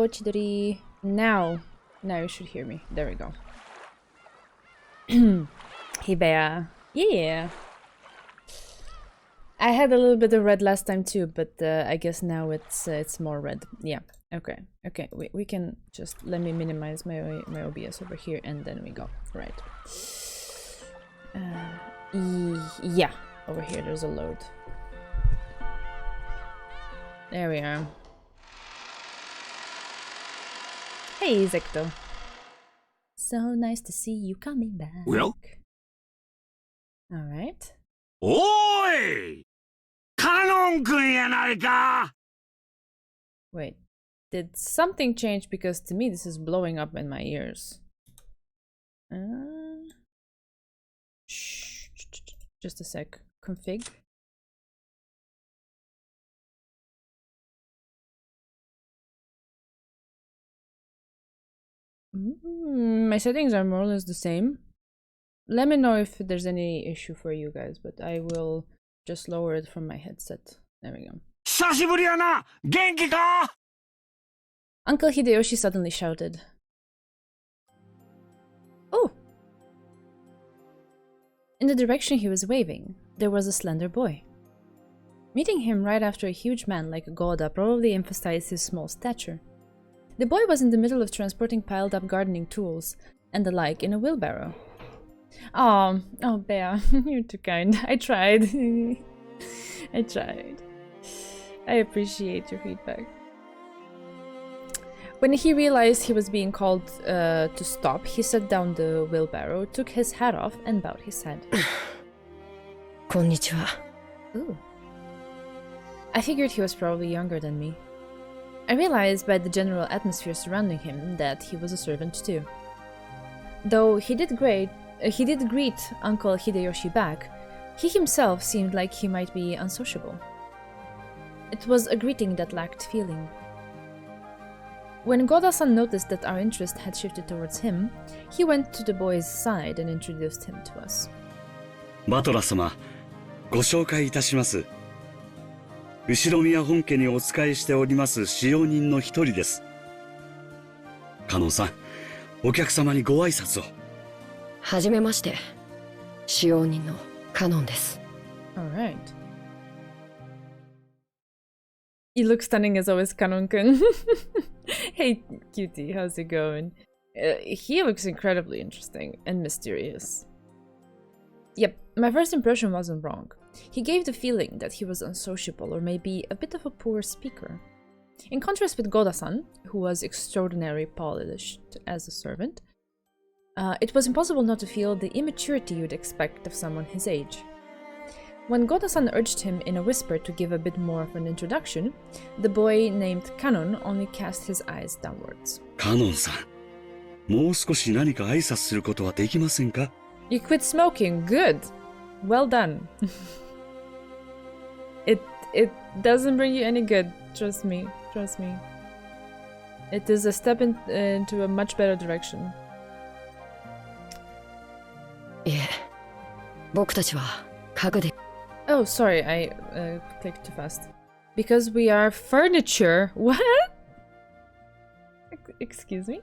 Hello, Chidori. Now you should hear me. There we go. Hey, Bea. Yeah. I had a little bit of red last time too, but I guess now it's more red. Yeah. Okay. Okay. We can just let me minimize my OBS over here, and then we go. Right. Yeah. Over here, there's a load. There we are. Hey, Zecto. So nice to see you coming back. Well? Alright. Oi! Canon-kun yanai. Wait. Did something change? Because to me this is blowing up in my ears. Shh. Just a sec. Config. My settings are more or less the same. Let me know if there's any issue for you guys, but I will just lower it from my headset. There we go. Uncle Hideyoshi suddenly shouted. Oh! In the direction he was waving, there was a slender boy. Meeting him right after a huge man like Goda probably emphasized his small stature. The boy was in the middle of transporting piled-up gardening tools and the like in a wheelbarrow. Oh, Bea, you're too kind. I tried. I tried. I appreciate your feedback. When he realized he was being called to stop, he set down the wheelbarrow, took his hat off, and bowed his head. Konnichiwa. Ooh. I figured he was probably younger than me. I realized by the general atmosphere surrounding him that he was a servant too. Though he did greet Uncle Hideyoshi back, he himself seemed like he might be unsociable. It was a greeting that lacked feeling. When Goda-san noticed that our interest had shifted towards him, he went to the boy's side and introduced him to us. Batola-sama, ご紹介いたします。後宮本家にお仕えしております使用人の一人です。カノンさん、お客様にご挨拶を。はじめまして。使用人のカノンです。Alright. You look stunning as always, Kanon-kun. Hey, cutie, how's it going? He looks incredibly interesting and mysterious. Yep, my first impression wasn't wrong. He gave the feeling that he was unsociable or maybe a bit of a poor speaker. In contrast with Goda-san, who was extraordinarily polished as a servant, it was impossible not to feel the immaturity you'd expect of someone his age. When Goda-san urged him in a whisper to give a bit more of an introduction, the boy named Kanon only cast his eyes downwards. Kanon-san, もう少し何か挨拶することはできませんか? You quit smoking. Good. Well done. It doesn't bring you any good. Trust me. Trust me. It is a step into a much better direction. いえ、僕たちは家具で。Oh, sorry, I clicked too fast. Because we are furniture. What? Excuse me?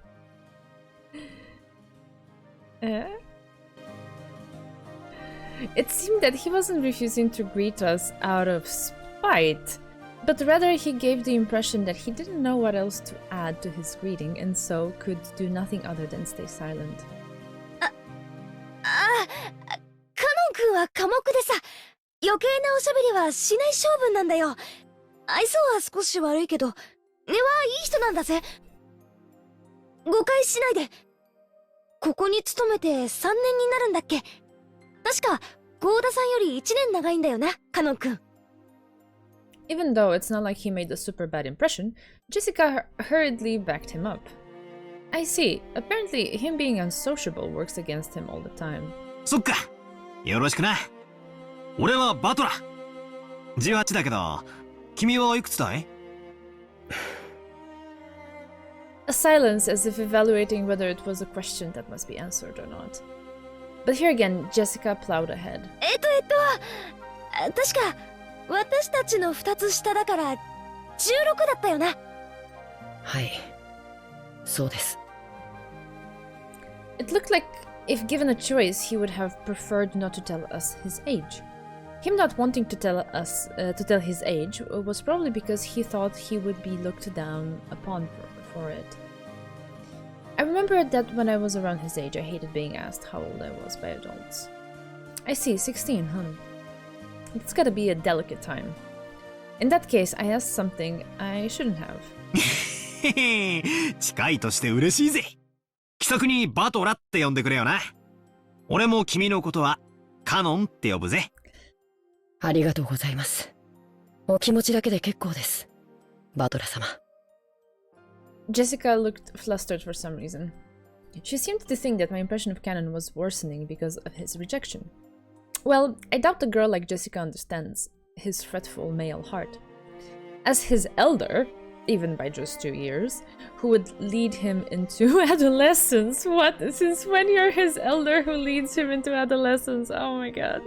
It seemed that he wasn't refusing to greet us out of spite, but rather he gave the impression that he didn't know what else to add to his greeting and so could do nothing other than stay silent. カノン君は寡黙でさ、余計なおしゃべりはしない性分なんだよ。愛想は少し悪いけど、根はいい人なんだぜ。誤解しないで。ここに勤めて3年になるんだっけ。確かゴーダさんより1年長いんだよな、カノン君。Even though it's not like he made a super bad impression, Jessica hurriedly backed him up. I see. Apparently, him being unsociable works against him all the time. そっか。よろしくな。俺はバトラ。18だけど、君はいくつだい? A silence as if evaluating whether it was a question that must be answered or not. But here again, Jessica plowed ahead. 確か私たちの2つ下だから16だったよな。はい。そうです。It looked like if given a choice, he would have preferred not to tell us his age. Him not wanting to tell his age was probably because he thought he would be looked down upon for it. I remember that when I was around his age, I hated being asked how old I was by adults. I see, 16, huh? It's gotta be a delicate time. In that case, I asked something I shouldn't have. 近いとして嬉しいぜ。気さくにバトラって呼んでくれよな。俺も君のことはカノンって呼ぶぜ。ありがとうございます。お気持ちだけで結構です。バトラ様。Jessica looked flustered for some reason. She seemed to think that my impression of Canon was worsening because of his rejection. Well, I doubt a girl like Jessica understands his fretful male heart. As his elder, even by just 2 years, who would lead him into adolescence. What? Since when you're his elder who leads him into adolescence? Oh my god.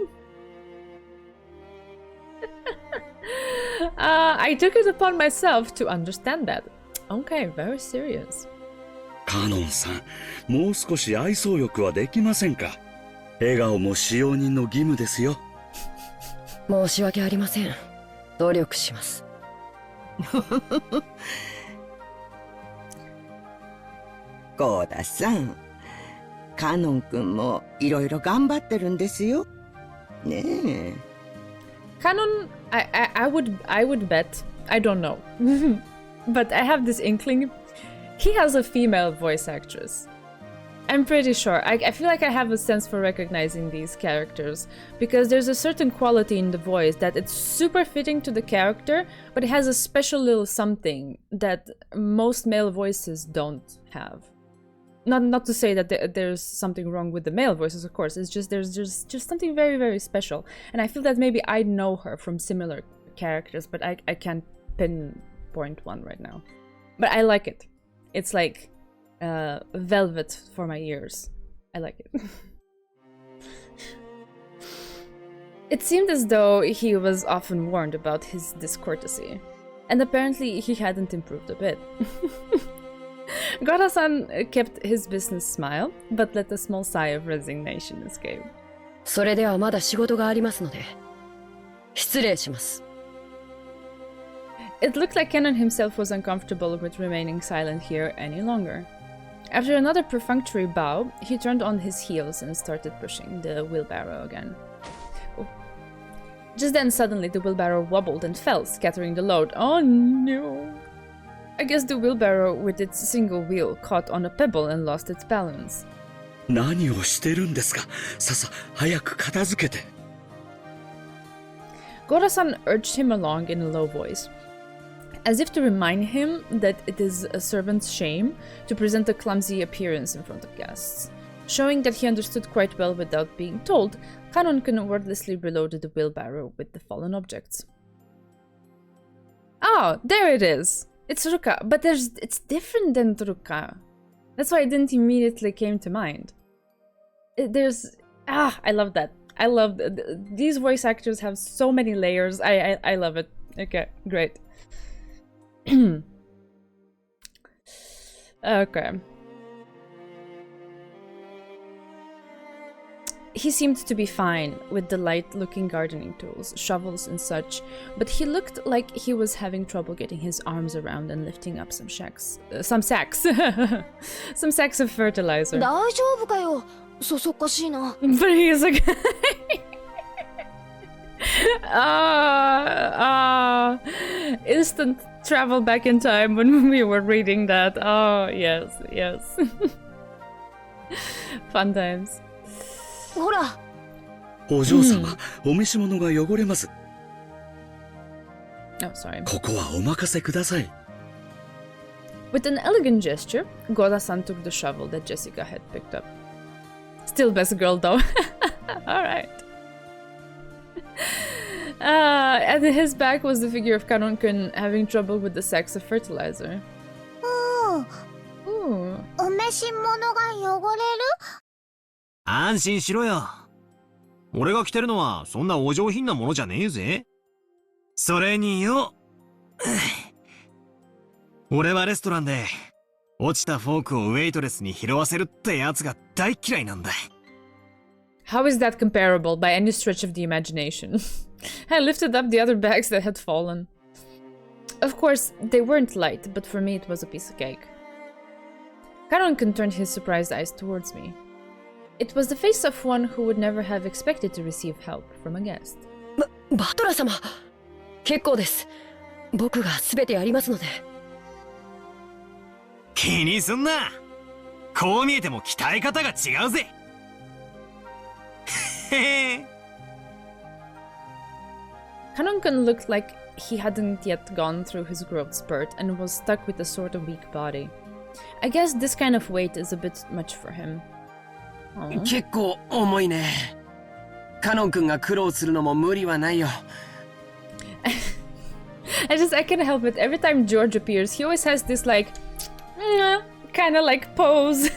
I took it upon myself to understand that. Okay, very serious. カノンさん、もう少し愛想よくはできませんか。笑顔も使用人の義務ですよ。申し訳ありません。努力します。ゴーダさん、カノン君もいろいろ頑張ってるんですよ。ねえ。Canon, I would bet. I don't know. But I have this inkling. He has a female voice actress. I'm pretty sure. I feel like I have a sense for recognizing these characters because there's a certain quality in the voice that it's super fitting to the character, but it has a special little something that most male voices don't have. Not to say that there's something wrong with the male voices, of course. It's just there's just something very, very special. And I feel that maybe I know her from similar characters, but I can't pinpoint one right now. But I like it. It's like velvet for my ears. I like it. It seemed as though he was often warned about his discourtesy, and apparently he hadn't improved a bit. Gora-san kept his business smile, but let a small sigh of resignation escape. それではまだ仕事がありますので、失礼します。It looked like Kenan himself was uncomfortable with remaining silent here any longer. After another perfunctory bow, he turned on his heels and started pushing the wheelbarrow again. Oh. Just then, suddenly, the wheelbarrow wobbled and fell, scattering the load. Oh no! I guess the wheelbarrow with its single wheel caught on a pebble and lost its balance. 何をしてるんですか。早く片付けて。Gora-san urged him along in a low voice, as if to remind him that it is a servant's shame to present a clumsy appearance in front of guests. Showing that he understood quite well without being told, Kanonken wordlessly reloaded the wheelbarrow with the fallen objects. Oh, there it is! It's Ruka, but it's different than Ruka. That's why it didn't immediately came to mind. I love that. I love these voice actors have so many layers. I love it. Okay, great. Okay. He seemed to be fine with the light-looking gardening tools, shovels and such, but he looked like he was having trouble getting his arms around and lifting up some sacks. Some sacks of fertilizer. 大丈夫かよ。そそっかしいな。But he's like... instant travel back in time when we were reading that. Oh, yes, yes. Fun times. ほら。お嬢様、お召し物が汚れます。Oh, sorry. ここはお任せください。With an elegant gesture, Goda-san took the shovel that Jessica had picked up. Still best girl though. Alright. At his back was the figure of Kanon-kun having trouble with the sacks of fertilizer. Ooh. お召し物が汚れる？安心しろよ。俺が着てるのはそんなお上品なものじゃねえぜ。それによ。俺はレストランで落ちたフォークをウェイトレスに拾わせるってやつが大嫌いなんだ。How is that comparable by any stretch of the imagination? I lifted up the other bags that had fallen. Of course, they weren't light, but for me it was a piece of cake. Karonken turned his surprised eyes towards me. It was the face of one who would never have expected to receive help from a guest. バトラ様、結構です。僕が全てやりますので。気にすんな。こう見えても鍛え方が違うぜ。Kanonken looked like he hadn't yet gone through his growth spurt and was stuck with a sort of weak body. I guess this kind of weight is a bit much for him. 結構重いね。カノン君が苦労するのも無理はないよ。I can't help it. Every time George appears, he always has this like, kind of like pose.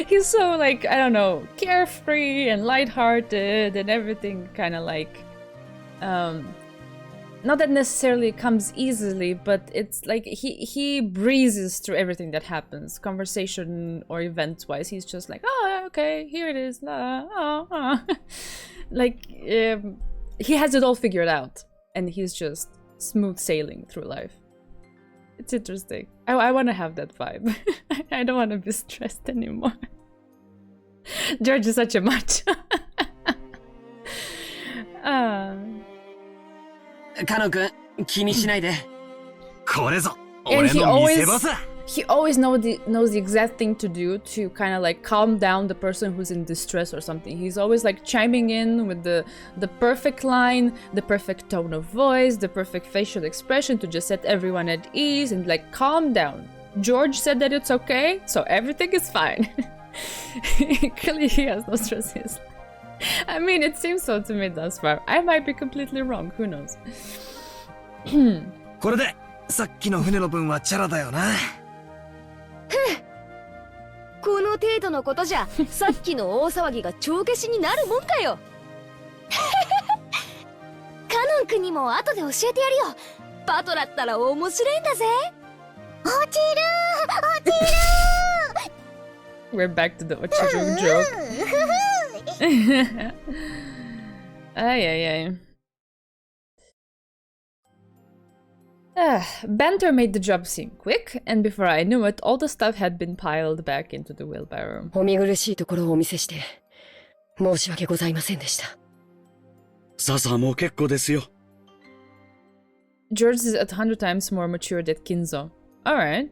He's so like, I don't know, carefree and lighthearted and everything kind of like, not that necessarily comes easily, but it's like he breezes through everything that happens, conversation or event-wise. He's just like, oh, okay, here it is. Like, he has it all figured out, and he's just smooth sailing through life. It's interesting. I want to have that vibe. I don't want to be stressed anymore. George is such a macho. カノン君、気にしないで。これぞ、俺の見せ場さ。He always knows the exact thing to do to kind of like calm down the person who's in distress or something. He's always like chiming in with the perfect line, the perfect tone of voice, the perfect facial expression to just set everyone at ease and like calm down. George said that it's okay, so everything is fine. Clearly he has no stress in his life. I mean, it seems so to me thus far. I might be completely wrong, who knows. これでさっきの船の分はチャラだよな。この程度のことじゃさっきの大騒ぎが帳消しになるもんかよ。カノン君にも後で教えてやるよ。バトラったら面白いんだぜ。落ちる落ちる。We're back to the Ochiru joke. Ay, ay, ay. Banter made the job seem quick, and before I knew it, all the stuff had been piled back into the wheelbarrow. お見苦しいところをお見せして申し訳ございませんでした。さあもう結構ですよ。George is 100 times more mature than Kinzo. Alright.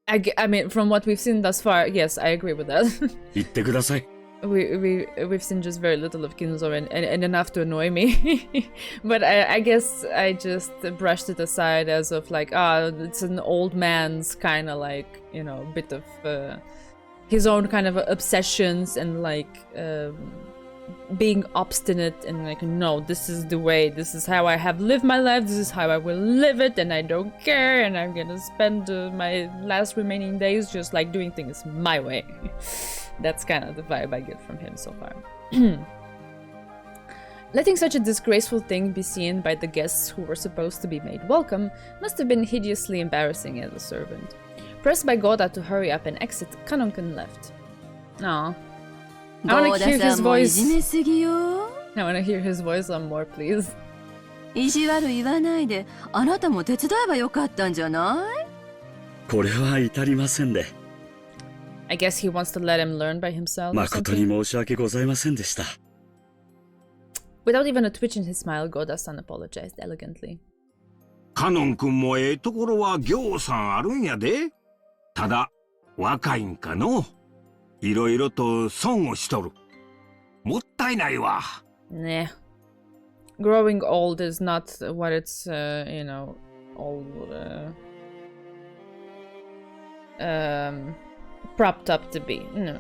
I mean, from what we've seen thus far, yes, I agree with that. 言ってください。We've seen just very little of Kinzo and enough to annoy me. But I guess I just brushed it aside as of like, it's an old man's kind of like, you know, bit of his own kind of obsessions and like being obstinate and like, no, this is the way, this is how I have lived my life, this is how I will live it, and I don't care, and I'm gonna spend my last remaining days just like doing things my way. That's kind of the vibe I get from him so far. Letting such a disgraceful thing be seen by the guests who were supposed to be made welcome must have been hideously embarrassing as a servant. Pressed by Goda to hurry up and exit, Kanonken left. Aww. I want to hear his voice. I want to hear his voice some more, please. 意地悪言わないで、あなたも手伝えばよかったんじゃない？これは至りませんで。I guess he wants to let him learn by himself. 誠に申し訳ございませんでした。Without even a twitch in his smile, Goda-san apologized elegantly. カノン君もところはぎょうさんあるんやで。ただ若いんかの。いろいろと損をしとる。もったいないわ。Nah. Growing old is not what it's, you know, all propped up to be. No.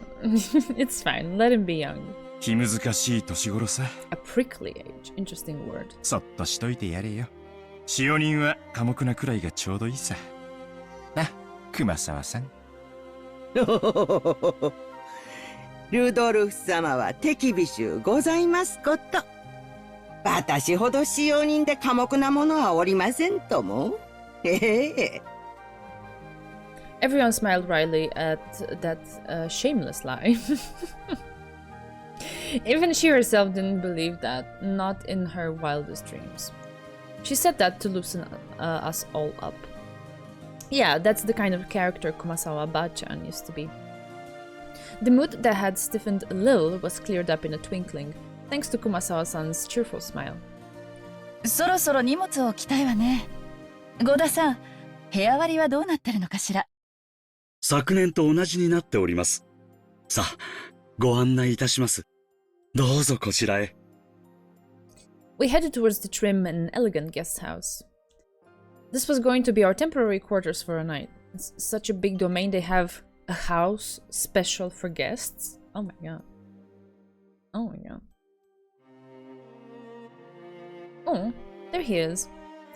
It's fine. Let him be young. 気難しい年頃さ。A prickly age. Interesting word. そっとしといてやれよ。使用人は寡黙なくらいがちょうどいいさ。な、熊沢さん。ルドルフ様は手厳しゅうございますこと。私ほど使用人で寡黙なものはおりませんとも。Everyone smiled wryly at that shameless lie. Even she herself didn't believe that, not in her wildest dreams. She said that to loosen us all up. Yeah, that's the kind of character Kumasawa Ba-chan used to be. The mood that had stiffened a little was cleared up in a twinkling, thanks to Kumasawa-san's cheerful smile. そろそろ荷物を置きたいわね。ゴダさん、部屋割りはどうなってるのかしら。昨年と同じになっております。さあ、ご案内いたします。どうぞこちらへ。We headed towards the trim and elegant guest house. This was going to be our temporary quarters for a night. It's such a big domain, they have a house special for guests. Oh my god. Oh my god. Oh, there he is.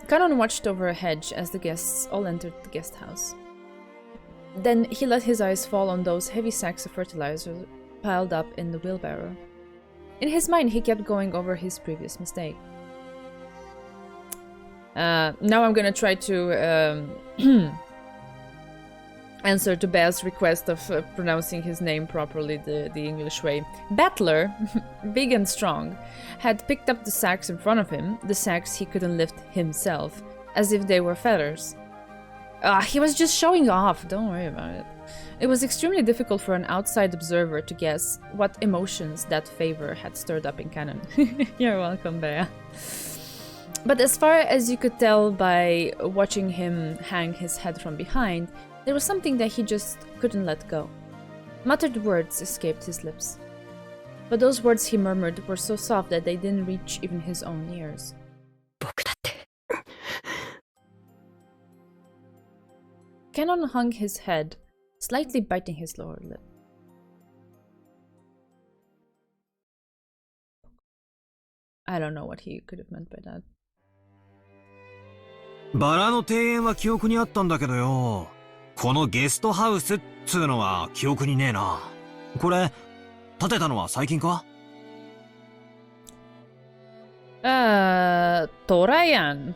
Kanon watched over a hedge as the guests all entered the guest house. Then he let his eyes fall on those heavy sacks of fertilizer piled up in the wheelbarrow. In his mind, he kept going over his previous mistake. Now I'm gonna try to answer to Bear's request of pronouncing his name properly the English way. Battler, big and strong, had picked up the sacks in front of him, the sacks he couldn't lift himself, as if they were feathers. He was just showing off, don't worry about it. It was extremely difficult for an outside observer to guess what emotions that favor had stirred up in Canon. You're welcome, Bea. But as far as you could tell by watching him hang his head from behind, there was something that he just couldn't let go. Muttered words escaped his lips. But those words he murmured were so soft that they didn't reach even his own ears. Canon hung his head, slightly biting his lower lip. I don't know what he could have meant by that. バラの庭園は記憶にあったんだけどよ。このゲストハウスっつうのは記憶にねえな。これ、建てたのは最近かTorayan.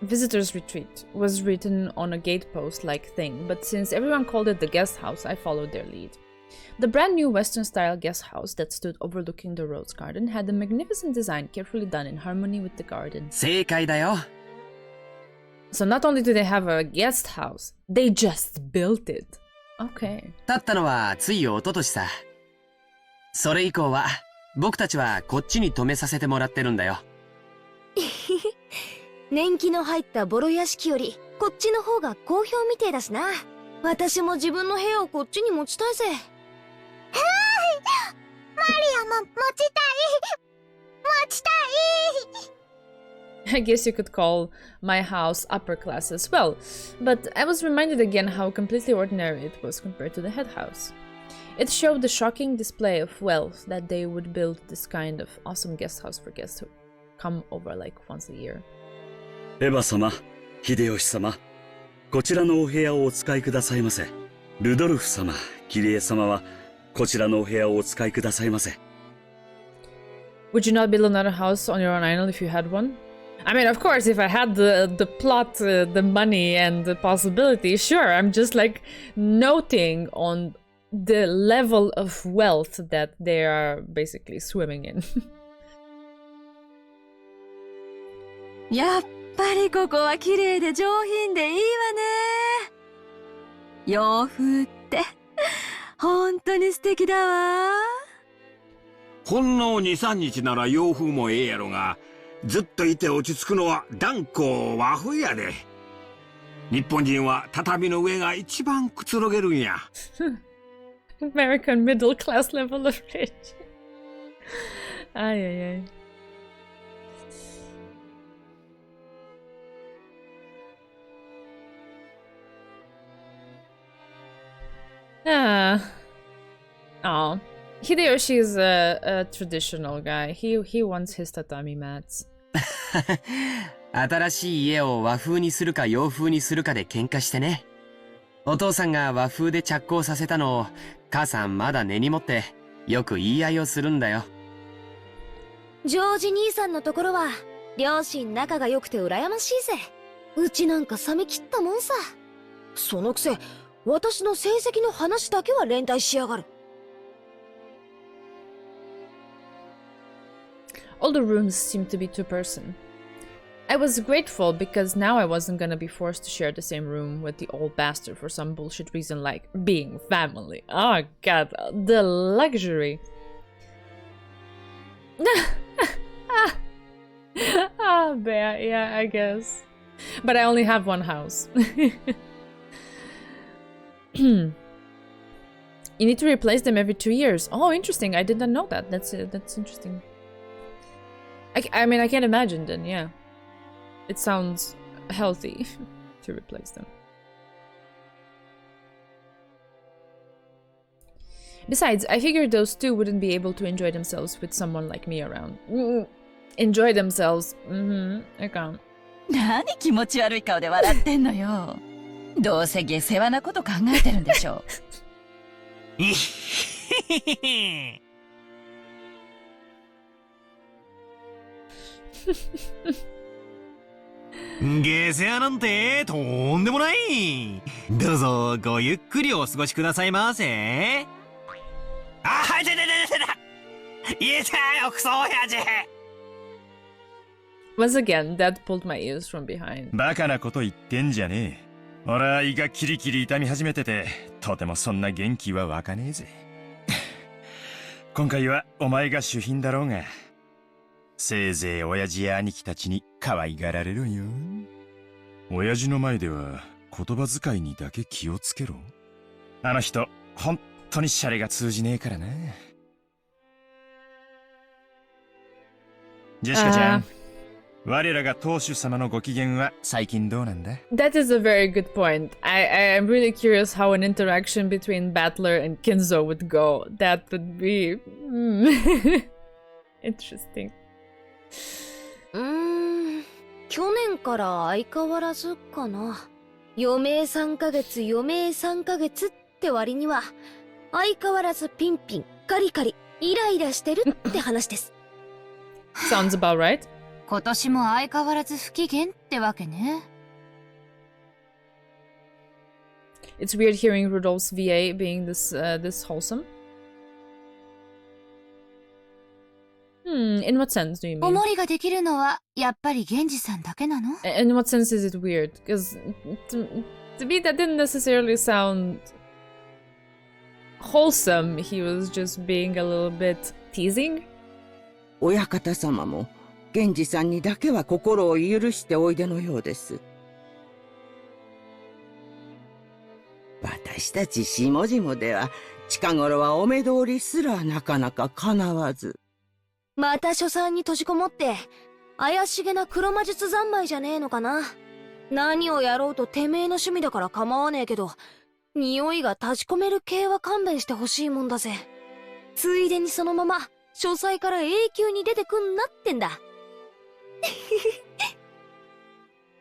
Visitor's Retreat was written on a gatepost-like thing, but since everyone called it the guest house, I followed their lead. The brand new Western-style guest house that stood overlooking the rose garden had a magnificent design carefully done in harmony with the garden. 正解だよ。So not only do they have a guest house, they just built it. Okay. 建ったのはつい一昨年さ。それ以降は僕たちはこっちに泊めさせてもらってるんだよ。年季の入ったボロ屋敷よりこっちの方が好評みてえだしな。私も自分の部屋をこっちに持ちたいぜ。はい、マリアも持ちたい。持ちたい。I guess you could call my house upper class as well, but I was reminded again how completely ordinary it was compared to the head house. It showed the shocking display of wealth that they would build this kind of awesome guest house for guests who come over like once a year. エヴァ様、秀吉様、こちらのお部屋をお使いくださいませ。ルドルフ様、キリエ様はこちらのお部屋をお使いくださいませ。Would you not build another house on your own island if you had one? I mean, of course, if I had the plot, the money, and the possibility, sure. I'm just like noting on the level of wealth that they are basically swimming in. やっぱりここは綺麗で上品でいいわね。洋風って本当に素敵だわ。ほんの2、3日なら洋風もええやろが、ずっといて落ち着くのは断固和風やで。日本人は畳の上が一番くつろげるんや。American middle class level of rich. Ay, ay, ay. Oh, Hideyoshi is a traditional guy. He wants his tatami mats. 新しい家を和風にするか洋風にするかで喧嘩してね。お父さんが和風で着工させたのを母さんまだ根に持ってよく言い合いをするんだよ。ジョージ兄さんのところは両親仲が良くて羨ましいぜ。うちなんか冷め切ったもんさ。そのくせ私の成績の話だけは連帯しやがる。 All the rooms seemed to be two-person. I was grateful because now I wasn't gonna be forced to share the same room with the old bastard for some bullshit reason like being family. Oh god, the luxury. Ah, bear, yeah, I guess. But I only have one house. You need to replace them every 2 years. Oh, interesting. I did not know that. That's interesting. I mean, I can't imagine then, yeah. It sounds healthy to replace them. Besides, I figured those two wouldn't be able to enjoy themselves with someone like me around. Enjoy themselves. I can't. 何気持ち悪い顔で笑ってんのよ。どうせ下世話なこと考えてるんでしょ。下世話なんてとんでもない。どうぞごゆっくりお過ごしくださいませ。あ、痛い痛い痛い痛い。痛いよクソ親父。Once again, Dad pulled my ears from behind. バカなこと言ってんじゃねえ。俺は胃がキリキリ痛み始めてて、とてもそんな元気は湧かねえぜ。今回はお前が主賓だろうが、せいぜい親父や兄貴たちに可愛がられろよ。親父の前では言葉遣いにだけ気をつけろ。あの人、本当にシャレが通じねえからな。ジェシカちゃん。我らが当主様のご機嫌は最近どうなんだ? That is a very good point. I am really curious how an interaction between Battler and Kinzo would go. That would be interesting. 去年から相変わらずかな。余命3ヶ月、余命3ヶ月って割には相変わらずピンピン、カリカリ、イライラしてるって話です。Sounds about right. 今年も相変わらず不機嫌ってわけね。It's weird hearing Rudolph's VA being this wholesome. In what sense do you mean? おもりができるのはやっぱり源氏さんだけなの? In what sense is it weird? Because to me that didn't necessarily sound wholesome. He was just being a little bit teasing. 親方様も源氏さんにだけは心を許しておいでのようです。私たち下々では近頃はお目通りすらなかなか叶わず。また書斎に閉じこもって怪しげな黒魔術三昧じゃねえのかな。何をやろうとてめえの趣味だから構わねえけど、匂いが立ち込める系は勘弁してほしいもんだぜ。ついでにそのまま書斎から永久に出てくんなってんだ。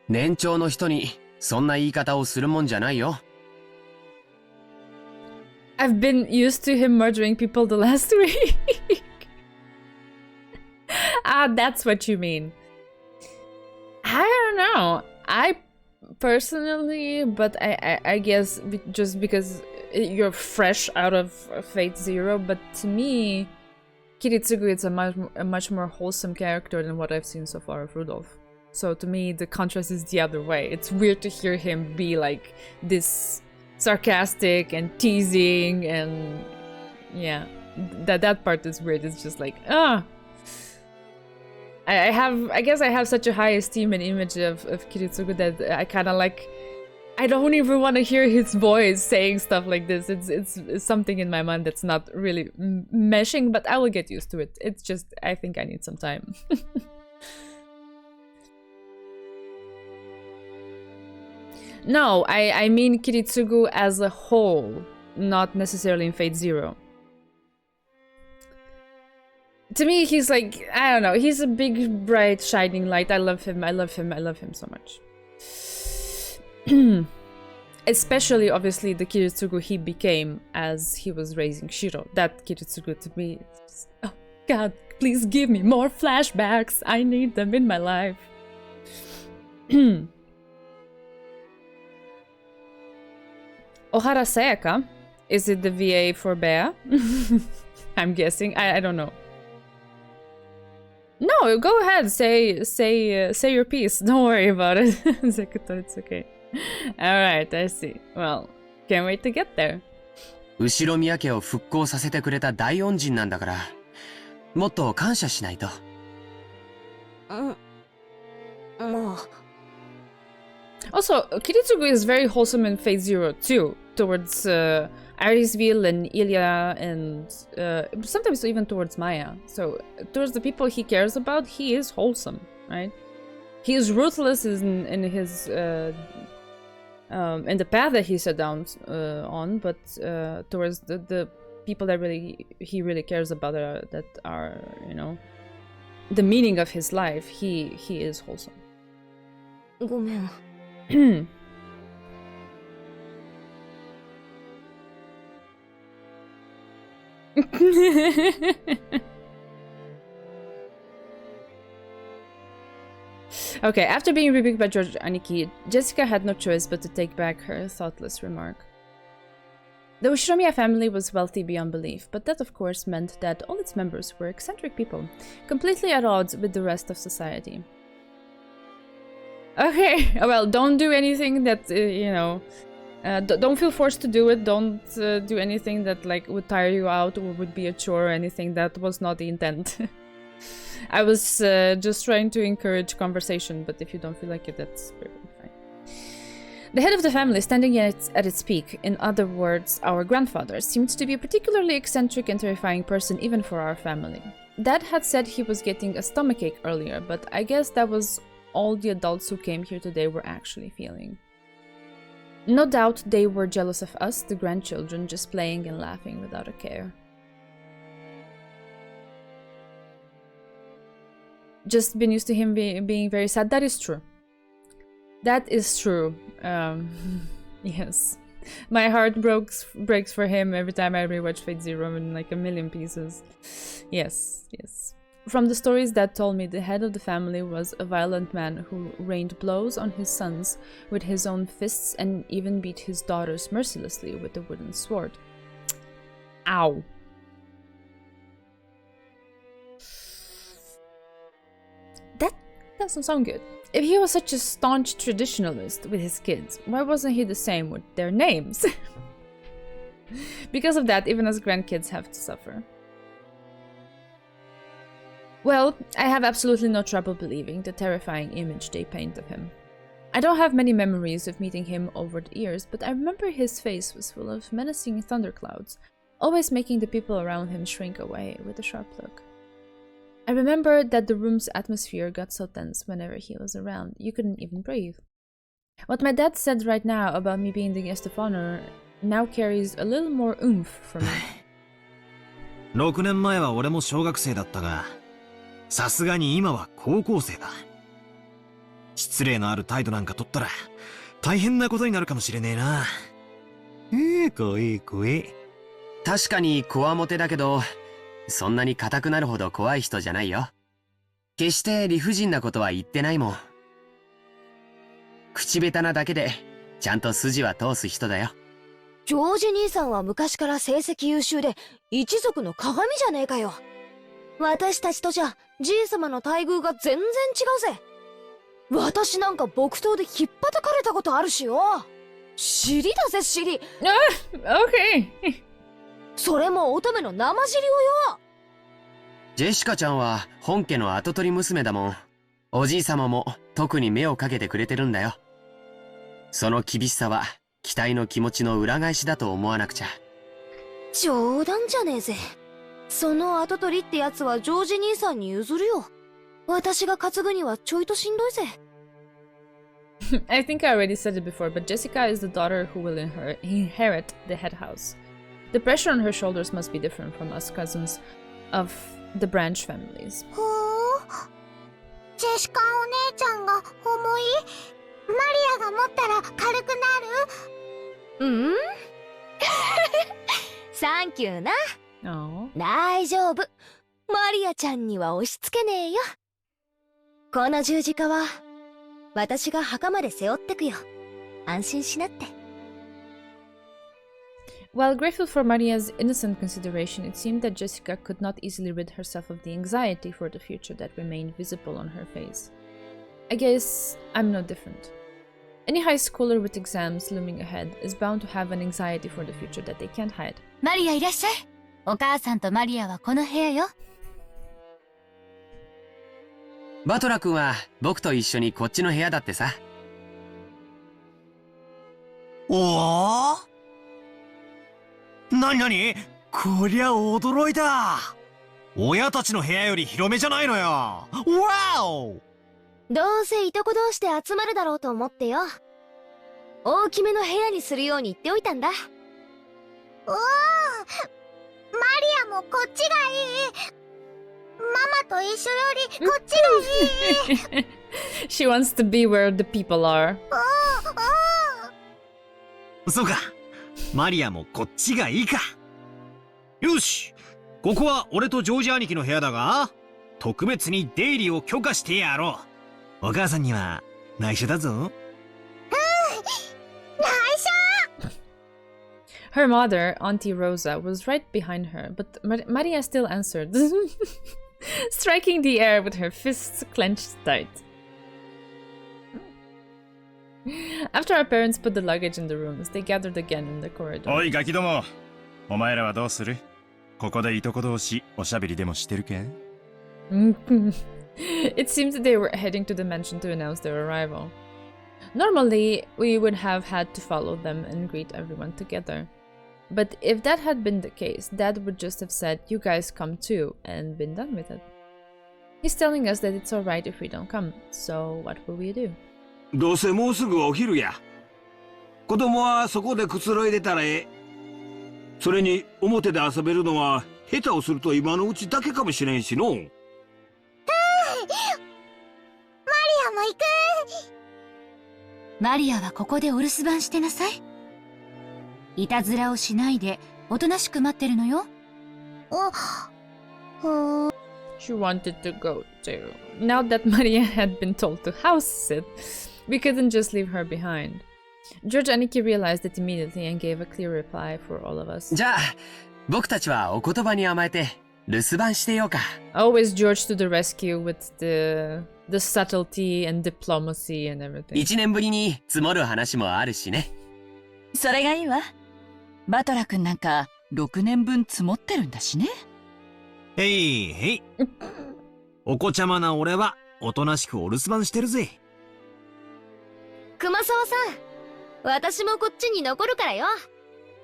年長の人にそんな言い方をするもんじゃないよ。I've been used to him murdering people the last week. Ah, that's what you mean. I don't know. I personally, but I guess just because you're fresh out of Fate Zero, but to me, Kiritsugu is a much more wholesome character than what I've seen so far of Rudolph. So to me, the contrast is the other way. It's weird to hear him be like this sarcastic and teasing, and yeah, that part is weird. It's just like, I guess I have such a high esteem and image of Kiritsugu that I kind of like, I don't even want to hear his voice saying stuff like this. It's something in my mind that's not really meshing, but I will get used to it. It's just, I think I need some time. No, I mean Kiritsugu as a whole, not necessarily in Fate Zero. To me, he's like, I don't know, he's a big, bright, shining light. I love him, I love him, I love him so much. Especially, obviously, the Kiritsugu he became as he was raising Shiro. That Kiritsugu to me, just, oh god, please give me more flashbacks. I need them in my life. Ohara Sayaka? Is it the VA for Bea? I'm guessing. I don't know. No, go ahead. Say your piece. Don't worry about it. Zekuto, it's okay. Alright, I see. Well, can't wait to get there. 後宮家を復興させてくれた大恩人なんだから、もっと感謝しないと。Also, Kiritsugu is very wholesome in Phase Zero too, towards Irisville and Ilya, and sometimes even towards Maya. So, towards the people he cares about, he is wholesome, right? He is ruthless in his in the path that he set down on, but towards the people that he really cares about, that are, you know, the meaning of his life, he is wholesome. ごめん。Okay, after being rebuked by George Aniki, Jessica had no choice but to take back her thoughtless remark. The Ushiromiya family was wealthy beyond belief, but that of course meant that all its members were eccentric people, completely at odds with the rest of society. Okay, well, don't do anything that, you know, don't feel forced to do it. Don't do anything that, like, would tire you out or would be a chore or anything. That was not the intent. I was just trying to encourage conversation, but if you don't feel like it, that's perfectly fine. The head of the family, standing at its peak, in other words, our grandfather, seemed to be a particularly eccentric and terrifying person even for our family. Dad had said he was getting a stomachache earlier, but I guess that was all the adults who came here today were actually feeling. No doubt they were jealous of us, the grandchildren, just playing and laughing without a care. Just been used to him being very sad. That is true. That is true. Yes. My heart breaks for him every time I rewatch Fate Zero in like a million pieces. Yes, yes. From the stories Dad told me, the head of the family was a violent man who rained blows on his sons with his own fists and even beat his daughters mercilessly with a wooden sword. Ow. That doesn't sound good. If he was such a staunch traditionalist with his kids, why wasn't he the same with their names? Because of that, even us grandkids have to suffer. Well, I have absolutely no trouble believing the terrifying image they paint of him. I don't have many memories of meeting him over the years, but I remember his face was full of menacing thunderclouds, always making the people around him shrink away with a sharp look. I remember that the room's atmosphere got so tense whenever he was around, you couldn't even breathe. What my dad said right now about me being the guest of honor now carries a little more oomph for me. 6年前は俺も小学生だったが、さすがに今は高校生だ。失礼のある態度なんか取ったら大変なことになるかもしれねえな。怖え怖え。確かにこわもてだけど、そんなに硬くなるほど怖い人じゃないよ。決して理不尽なことは言ってないもん。口下手なだけでちゃんと筋は通す人だよ。ジョージ兄さんは昔から成績優秀で一族の鏡じゃねえかよ。私たちとじゃじい様の待遇が全然違うぜ。私なんか木刀でひっぱたかれたことあるしよ。尻だぜ尻。Okay. それも乙女の生尻をよ。ジェシカちゃんは本家の跡取り娘だもん。おじい様も特に目をかけてくれてるんだよ。その厳しさは期待の気持ちの裏返しだと思わなくちゃ。冗談じゃねえぜ。その跡取りってやつはジョージ兄さんに譲るよ。私が担ぐにはちょいとしんどいぜ。I think I already said it before, but Jessica is the daughter who will inherit the head house. The pressure on her shoulders must be different from us cousins of the branch families. ほー。ジェシカお姉ちゃんが重い？マリアが持ったら軽くなる？うん？サンキューな。大丈夫。マリアちゃんには押し付けねえよ。この十字架は私が墓まで背負ってくよ。安心しなって。While grateful for Maria's innocent consideration, it seemed that Jessica could not easily rid herself of the anxiety for the future that remained visible on her face. I guess I'm no different. Any high schooler with exams looming ahead is bound to have an anxiety for the future that they can't hide. マリアいらっしゃい。お母さんとマリアはこの部屋よ。バトラ君は僕と一緒にこっちの部屋だってさ。おお、なになに、こりゃ驚いた。親たちの部屋より広めじゃないのよ。わお。どうせいとこ同士で集まるだろうと思ってよ。大きめの部屋にするように言っておいたんだ。おお、マリアもこっちがいい。ママと一緒よりこっちがいい。She wants to be where the people are. そうか、マリアもこっちがいいか。よし、ここは俺とジョージ兄貴の部屋だが、特別に出入りを許可してやろう。お母さんには内緒だぞ。内緒。 Her mother, Auntie Rosa, was right behind her, but Maria still answered, striking the air with her fists clenched tight. After our parents put the luggage in the rooms, they gathered again in the corridor. おいガキども、お前らはどうする？ここでいとこ同士おしゃべりでもしてるか？ It seemed they were heading to the mansion to announce their arrival. Normally, we would have had to follow them and greet everyone together. But if that had been the case, Dad would just have said, "You guys come too," and been done with it. He's telling us that it's alright if we don't come, so what will we do? どうせもうすぐお昼や。子供はそこでくつろいでたらええ。それに表で遊べるのは下手をすると今のうちだけかもしれんしの。マリアも行く。マリアはここでお留守番してなさい。いたずらをしないでおとなしく待ってるのよ。She wanted to go too. Now that Maria had been told to house sit, we couldn't just leave her behind. George Aniki realized it immediately and gave a clear reply for all of us. じゃあ僕たちはお言葉に甘えて留守番してようか。Always George to the rescue with the subtlety and diplomacy and everything. 1年ぶりに積もる話もあるしね。それがいいわ。バトラ君なんか6年分積もってるんだしね。へいへい。お子ちゃまな俺はおとなしくお留守番してるぜ。熊沢さん、私もこっちに残るからよ。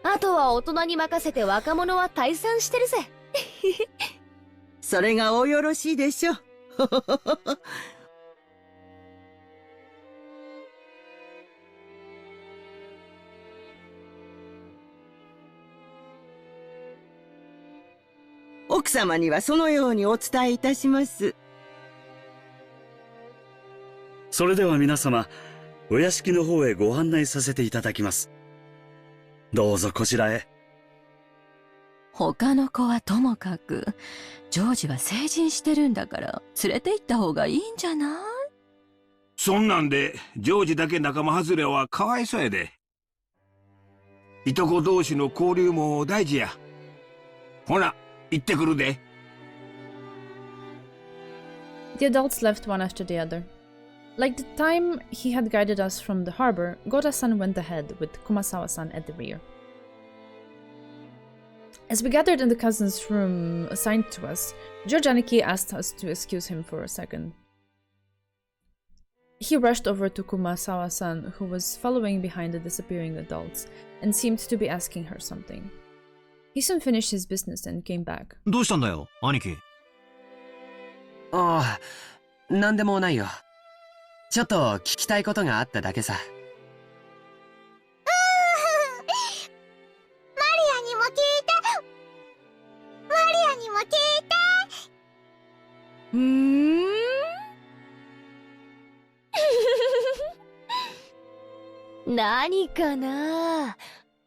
あとは大人に任せて若者は退散してるぜ。それがおよろしいでしょ。奥様にはそのようにお伝えいたします。それでは皆様、お屋敷の方へご案内させていただきます。どうぞこちらへ。他の子はともかく、ジョージは成人してるんだから連れて行った方がいいんじゃない？そんなんでジョージだけ仲間外れはかわいそうやで。いとこ同士の交流も大事や。ほな、行ってくるで。The adults left one after the other. Like the time he had guided us from the harbor, Goda-san went ahead with Kumasawa-san at the rear. As we gathered in the cousin's room assigned to us, George Aniki asked us to excuse him for a second. He rushed over to Kumasawa-san, who was following behind the disappearing adults, and seemed to be asking her something. He soon finished his business and came back. どうしたんだよ、兄貴。ああ、なんでもないよ。ちょっと聞きたいことがあっただけさ。マリアにも聞いて。マリアにも聞いて。何かな？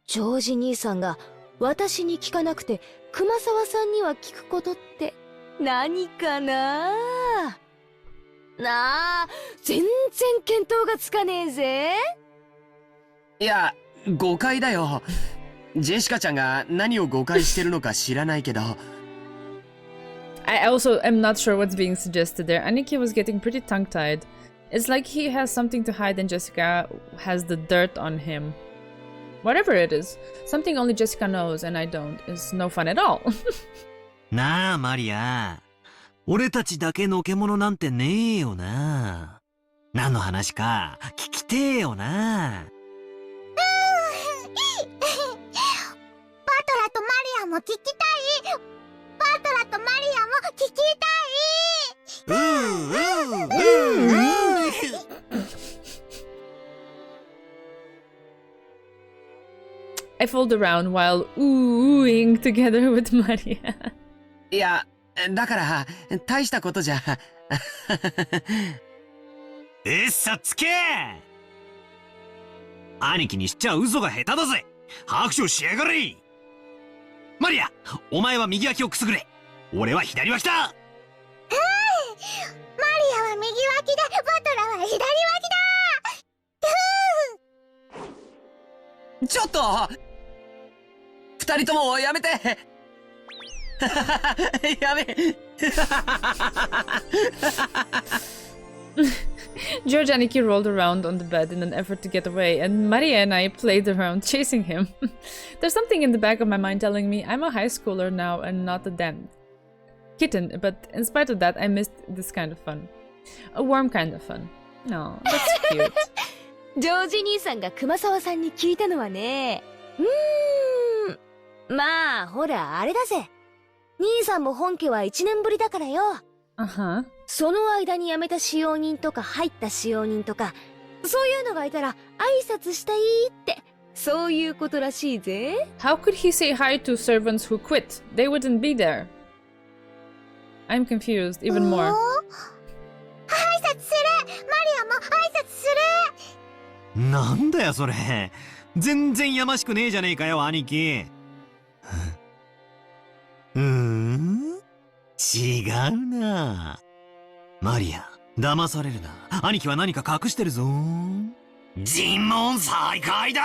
ジョージ兄さんが私に聞かなくて熊沢さんには聞くことって何かな？全然見当がつかねえぜ。いや、誤解だよ。ジェシカちゃんが何を誤解してるのか知らないけど。I also am not sure what's being suggested there. Aniki was getting pretty tongue-tied. It's like he has something to hide and Jessica has the dirt on him. Whatever it is, something only Jessica knows and I don't is no fun at all. なあ、マリア。俺たちだけのけ者なんてねえよな。何の話か聞きてえよな。バトラとマリアも聞きたい。バトラとマリアも聞きたい。I fold around while oohing together with Maria. いや、だから、大したことじゃ。さつけ！兄貴にしちゃ嘘が下手だぜ。拍手しやがれ。マリア、お前は右脇をくすぐれ。俺は左脇だ。マリアは右脇で、バトラは左脇だ。ちょっと二人ともやめてやめGeorge and Aniki rolled around on the bed in an effort to get away, and Maria and I played around chasing him. There's something in the back of my mind telling me I'm a high schooler now and not a damn kitten, but in spite of that, I missed this kind of fun. A warm kind of fun. No, that's cute. ジョージ兄さんが熊沢さんに聞いたのはね、まあほらあれだぜ、兄さんも本家は1年ぶりだからよ。その間に辞めた使用人とか入った使用人とか、そういうのがいたら挨拶したいって、そういうことらしいぜ。 How could he say hi to servants who quit? They wouldn't be there. I'm confused even more. 挨拶する。マリアも挨拶する。なんだよそれ。全然やましくねえじゃねえかよ、兄貴。違うな。マリア、騙されるな。兄貴は何か隠してるぞ。尋問再開だ。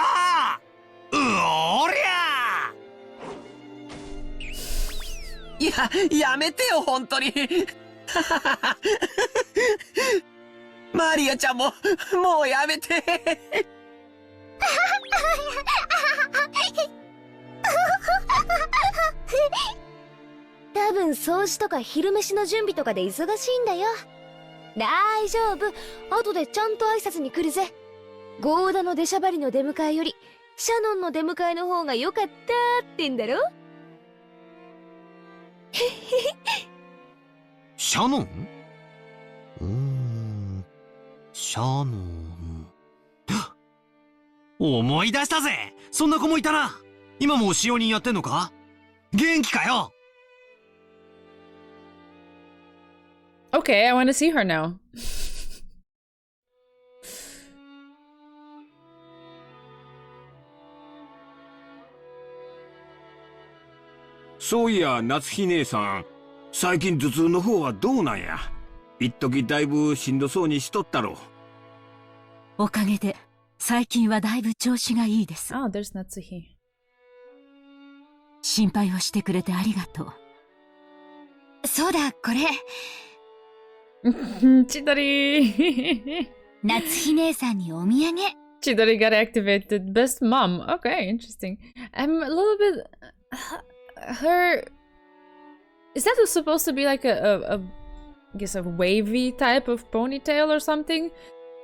おりゃ。やめてよ本当にマリアちゃんももうやめて多分掃除とか昼飯の準備とかで忙しいんだよ。大丈夫、後でちゃんと挨拶に来るぜ。ゴーダの出しゃばりの出迎えよりシャノンの出迎えの方が良かったってんだろ。シャノン？シャノン。思い出したぜ。そんな子もいたな。今も使用人やってんのか？元気かよ。Okay, I want to see her now. そういや、夏日姉さん、最近頭痛の方はどうなんや。一時だいぶしんどそうにしとったろ。おかげで最近はだいぶ調子がいいです。Oh, there's Natsuhi. 心配をしてくれてありがとう。そうだ、これ。Chidori! 夏日姉さんにお土産。Chidori got activated. Best mom. Okay, interesting. I'm a little bit... Her... Is that supposed to be like I guess a wavy type of ponytail or something?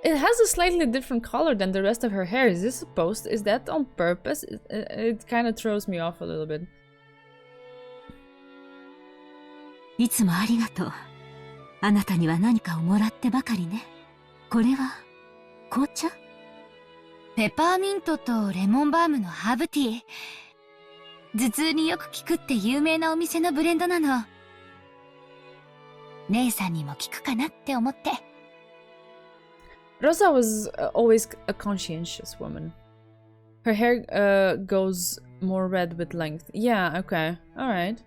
It has a slightly different color than the rest of her hair. Is that on purpose? It kind of throws me off a little bit. いつもありがとう。あなたには何かをもらってばかりね。これは紅茶？ペパーミントとレモンバームのハーブティー。頭痛によく効くって有名なお店のブレンドなの。姉さんにも効くかなって思って。Rosa was always a conscientious woman. Her hair goes more red with length. Yeah, okay. Alright.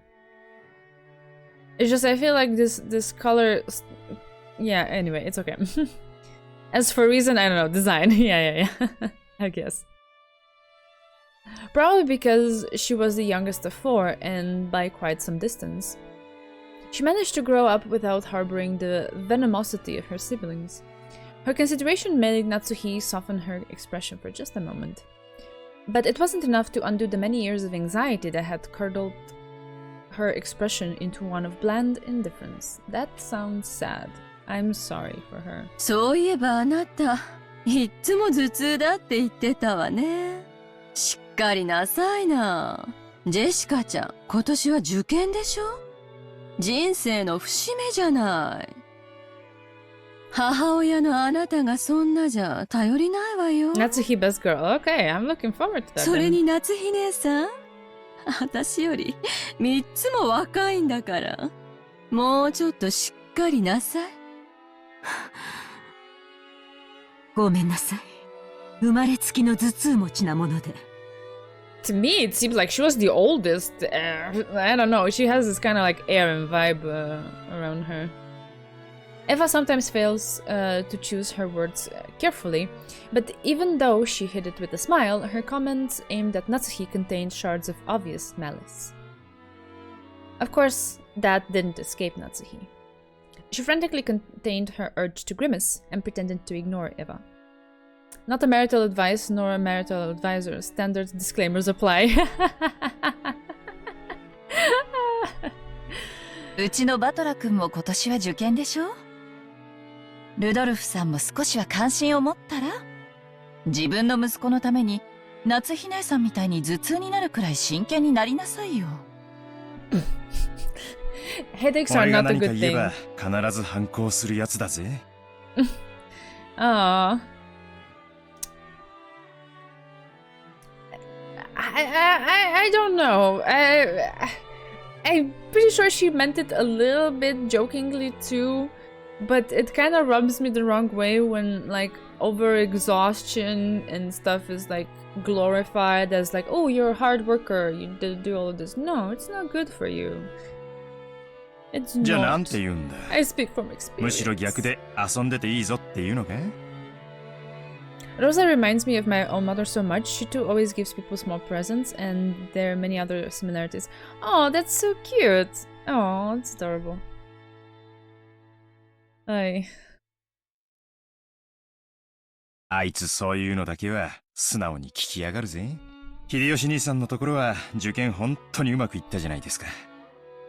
It's just I feel like this color... Yeah, anyway, it's okay. As for reason, I don't know. Design. Yeah. I guess. Probably because she was the youngest of four, and by quite some distance. She managed to grow up without harboring the venomosity of her siblings. Her consideration made Natsuhi soften her expression for just a moment. But it wasn't enough to undo the many years of anxiety that had curdled her expression into one of bland indifference. That sounds sad. I'm sorry for her. そういえばあなた、いっつも頭痛だって言ってたわね。しっかりなさいな。ジェシカちゃん、今年は受験でしょ？人生の節目じゃない。母親のあなたがそんなじゃ頼りないわよ。Natsuhi best girl. Okay, I'm looking forward to that. それに夏日姉さん、私より3つも若いんだから、もうちょっとしっかりなさい。ごめんなさい。生まれつきの頭痛持ちなもので。To me, it seems like she was the oldest. I don't know. She has this kind of like air and vibe around her. Eva sometimes fails to choose her words carefully, but even though she hid it with a smile, her comments aimed at Natsuhi contained shards of obvious malice. Of course, that didn't escape Natsuhi. She frantically contained her urge to grimace and pretended to ignore Eva. Not a marital advice nor a marital advisor. Standard disclaimers apply. うちのバトラ君も今年は受験でしょ？ルドルフさんも少しは関心を持ったら？自分の息子のために夏日姉さんみたいに頭痛になるくらい真剣になりなさいよ。Headaches are not a good thing. 必ず反抗するやつだぜ。Aww. I don't know. I'm pretty sure she meant it a little bit jokingly too, but it kind of rubs me the wrong way when like overexhaustion and stuff is like glorified as like, oh, you're a hard worker, you did do all of this. No, it's not good for you. It's not. じゃあなんて言うんだ。I speak from experience. むしろ逆で遊んでていいぞっていうのか？ Rosa reminds me of my own mother so much. She too always gives people small presents, and there are many other similarities. Oh, that's so cute. Oh, it's adorable. Ay. あいつそういうのだけは素直に聞きやがるぜ。秀吉兄さんのところは受験本当にうまくいったじゃないですか。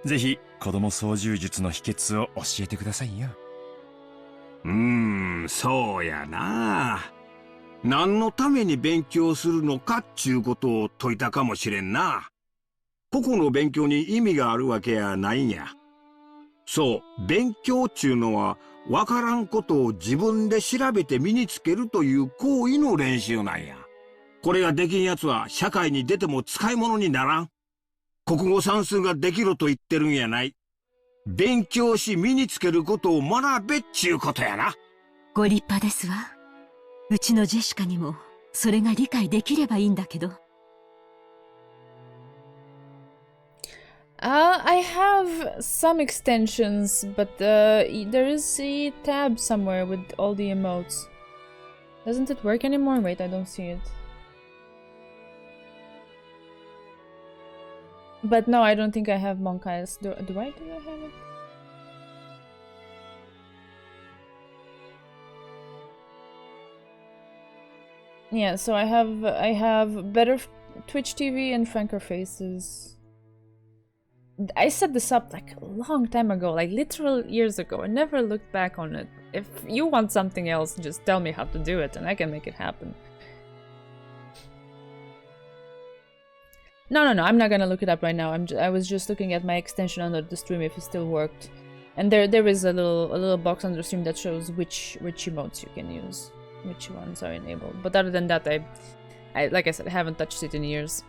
ぜひ子供操縦術の秘訣を教えてくださいよ。そうやな。何のために勉強するのかっちゅうことを説いたかもしれんな。個々の勉強に意味があるわけやないんや。そう、勉強っちゅうのはわからんことを自分で調べて身につけるという行為の練習なんや。これができんやつは社会に出ても使い物にならん。国語算数ができろと言ってるんやない。勉強し身につけることを学べっちゅうことやな。ご立派ですわ。うちのジェシカにもそれが理解できればいいんだけど。I have some extensions, but there is a tab somewhere with all the emotes. Doesn't it work anymore? Wait, I don't see it. But no, I don't think I have Monkey's. Do I have it? Yeah, so I have better Twitch TV and franker faces. I set this up like a long time ago, like literal years ago. I never looked back on it. If you want something else, just tell me how to do it and I can make it happen. No, I'm not gonna look it up right now. I was just looking at my extension under the stream if it still worked. And there is a little box under the stream that shows which emotes you can use. Which ones are enabled. But other than that, I like I said, I haven't touched it in years.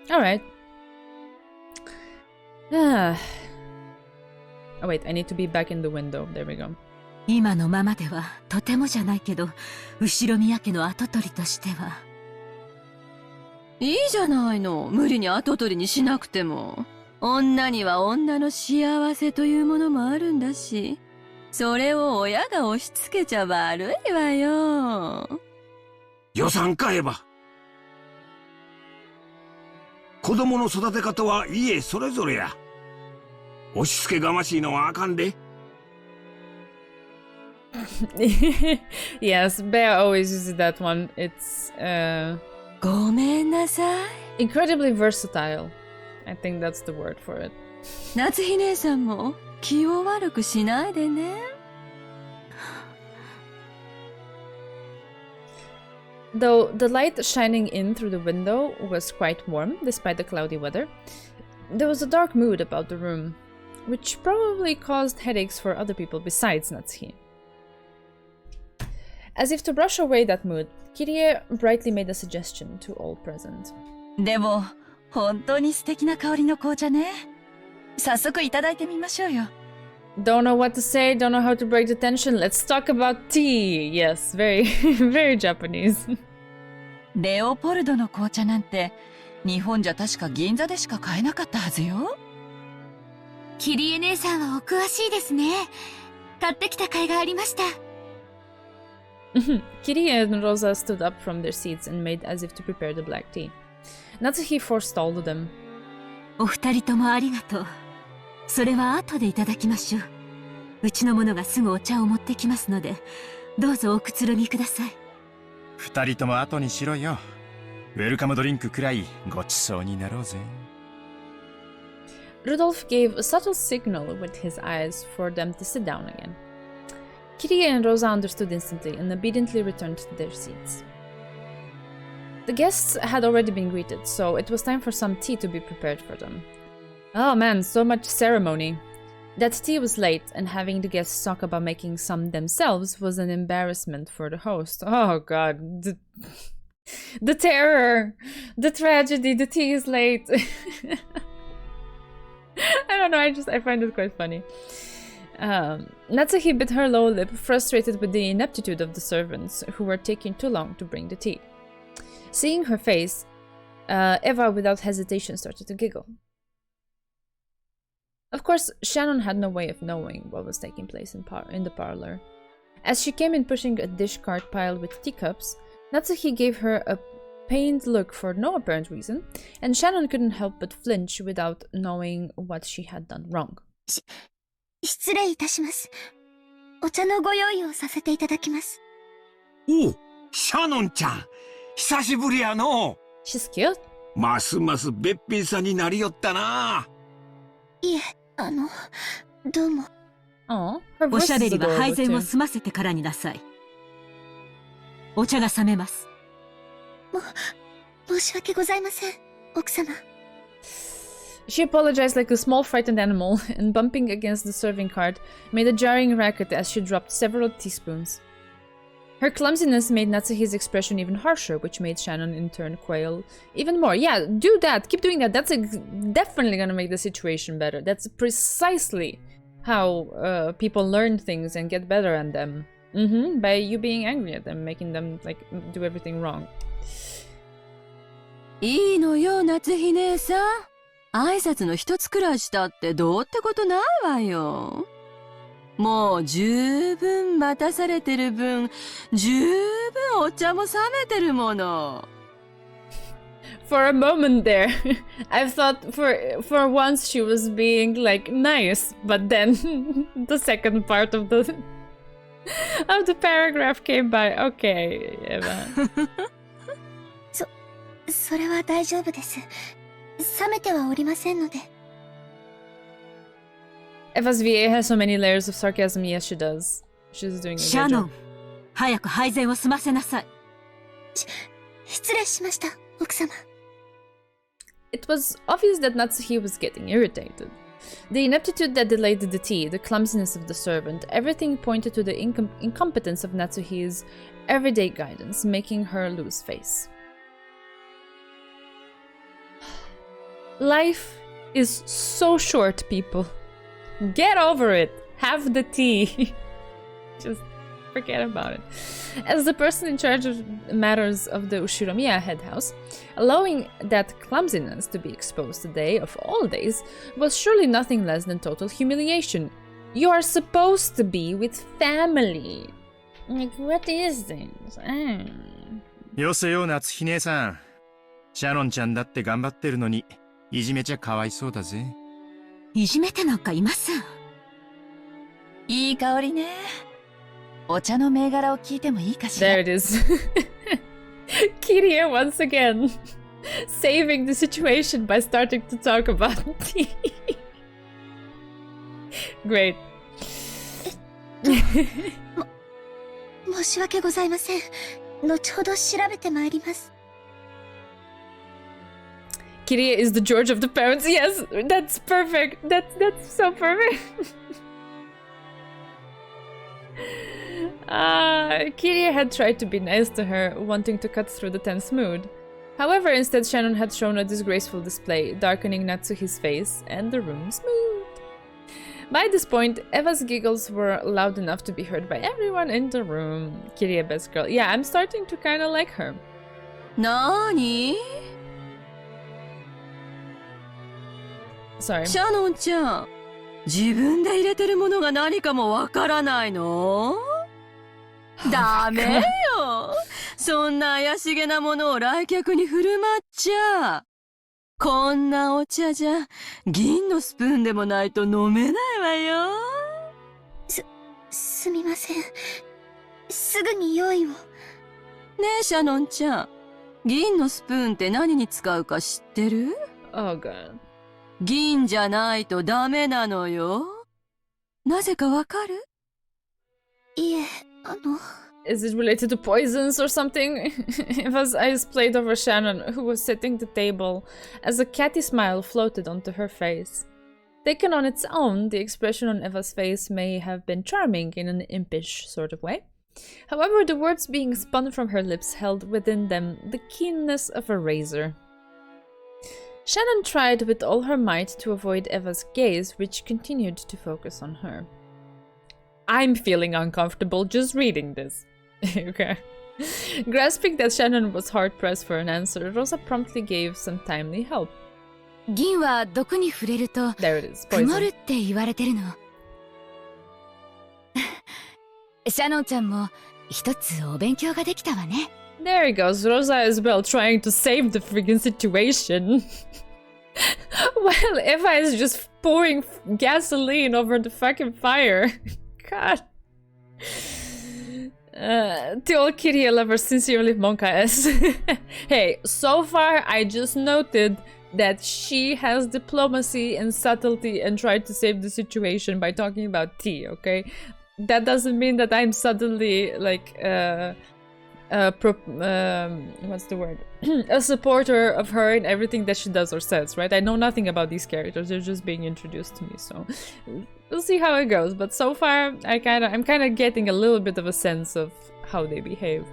Alright. Oh wait, I need to be back in the window. There we go. 今のままではとてもじゃないけど、後宮家の跡取りとしては。いいじゃないの。無理に跡取りにしなくても。女には女の幸せというものもあるんだし。それを親が押し付けちゃ悪いわよ。予算かえば。子供の育て方は家それぞれや。押し付けがましいのはあかんで。Yes, Bear always uses that one. It's ごめんなさい。 incredibly versatile. I think that's the word for it. 夏日姉さんも気を悪くしないでね。Though the light shining in through the window was quite warm, despite the cloudy weather, there was a dark mood about the room, which probably caused headaches for other people besides Natsuhi. As if to brush away that mood, Kirie brightly made a suggestion to all present. でも本当に素敵な香りの紅茶ね。早速いただいてみましょうよ。 Don't know what to say, don't know how to break the tension. Let's talk about tea. Yes, very, very Japanese. レオポルドの紅茶なんて日本じゃ確か銀座でしか買えなかったはずよ。キリエ姉さんはお詳しいですね。買ってきた甲斐がありました。Kirie and Rosa stood up from their seats and made as if to prepare the black tea. Natsuhi forestalled them. お二人ともありがとう。それは後でいただきましょう。うちの者がすぐお茶を持ってきますので、どうぞおくつろぎください。二人とも後にしろよ。ウェルカムドリンクくらいごちそうになろうぜ。Rudolph gave a subtle signal with his eyes for them to sit down again. Kirie and Rosa understood instantly and obediently returned to their seats. The guests had already been greeted, so it was time for some tea to be prepared for them. Oh man, so much ceremony. That tea was late, and having the guests talk about making some themselves was an embarrassment for the host. Oh god. The terror! The tragedy! The tea is late! I don't know, I find it quite funny. Natsuhi bit her lower lip, frustrated with the ineptitude of the servants, who were taking too long to bring the tea. Seeing her face, Eva without hesitation started to giggle. Of course, Shannon had no way of knowing what was taking place in the parlor. As she came in pushing a dish cart piled with teacups, Natsuhi gave her a pained look for no apparent reason, and Shannon couldn't help but flinch without knowing what she had done wrong. 失礼いたします。お茶のご用意をさせていただきます。おう、シャノンちゃん、久しぶりやの。She's cute. ますますべっぴんさんになりよったな。いえ、どうも。おしゃべりは配膳を済ませてからになさい。お茶が冷めます。申し訳ございません、奥様。She apologized like a small frightened animal, and bumping against the serving cart made a jarring racket as she dropped several teaspoons. Her clumsiness made Natsuhi's expression even harsher, which made Shannon in turn quail even more. Yeah, do that! Keep doing that! That's definitely gonna make the situation better. That's precisely how people learn things and get better at them. By you being angry at them, making them, like, do everything wrong. いいのよ、夏日姉さん。挨拶の一つくらいしたってどうってことないわよ。もう十分待たされてる分、十分お茶も冷めてるもの。For a moment there, I thought for once she was being like nice, but then the second part of the paragraph came by. Okay, Eva. それは大丈夫です。冷めてはおりませんので。Eva's VA has so many layers of sarcasm. Yes, she does. She's doing a good job. シャノン、早く配膳を済ませなさい。失礼しました、奥様。It was obvious that Natsuhi was getting irritated. The ineptitude that delayed the tea, the clumsiness of the servant, everything pointed to the incompetence of Natsuhi's everyday guidance, making her lose face. Life is so short, people. Get over it. Have the tea. Just forget about it. As the person in charge of matters of the Ushiromiya head house, allowing that clumsiness to be exposed today, of all days, was surely nothing less than total humiliation. You are supposed to be with family. Like, what is this? よせよ、夏日姉さん。シャノンちゃんだって頑張ってるのに、いじめちゃかわいそうだぜ。いじめてなんかいません。いい香りね。お茶の銘柄を聞いてもいいかしら。 There it is. Kiria once again saving the situation by starting to talk about tea. Great. 申し訳ございません。後ほど調べてまいります。 Kiria is the George of the parents. Yes, that's perfect. That's so perfect. Kiria had tried to be nice to her, wanting to cut through the tense mood. However, instead Shannon had shown a disgraceful display, darkening Natsuhi's face, and the room smoothed. By this point, Eva's giggles were loud enough to be heard by everyone in the room. Kiria, best girl. Yeah, I'm starting to kinda like her. なーに Sorry. シャノンちゃん、自分で入れてるものが何かもわからないの？ダメよ。そんな怪しげなものを来客に振る舞っちゃ。こんなお茶じゃ銀のスプーンでもないと飲めないわよ。すみません。すぐに用意を。ねえシャノンちゃん、銀のスプーンって何に使うか知ってる？ Oh god. 銀じゃないとダメなのよ。なぜかわかる？いえ、Is it related to poisons or something? Eva's eyes played over Shannon, who was setting the table, as a catty smile floated onto her face. Taken on its own, the expression on Eva's face may have been charming in an impish sort of way. However, the words being spun from her lips held within them the keenness of a razor. Shannon tried with all her might to avoid Eva's gaze, which continued to focus on her. I'm feeling uncomfortable just reading this. Okay. Grasping that Shannon was hard-pressed for an answer, Rosa promptly gave some timely help. 銀は毒に触れると There it is. 曇る Poison. って言われてるの。シャノンちゃんも一つお勉強ができたわね。There he goes. Rosa as well, trying to save the friggin' situation. While Eva is just pouring gasoline over the fucking fire. God. The old Kiria lover sincerely Monka-s. Hey, so far I just noted that she has diplomacy and subtlety and tried to save the situation by talking about tea, okay? That doesn't mean that I'm suddenly, like, what's the word? A supporter of her in everything that she does or says, right? I know nothing about these characters, they're just being introduced to me, so we'll see how it goes. But so far, I'm kind of getting a little bit of a sense of how they behave.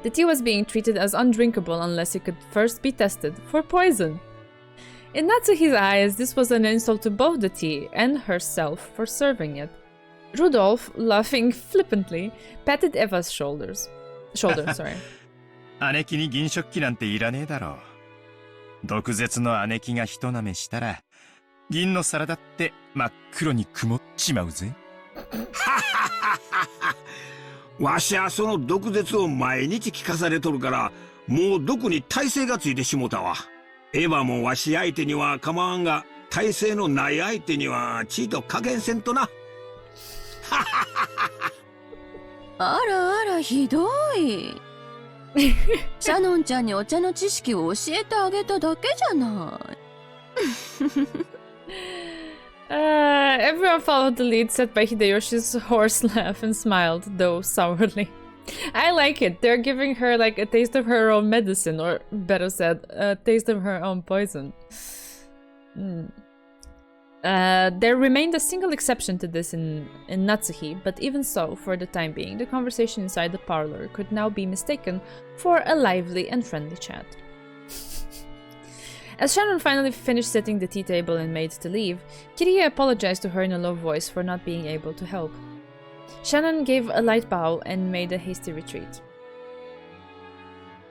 The tea was being treated as undrinkable unless it could first be tested for poison. In Natsuhi's eyes, this was an insult to both the tea and herself for serving it. Rudolph, laughing flippantly, patted Eva's shoulder, sorry. 姉貴に銀食器なんていらねえだろう。毒舌の姉貴が一舐めしたら、銀の皿だって真っ黒に曇っちまうぜ。わしはその毒舌を毎日聞かされとるから、もう毒に耐性がついてしもたわ。エヴァもわし相手には構わんが、耐性のない相手にはちいと加減せんとな。あらあらひどい。シャノンちゃんにお茶の知識を教えてあげただけじゃない。Everyone followed the lead set by Hideyoshi's hoarse laugh and smiled, though sourly. I like it. They're giving her like a taste of her own medicine, or better said, a taste of her own poison. There remained a single exception to this in Natsuhi, but even so, for the time being, the conversation inside the parlor could now be mistaken for a lively and friendly chat. As Shannon finally finished setting the tea table and made to leave, Kiria apologized to her in a low voice for not being able to help. Shannon gave a light bow and made a hasty retreat.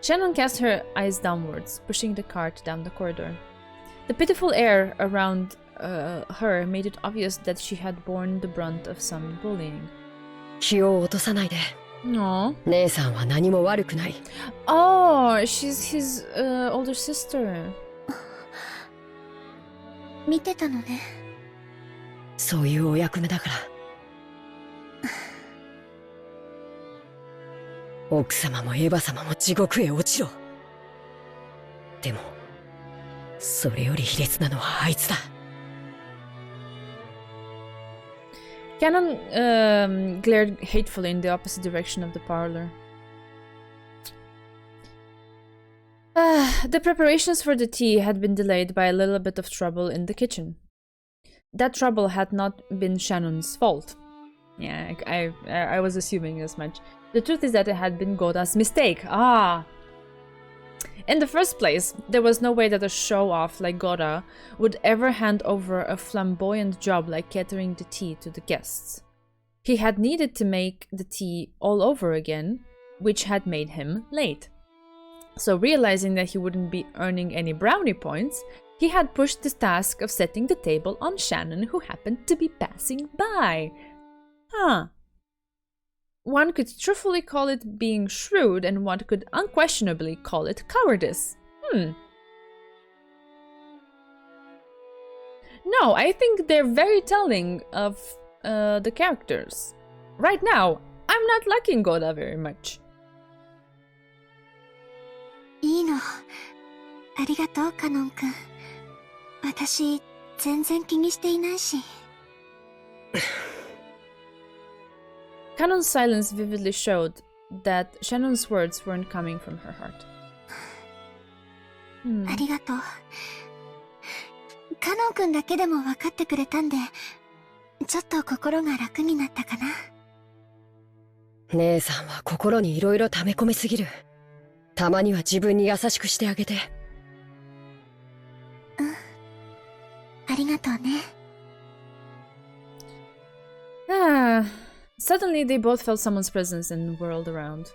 Shannon cast her eyes downwards, pushing the cart down the corridor. The pitiful air around her made it obvious that she had borne the brunt of some bullying. 気を落とさないで。No. 姉さんは何も悪くない。Oh, she's his older sister. 見てたのね。そういうお役目だから。奥様もエヴァ様も地獄へ落ちろ。でも、それより卑劣なのはあいつだ。Canon glared hatefully in the opposite direction of the parlor. The preparations for the tea had been delayed by a little bit of trouble in the kitchen. That trouble had not been Shannon's fault. Yeah, I was assuming as much. The truth is that it had been Goda's mistake. Ah! In the first place, there was no way that a show-off like Goda would ever hand over a flamboyant job like catering the tea to the guests. He had needed to make the tea all over again, which had made him late. So realizing that he wouldn't be earning any brownie points, he had pushed the task of setting the table on Shannon, who happened to be passing by. Huh. One could truthfully call it being shrewd, and one could unquestionably call it cowardice. No, I think they're very telling of the characters. Right now, I'm not liking Goda very much. いいの。ありがとう、カノン君。私、全然気にしていないし。Canon's silence vividly showed that Shannon's words weren't coming from her heart. ありがとう。カノン君だけでも分かってくれたんで、ちょっと心が楽になったかな。姉さんは心にいろいろ溜め込みすぎる。たまには自分に優しくしてあげて。うん。ありがとうね。Suddenly, they both felt someone's presence and whirled around.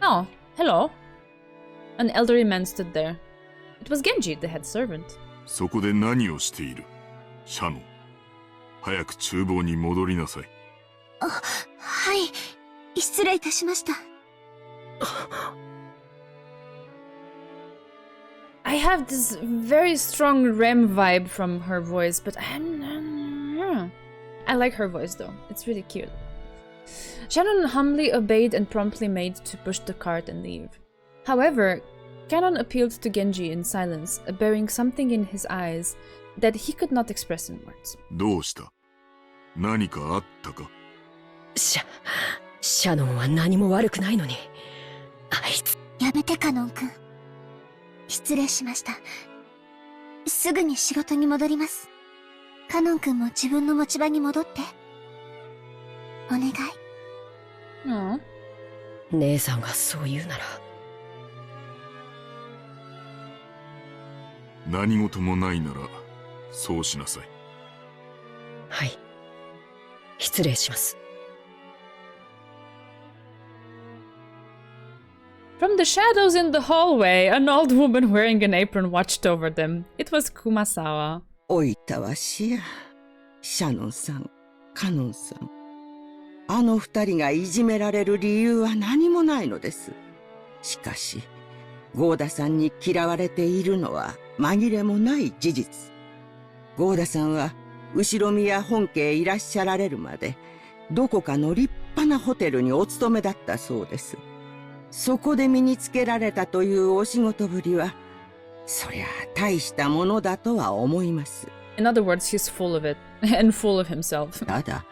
Oh, hello. An elderly man stood there. It was Genji, the head servant. そこで何をしている？シャノン。早く厨房に戻りなさい。はい。失礼いたしました。I have this very strong Rem vibe from her voice, but I like her voice though. It's really cute. Shannon humbly obeyed and promptly made to push the cart and leave. However, Canon appealed to Genji in silence, bearing something in his eyes that he could not express in words. どうした？何かあったか？シャノンは何も悪くないのに。あいつ。やめて、カノン君。失礼しました。すぐに仕事に戻ります。カノン君も自分の持ち場に戻って。お願い。姉さんがそう言うなら。何事もないなら、そうしなさい。はい。失礼します。From the shadows in the hallway, an old woman wearing an apron watched over them. It was Kumasawa. おいたわしや。シャノンさん、カノンさん。あの二人がいじめられる理由は何もないのです。しかし、ゴーダさんに嫌われているのは紛れもない事実。ゴーダさんは後ろ宮本家へいらっしゃられるまで、どこかの立派なホテルにお勤めだったそうです。そこで身につけられたというお仕事ぶりは、そりゃ大したものだとは思います。In other words, he's full of it, and full of himself. ただ、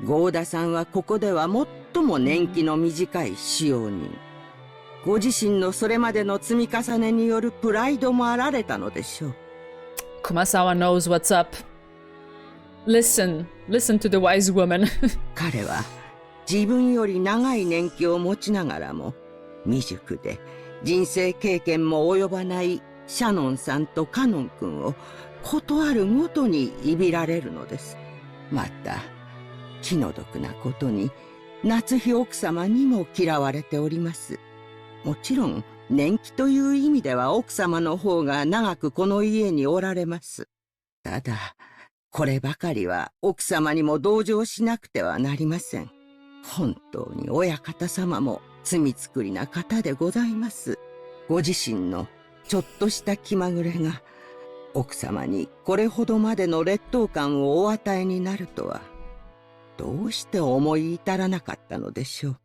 ゴーダさんはここでは最も年季の短い使用人。ご自身のそれまでの積み重ねによるプライドもあられたのでしょう。Kumasawa knows what's up. Listen to the wise woman. 彼は自分より長い年季を持ちながらも、未熟で人生経験も及ばないシャノンさんとカノン君をことあるごとにいびられるのです。また気の毒なことに夏日奥様にも嫌われております。もちろん年季という意味では奥様の方が長くこの家におられます。ただこればかりは奥様にも同情しなくてはなりません。本当に親方様も罪作りな方でございます。ご自身のちょっとした気まぐれが奥様にこれほどまでの劣等感をお与えになるとは、どうして思い至らなかったのでしょう。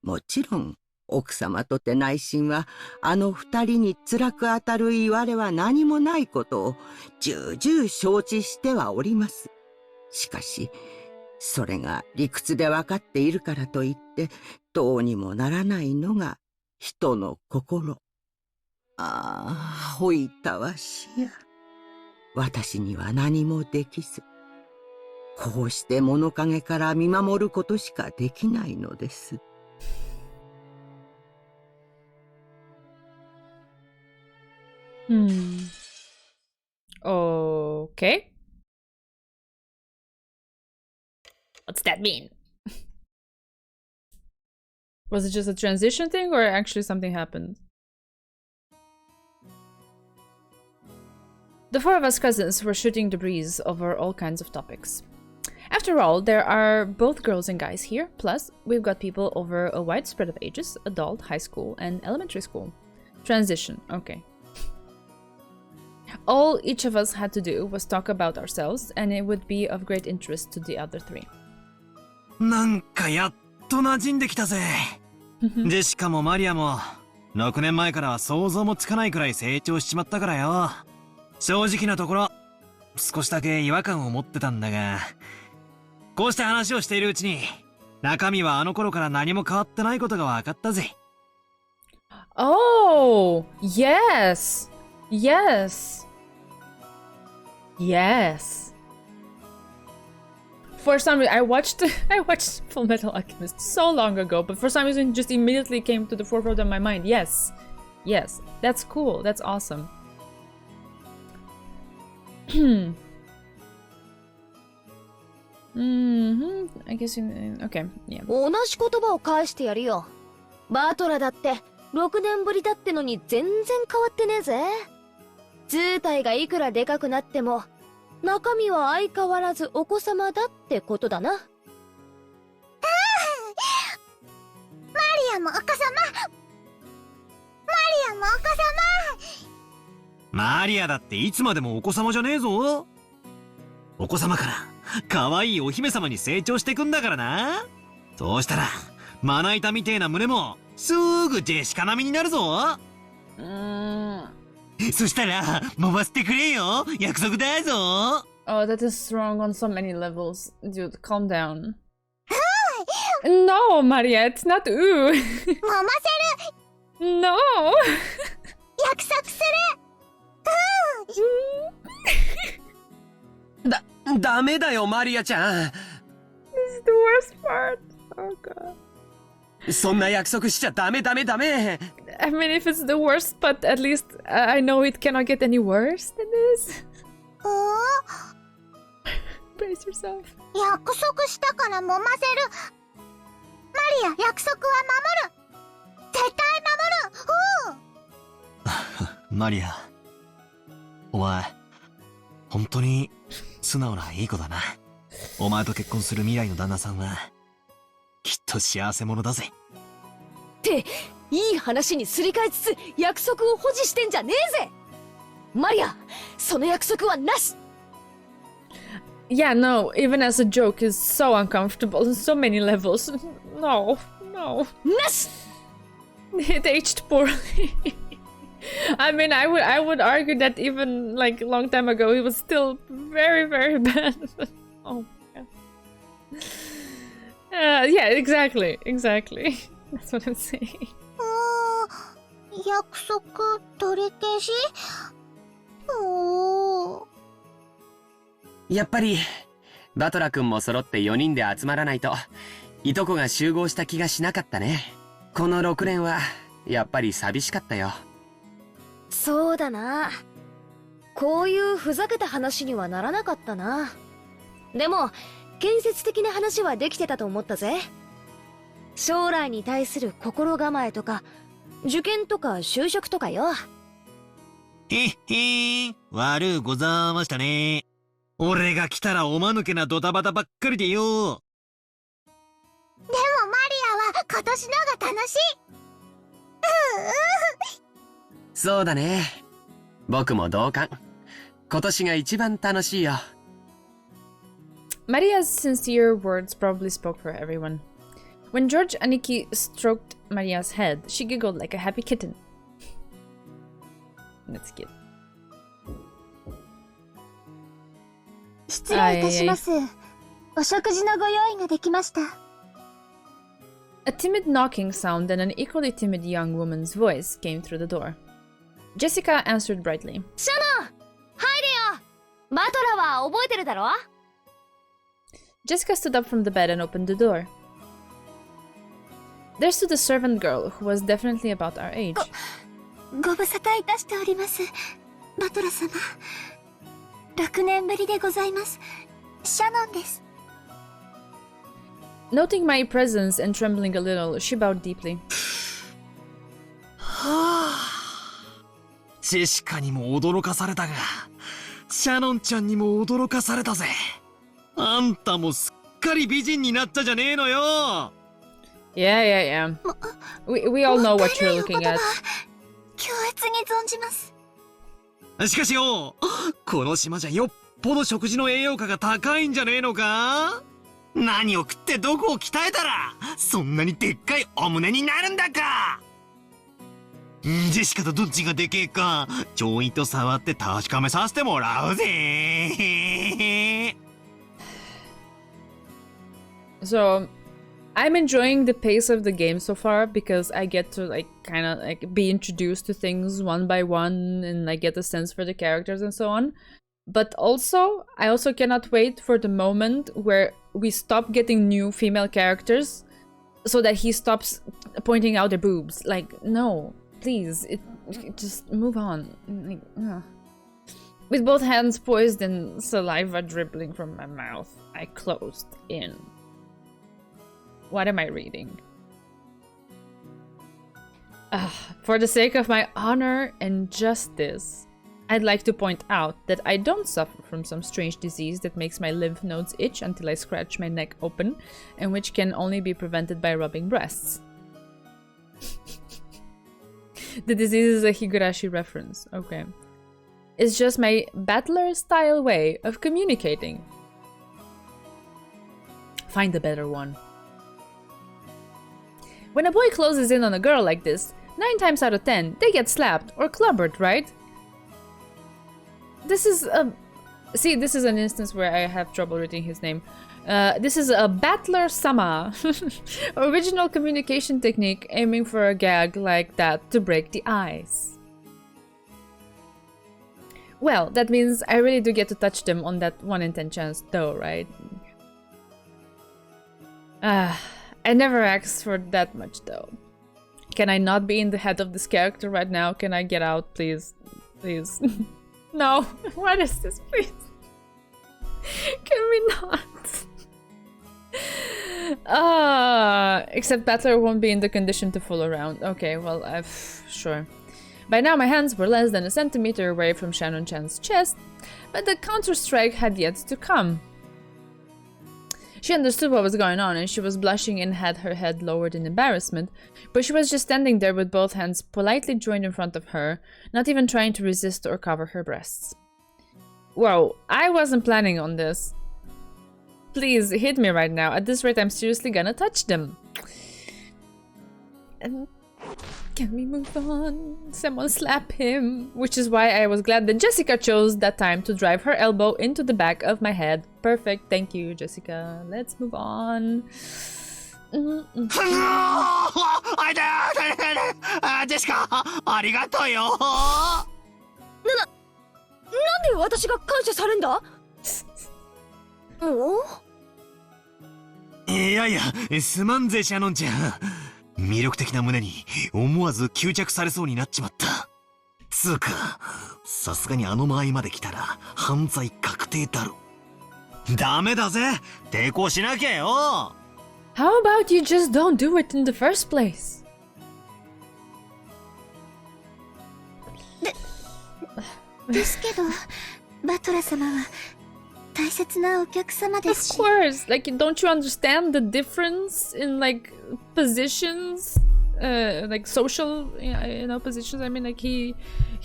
もちろん奥様とて内心はあの二人に辛く当たる言われは何もないことを重々承知してはおります。しかしそれが理屈で分かっているからといってどうにもならないのが人の心。ああ、ほいたわしや。私には何もできず、こうして物陰から見守ることしかできないのです。Okay. What's that mean? Was it just a transition thing or actually something happened? The four of us cousins were shooting the breeze over all kinds of topics. After all, there are both girls and guys here, plus we've got people over a wide spread of ages, adult, high school, and elementary school. Transition, okay. All each of us had to do was talk about ourselves, and it would be of great interest to the other three. なんかやっと馴染んできたぜ。ジェシカもマリアも6年前からは想像もつかないくらい成長しちまったからよ。正直なところ少しだけ違和感を持ってたんだが、こうして話をしているうちに中身はあの頃から何も変わってないことが分かったぜ。Oh, yes. Yes. Yes. For some reason, I watched Full Metal Alchemist so long ago, but for some reason, it just immediately came to the forefront of my mind. Yes. Yes. That's cool. That's awesome. I guess you... Okay, yeah. 同じ言葉を返してやるよ。バトラだって6年ぶりだってのに全然変わってねえぜ。図体がいくらでかくなっても中身は相変わらずお子様だってことだな。マリアもお子様。マリアもお子様。マリアだっていつまでもお子様じゃねえぞ。お子様から可愛いお姫様に成長してくんだからな。そうしたらまな板みてえな胸もすぐジェシカ並みになるぞ。そしたら揉ませてくれよ。約束だぞ。Oh, that is strong on so many levels. Dude, calm down. No, Maria, it's not ooh. 揉ませる。No. 約束する。ダメだよマリアちゃん。 This is the worst part. Oh god. そんな約束しちゃダメ。I mean, if it's the worst, but at least I know it cannot get any worse than this. Brace yourself. 約束したから揉ませる。マリア、約束は守る。絶対守る。マリア、お前本当に素直ないい子だな。お前と結婚する未来の旦那さんはきっと幸せ者だぜ。っていい話にすり替えつつ約束を保持してんじゃねえぜ。マリア、その約束はなし。Yeah, no, even as a joke is so uncomfortable on so many levels. No. なし。 It aged poorly. I mean, I would argue that even like a long time ago, it was still very, very bad. Oh my god. Yeah, exactly. That's what I'm saying. 約束取り消し。やっぱりバトラ君も揃って4人で集まらないといとこが集合した気がしなかったね。この6年はやっぱり寂しかったよ。そうだな。こういうふざけた話にはならなかったな。でも建設的な話はできてたと思ったぜ。将来に対する心構えとか受験とか就職とかよ。悪うございましたね。俺が来たらおまぬけなドタバタばっかりでよ。でもマ今年のが楽しい。そうだね。僕も同感。今年が一番楽しいよ。Maria's sincere words probably spoke for everyone. When George Aniki stroked Maria's head, she giggled like a happy kitten. That's cute. 失礼いたします。お食事のご用意ができました。A timid knocking sound and an equally timid young woman's voice came through the door. Jessica answered brightly. シャノン、入れよ。マトラは覚えてるだろ？ Jessica stood up from the bed and opened the door. There stood a servant girl who was definitely about our age. ご無沙汰いたしております。マトラ様。6年ぶりでございます。シャノンです。Noting my presence and trembling a little, she bowed deeply. ジェシカにも驚かされたが、シャノンちゃんにも驚かされたぜ。あんたもすっかり美人になったじゃねえのよ。Yeah. We all know what you're looking at. 強烈に存じます。しかしよ、この島じゃよっぽど食事の栄養価が高いんじゃねえのか？何を食ってどこを鍛えたらそんなにでっかいお胸になるんだか。ジェシカとどっちがでけえかちょいと触って確かめさせてもらうぜ。So, I'm enjoying the pace of the game so far because I get to like kind of like be introduced to things one by one and like get a sense for the characters and so on. But also, I also cannot wait for the moment where we stop getting new female characters so that he stops pointing out their boobs. Like, no, please, just move on. Like, with both hands poised and saliva dribbling from my mouth, I closed in. What am I reading? For the sake of my honor and justice, I'd like to point out that I don't suffer from some strange disease that makes my lymph nodes itch until I scratch my neck open, and which can only be prevented by rubbing breasts. The disease is a Higurashi reference. Okay. It's just my battler-style way of communicating. Find a better one. When a boy closes in on a girl like this, 9 times out of 10, they get slapped or clubbered, right? This is a... See, this is an instance where I have trouble reading his name. This is a Battler-sama. Original communication technique aiming for a gag like that to break the ice. Well, that means I really do get to touch them on that 1 in 10 chance though, right? I never asked for that much though. Can I not be in the head of this character right now? Can I get out, please? Please. No. What is this, please? Can we not? Except Battler won't be in the condition to fool around. Okay, well, sure. By now my hands were less than a centimeter away from Shannon-chan's chest, but the counter-strike had yet to come. She understood what was going on and she was blushing and had her head lowered in embarrassment, but she was just standing there with both hands politely joined in front of her, not even trying to resist or cover her breasts. Whoa, I wasn't planning on this. Please, hit me right now. At this rate, I'm seriously gonna touch them. Can we move on? Someone slap him. Which is why I was glad that Jessica chose that time to drive her elbow into the back of my head. Perfect. Thank you, Jessica. Let's move on. Jessica, ありがとうよ。なんで私が感謝されんだ？いやいや、すまんぜ、シャノンちゃん。魅力的な胸に思わず吸着されそうになっちまった。つうか、さすがにあの間合いまで来たら犯罪確定だろ。ダメだぜ、抵抗しなきゃよ。How about you just don't do it in the first place? ですけど、バトラ様は大切なお客様ですし。Of course, like, don't you understand the difference in like positions, like social, positions? I mean, like he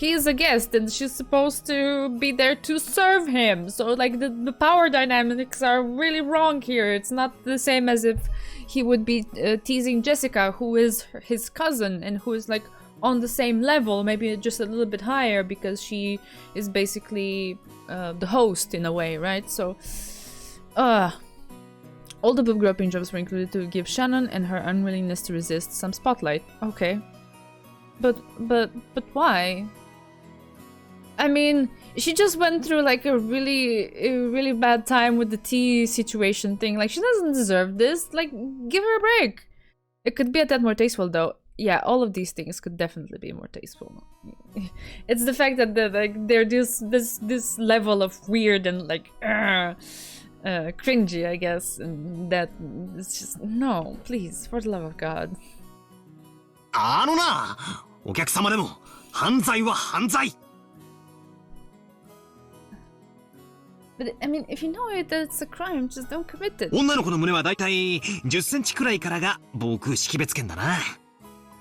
is a guest and she's supposed to be there to serve him. So like the power dynamics are really wrong here. It's not the same as if he would be teasing Jessica, who is his cousin and who is like on the same level, maybe just a little bit higher because she is basically the host in a way, right? So, all the boob groping jobs were included to give Shannon and her unwillingness to resist some spotlight. Okay, but why? I mean, she just went through like a really bad time with the tea situation thing. Like, she doesn't deserve this. Like, give her a break. It could be a tad more tasteful though. Yeah, all of these things could definitely be more tasteful. It's the fact that they're this level of weird and like cringy, I guess, and that it's just no, please, for the love of God. あのな、お客様でも犯罪は犯罪。But I mean, if you know it, that it's a crime, just don't commit it. 女の子の胸はだいたい10センチくらいからが防空識別圏だな。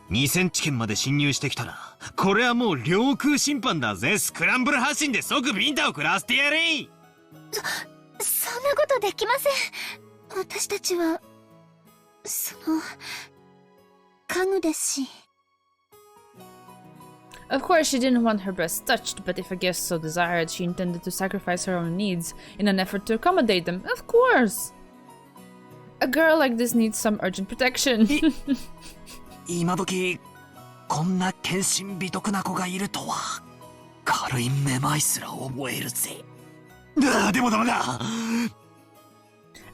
2センチ圏まで侵入してきたら、これはもう領空侵犯だぜ。スクランブル発進で即ビンタを食らわせてやれ。そんなことできません。私たちは家具ですし。Of course, she didn't want her breasts touched, but if a guest so desired, she intended to sacrifice her own needs in an effort to accommodate them. Of course! A girl like this needs some urgent protection. 今時こんな献身美徳な子がいるとは軽いめまいすら覚えるぜ。でもダメだ。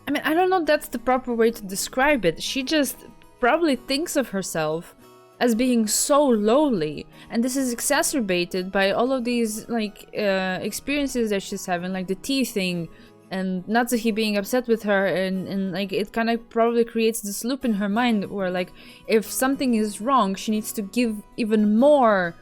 I mean, I don't know if that's the proper way to describe it. She just probably thinks of herself as being so lowly, and this is exacerbated by all of these like experiences that she's having, like the tea thing and Natsuhi being upset with her, and like it kind of probably creates this loop in her mind where like if something is wrong, she needs to give even more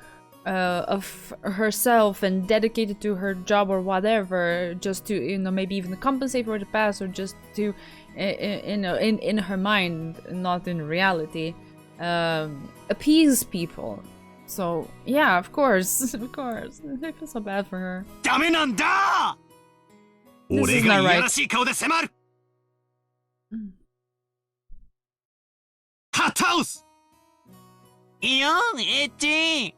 of herself and dedicate it to her job or whatever, just to maybe even compensate for the past, or just to in her mind, not in reality, appease people. So yeah, of course, of course, I feel so bad for her. ダメなんだ。俺がいやらしい顔で迫る。ハッタウス。いや、エッチ。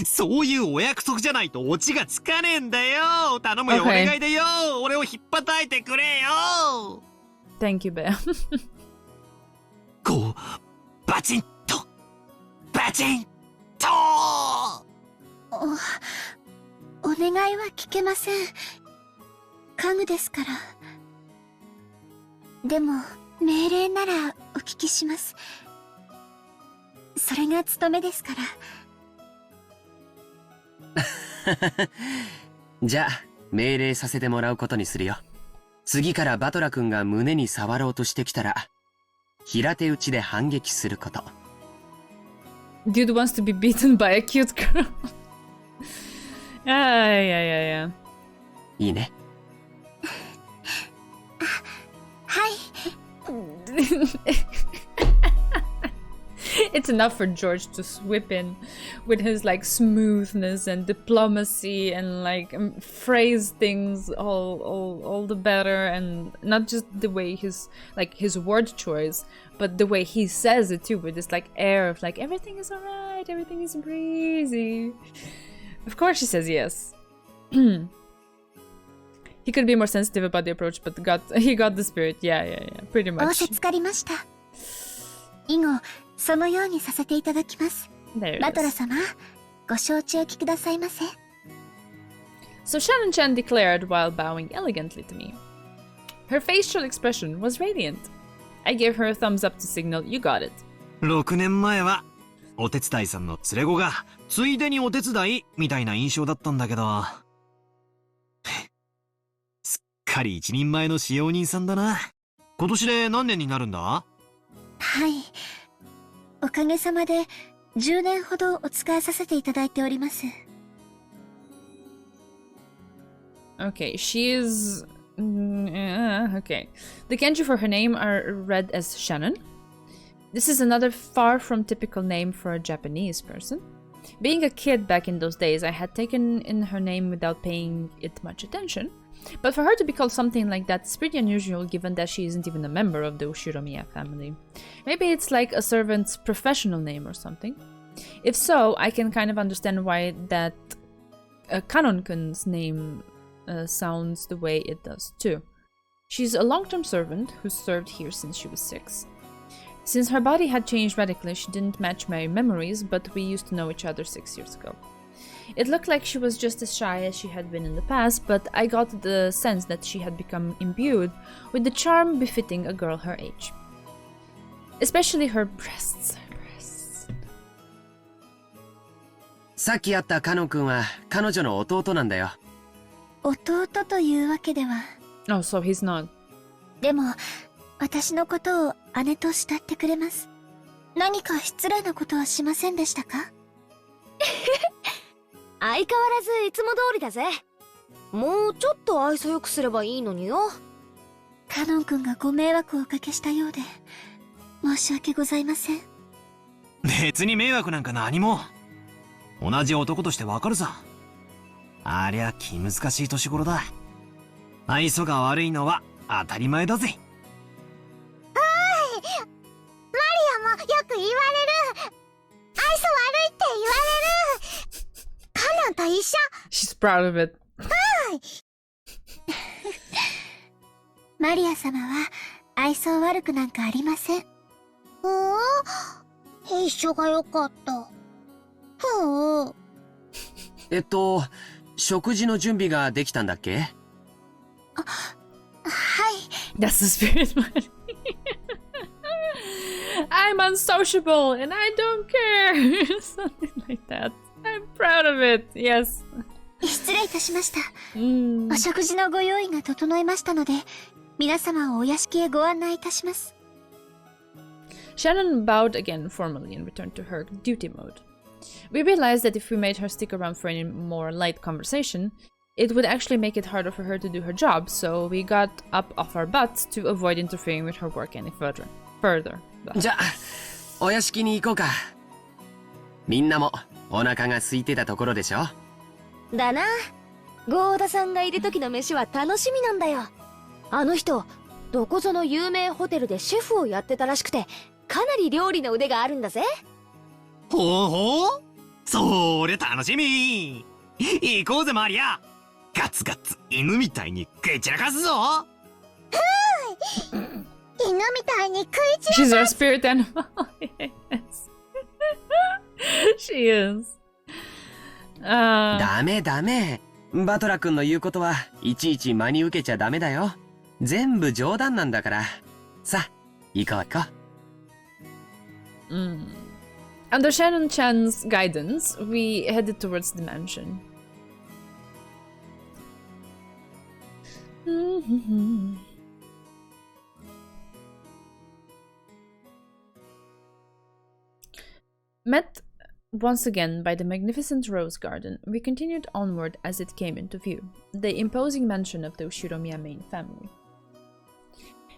そういうお約束じゃないとオチがつかねえんだよ。頼むよ、お願いでよ。俺を引っ叩いてくれよ。Thank you, Bear. こうバチンとバチンと。お願いは聞けません。家具ですから。でも命令ならお聞きします。それが務めですから。じゃあ命令させてもらうことにするよ。次からバトラ君が胸に触ろうとしてきたら平手打ちで反撃すること。 Dude wants to be beaten by a cute girl. Yeah. いいね。はい。It's enough for George to whip in with his like smoothness and diplomacy and like phrase things all the better, and not just the way his word choice, but the way he says it too, with this like air of like everything is alright, everything is breezy. Of course she says yes. He could be more sensitive about the approach, but he got the spirit. Yeah, pretty much. 仰せつかりました。以後そのようにさせていただきます。バトラ様、ご承知おきくださいませ。 So Shannon-chan declared while bowing elegantly to me. Her facial expression was radiant. I gave her a thumbs up to signal you got it. 6年前はお手伝いさんの連れ子がついでにお手伝いみたいな印象だったんだけど、すっかり一人前の使用人さんだな。今年で何年になるんだ？はい、おかげさまで10年ほどお仕えさせていただいております。Okay, she is... okay. The kanji for her name are read as Shannon. This is another far from typical name for a Japanese person. Being a kid back in those days, I had taken in her name without paying it much attention. But for her to be called something like that is pretty unusual given that she isn't even a member of the Ushiromiya family. Maybe it's like a servant's professional name or something. If so, I can kind of understand why that Kanon-kun's name sounds the way it does too. She's a long-term servant who served here since she was 6. Since her body had changed radically, she didn't match my memories, but we used to know each other 6 years ago. It looked like she was just as shy as she had been in the past, but I got the sense that she had become imbued with the charm befitting a girl her age. Especially her breasts. さっき会ったカノン君は彼女の弟なんだよ。弟というわけでは。Oh, so he's not. でも、私のことを姉と慕ってくれます。何か失礼なことはしませんでしたか？相変わらずいつも通りだぜ。もうちょっと愛想よくすればいいのによ。カノン君がご迷惑をおかけしたようで、申し訳ございません。別に迷惑なんか何も。同じ男としてわかるさ。ありゃ気難しい年頃だ。愛想が悪いのは当たり前だぜ。マリアもよく言われる。愛想悪いって言われる。カノンと一緒。She's proud of it. マリア様は愛想悪くなんかありません。一緒がよかった。食事の準備ができたんだっけ？はい。That's the spirit money. I'm unsociable and I don't care. Something like that. I'm proud of it. Yes. 失礼いたしました。お食事のご用意が整いましたので、皆様をお屋敷へご案内いたします。Shannon bowed again formally and returned to her duty mode. We realized that if we made her stick around for any more light conversation, it would actually make it harder for her to do her job, so we got up off our butts to avoid interfering with her work any further. じゃあ、お屋敷に行こうか。みんなもお腹が空いてたところでしょ？だな。ゴーダさんがいる時の飯は楽しみなんだよ。あの人、どこぞの有名ホテルでシェフをやってたらしくて、かなり料理の腕があるんだぜ。ほうほう、それ楽しみ。行こうぜマリア。ガツガツ犬みたいに食い散らかすぞ。犬みたいに食い散らかす。 She's our spirit animal. Yes. She is. ダメダメ。バトラ君の言うことはいちいち真に受けちゃダメだよ。全部冗談なんだから。さあ、行こう行こう。Under Shannon-chan's guidance, we headed towards the mansion. Met once again by the magnificent rose garden, we continued onward as it came into view, the imposing mansion of the Ushiromiya main family.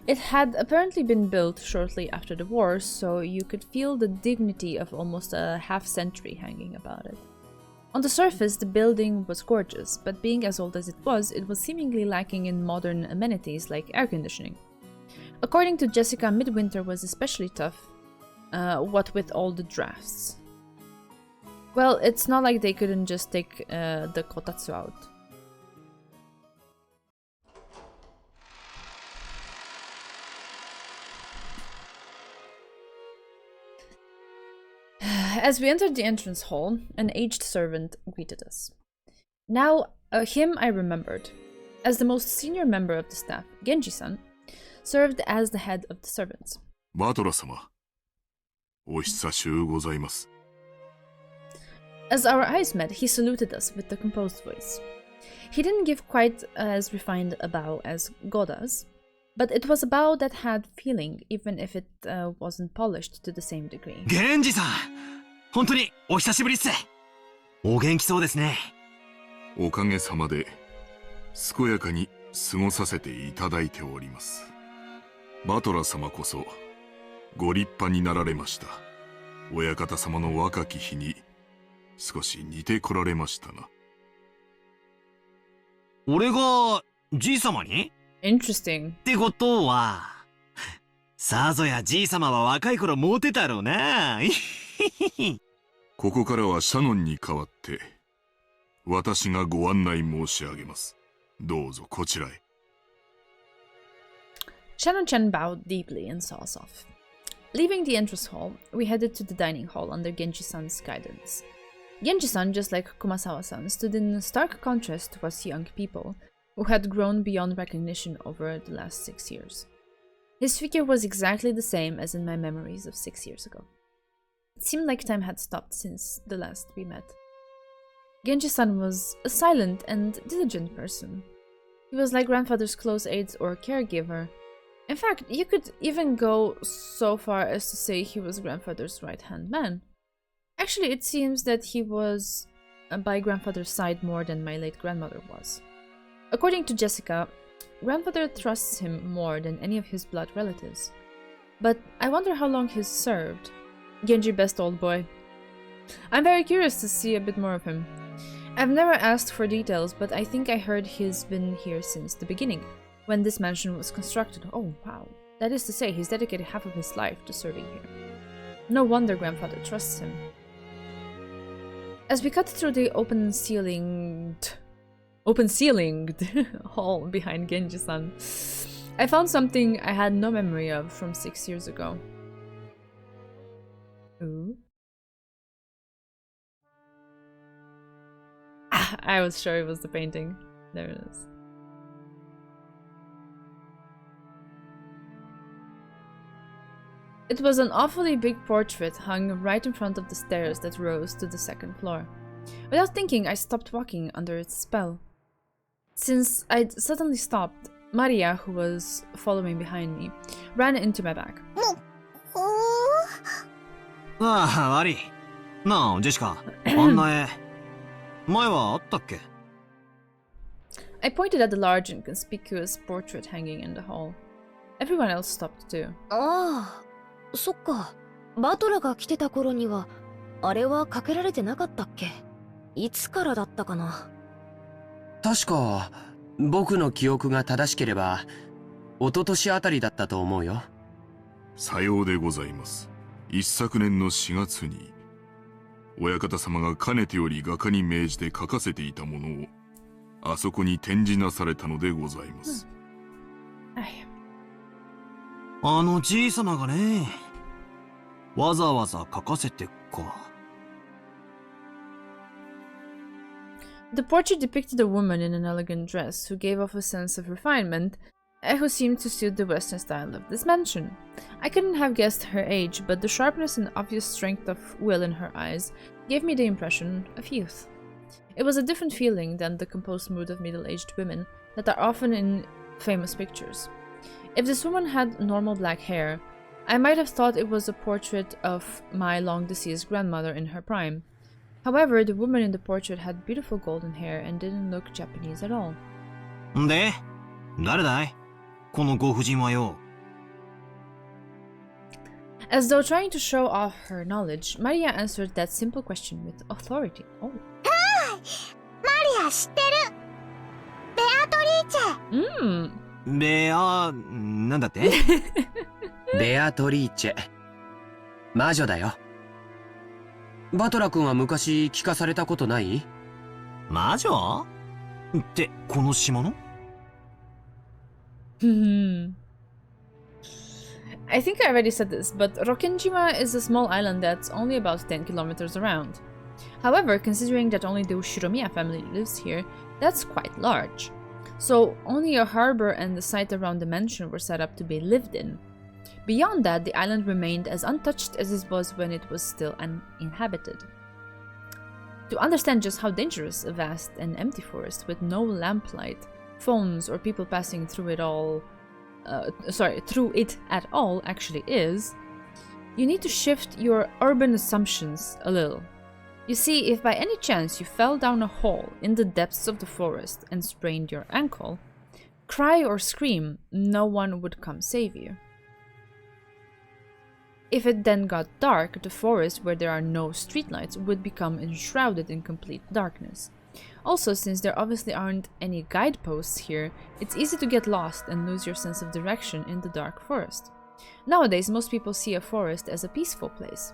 It had apparently been built shortly after the war, so you could feel the dignity of almost a half-century hanging about it. On the surface, the building was gorgeous, but being as old as it was seemingly lacking in modern amenities like air conditioning. According to Jessica, midwinter was especially tough, what with all the drafts. Well, it's not like they couldn't just take the kotatsu out. As we entered the entrance hall, an aged servant greeted us. Now, him I remembered. As the most senior member of the staff, Genji-san served as the head of the servants. バトラ様、お久しゅうございます。 As our eyes met, he saluted us with a composed voice. He didn't give quite as refined a bow as Goda's, but it was a bow that had feeling, even if it wasn't polished to the same degree. 源氏さん、本当にお久しぶりっす。お元気そうですね。おかげさまで健やかに過ごさせていただいております。バトラ様こそご立派になられました。親方様の若き日に少し似てこられましたな。俺がじい様に Interesting. ってことは、さぞやじい様は若い頃モテたろうな。ここからはシャノンに代わって私がご案内申し上げます。どうぞこちらへ。Shannon-chan bowed deeply and saw us off. Leaving the entrance hall, we headed to the dining hall under Genji-san's guidance. Genji-san, just like Kumasawa-san, stood in stark contrast to us young people, who had grown beyond recognition over the last 6 years. His figure was exactly the same as in my memories of 6 years ago. It seemed like time had stopped since the last we met. Genji-san was a silent and diligent person. He was like grandfather's close aide or caregiver. In fact, you could even go so far as to say he was grandfather's right-hand man. Actually, it seems that he was by grandfather's side more than my late grandmother was. According to Jessica, grandfather trusts him more than any of his blood relatives. But I wonder how long he's served. Genji, best old boy. I'm very curious to see a bit more of him. I've never asked for details, but I think I heard he's been here since the beginning, when this mansion was constructed. Oh, wow. That is to say, he's dedicated half of his life to serving here. No wonder grandfather trusts him. As we cut through the open-ceilinged hall behind Genji-san, I found something I had no memory of from 6 years ago. Ooh. I was sure it was the painting. There it is. It was an awfully big portrait hung right in front of the stairs that rose to the second floor. Without thinking, I stopped walking under its spell. Since I'd suddenly stopped, Maria, who was following behind me, ran into my back. ああ、悪い。なあ、ジェシカ、あんな絵、前はあったっけ？ I pointed at the large and conspicuous portrait hanging in the hall. Everyone else stopped too. ああ、そっか。バトラが来てた頃には、あれはかけられてなかったっけ？いつからだったかな。確か、僕の記憶が正しければ、一昨年あたりだったと思うよ。さようでございます。一昨年の4月に、親方様がかねてより画家に命じて描かせていたものを、あそこに展示なされたのでございます。あのじい様がね、わざわざ描かせてか。The portrait depicted a woman in an elegant dress who gave off a sense of refinement and who seemed to suit the Western style of this mansion. I couldn't have guessed her age, but the sharpness and obvious strength of will in her eyes gave me the impression of youth. It was a different feeling than the composed mood of middle-aged women that are often in famous pictures. If this woman had normal black hair, I might have thought it was a portrait of my long-deceased grandmother in her prime. However, the woman in the portrait had beautiful golden hair and didn't look Japanese at all. んで、誰だい？このご婦人はよ。As though trying to show off her knowledge, Maria answered that simple question with authority. Oh. Hi! Maria, 知ってる。ベアトリーチェ。ベア、なんだって？ベアトリーチェ。魔女だよ。バトラ君は昔聞かされたことない？魔女？ってこの島の？ I think I already said this, but Rokkenjima is a small island that's only about 10 kilometers around. However, considering that only the Ushiromiya family lives here, that's quite large. So only a harbor and the site around the mansion were set up to be lived in. Beyond that, the island remained as untouched as it was when it was still uninhabited. To understand just how dangerous a vast and empty forest with no lamplight, phones, or people passing through it at all actually is, you need to shift your urban assumptions a little. You see, if by any chance you fell down a hole in the depths of the forest and sprained your ankle, cry or scream, no one would come save you. If it then got dark, the forest where there are no streetlights would become enshrouded in complete darkness. Also, since there obviously aren't any guideposts here, it's easy to get lost and lose your sense of direction in the dark forest. Nowadays, most people see a forest as a peaceful place.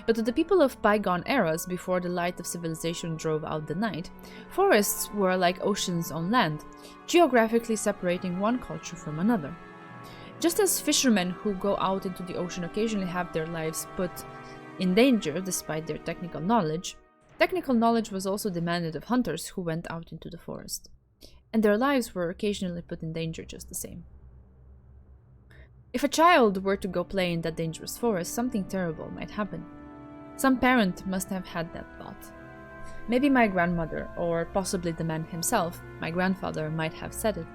But to the people of bygone eras, before the light of civilization drove out the night, forests were like oceans on land, geographically separating one culture from another. Just as fishermen who go out into the ocean occasionally have their lives put in danger despite their technical knowledge was also demanded of hunters who went out into the forest. And their lives were occasionally put in danger just the same. If a child were to go play in that dangerous forest, something terrible might happen. Some parent must have had that thought. Maybe my grandmother, or possibly the man himself, my grandfather, might have said it.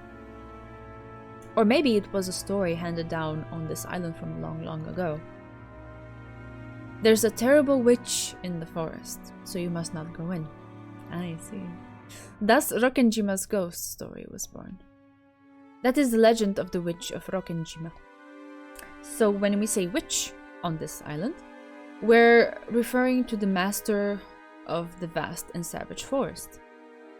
Or maybe it was a story handed down on this island from long, long ago. There's a terrible witch in the forest, so you must not go in. I see. Thus, Rokkenjima's ghost story was born. That is the legend of the witch of Rokkenjima. So when we say witch on this island, we're referring to the master of the vast and savage forest.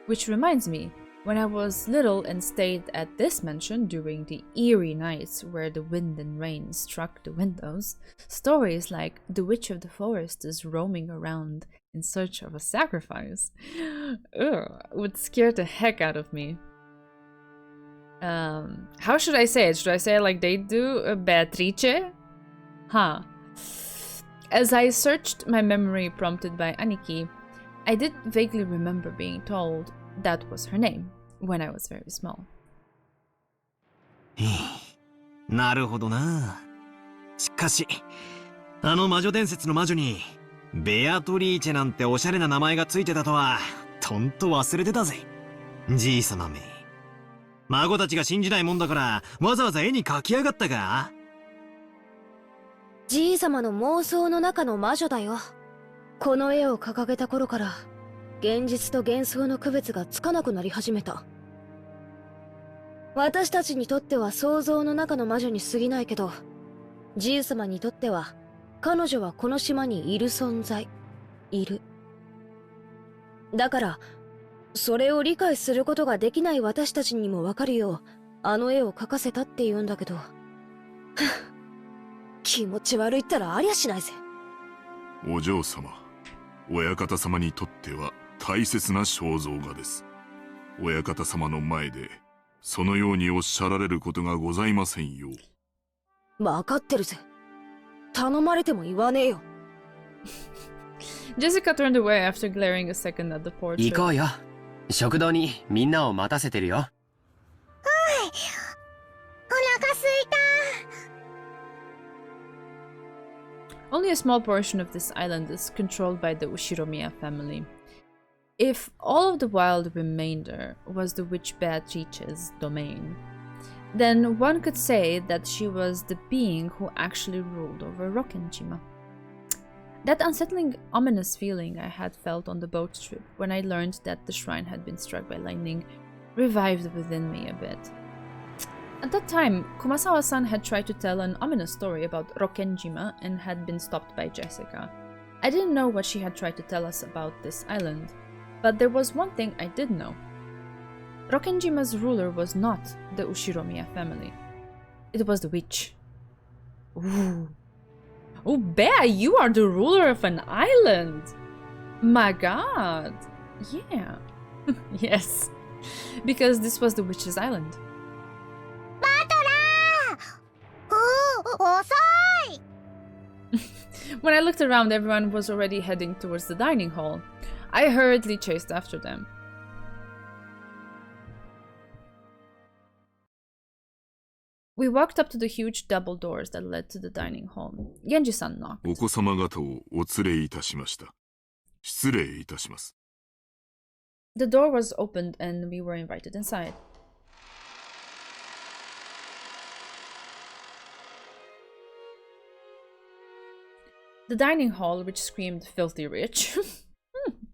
Which reminds me, when I was little and stayed at this mansion during the eerie nights where the wind and rain struck the windows, stories like the witch of the forest is roaming around in search of a sacrifice would scare the heck out of me. How should I say it? Should I say it like they do? Beatrice? Huh. As I searched my memory prompted by Aniki, I did vaguely remember being told that was her name when I was very small. なるほどな。しかし、あの魔女伝説の魔女にベアトリーチェなんておしゃれな名前がついてたとはとんと忘れてたぜ。じいさまめ。孫たちが信じないもんだからわざわざ絵に描きやがったか？じいさまの妄想の中の魔女だよ。この絵を掲げた頃から現実と幻想の区別がつかなくなり始めた。私たちにとっては想像の中の魔女に過ぎないけど、じいさまにとっては彼女はこの島にいる存在。いる。だからそれを理解することができない私たちにもわかるようあの絵を描かせたって言うんだけど気持ち悪いったらありゃしないぜ。お嬢様、親方様にとっては大切な肖像画です。親方様の前でそのようにおっしゃられることがございませんよ。わかってるぜ。頼まれても言わねえよ。Jessica turned away after glaring a second at the portrait. 行こうよ。食堂にみんなを待たせてるよ。はい。お腹すいた。 Only a small portion of this island is controlled by the Ushiromiya family. If all of the wild remainder was the witch Beatrice's domain, then one could say that she was the being who actually ruled over Rokkenjima. That unsettling, ominous feeling I had felt on the boat trip when I learned that the shrine had been struck by lightning revived within me a bit. At that time, Kumasawa-san had tried to tell an ominous story about Rokkenjima and had been stopped by Jessica. I didn't know what she had tried to tell us about this island, but there was one thing I did know. Rokkenjima's ruler was not the Ushiromiya family. It was the witch. Ooh. Oh, Bea, you are the ruler of an island! My god! Yeah. Yes. Because this was the witch's island. When I looked around, everyone was already heading towards the dining hall. I hurriedly chased after them. We walked up to the huge double doors that led to the dining hall. Genji-san knocked. お子様方をお連れいたしました。失礼いたします。The door was opened and we were invited inside. The dining hall, which screamed filthy rich,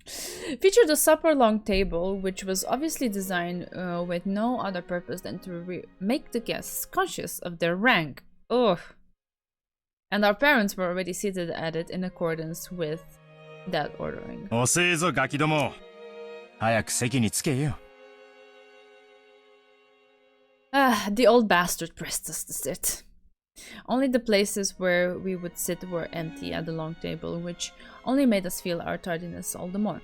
Featured a super long table, which was obviously designed with no other purpose than to make the guests conscious of their rank. Ugh. And our parents were already seated at it in accordance with that ordering. 遅えぞガキども。早く席につけよ。Ah, the old bastard pressed us to sit. Only the places where we would sit were empty at the long table, which only made us feel our tardiness all the more.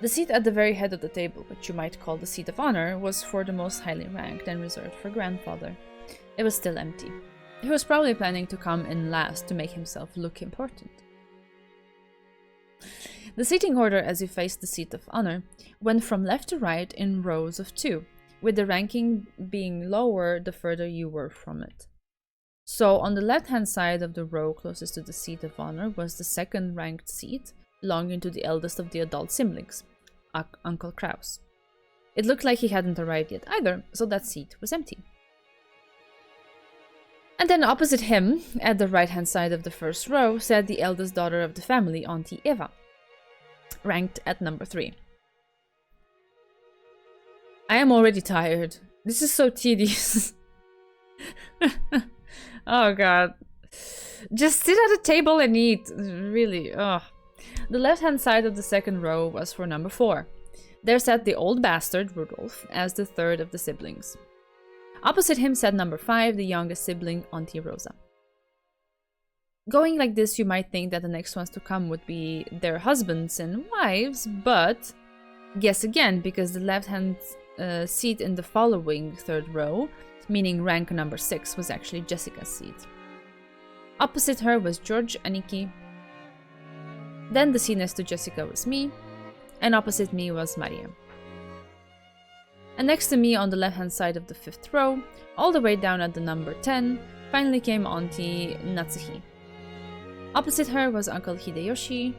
The seat at the very head of the table, which you might call the seat of honor, was for the most highly ranked and reserved for grandfather. It was still empty. He was probably planning to come in last to make himself look important. The seating order as you faced the seat of honor went from left to right in rows of 2, with the ranking being lower the further you were from it. So on the left-hand side of the row closest to the seat of honor was the second ranked seat, belonging to the eldest of the adult siblings, Uncle Kraus. It looked like he hadn't arrived yet either, so that seat was empty. And then opposite him, at the right-hand side of the first row, sat the eldest daughter of the family, Auntie Eva, ranked at number 3. I am already tired. This is so tedious. Oh god. Just sit at a table and eat. Really, ugh. The left-hand side of the second row was for number 4. There sat the old bastard, Rudolph, as the third of the siblings. Opposite him sat number 5, the youngest sibling, Auntie Rosa. Going like this, you might think that the next ones to come would be their husbands and wives, but guess again, because the left-hand seat in the following third row, meaning rank number 6, was actually Jessica's seat. Opposite her was George, Aniki. Then the seat next to Jessica was me, and opposite me was Maria. And next to me on the left-hand side of the 5th row, all the way down at the number 10, finally came Auntie Natsuhi. Opposite her was Uncle Hideyoshi,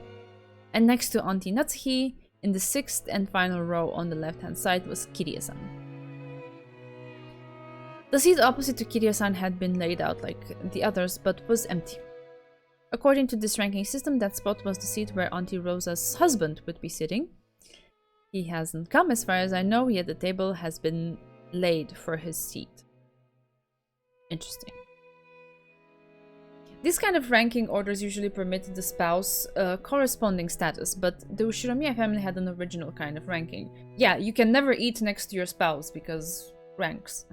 and next to Auntie Natsuhi, in the 6th and final row on the left-hand side was Kirie-san. The seat opposite to Kirie-san had been laid out like the others, but was empty. According to this ranking system, that spot was the seat where Auntie Rosa's husband would be sitting. He hasn't come as far as I know, yet the table has been laid for his seat. Interesting. These kind of ranking orders usually permit the spouse corresponding status, but the Ushiromiya family had an original kind of ranking. Yeah, you can never eat next to your spouse because ranks.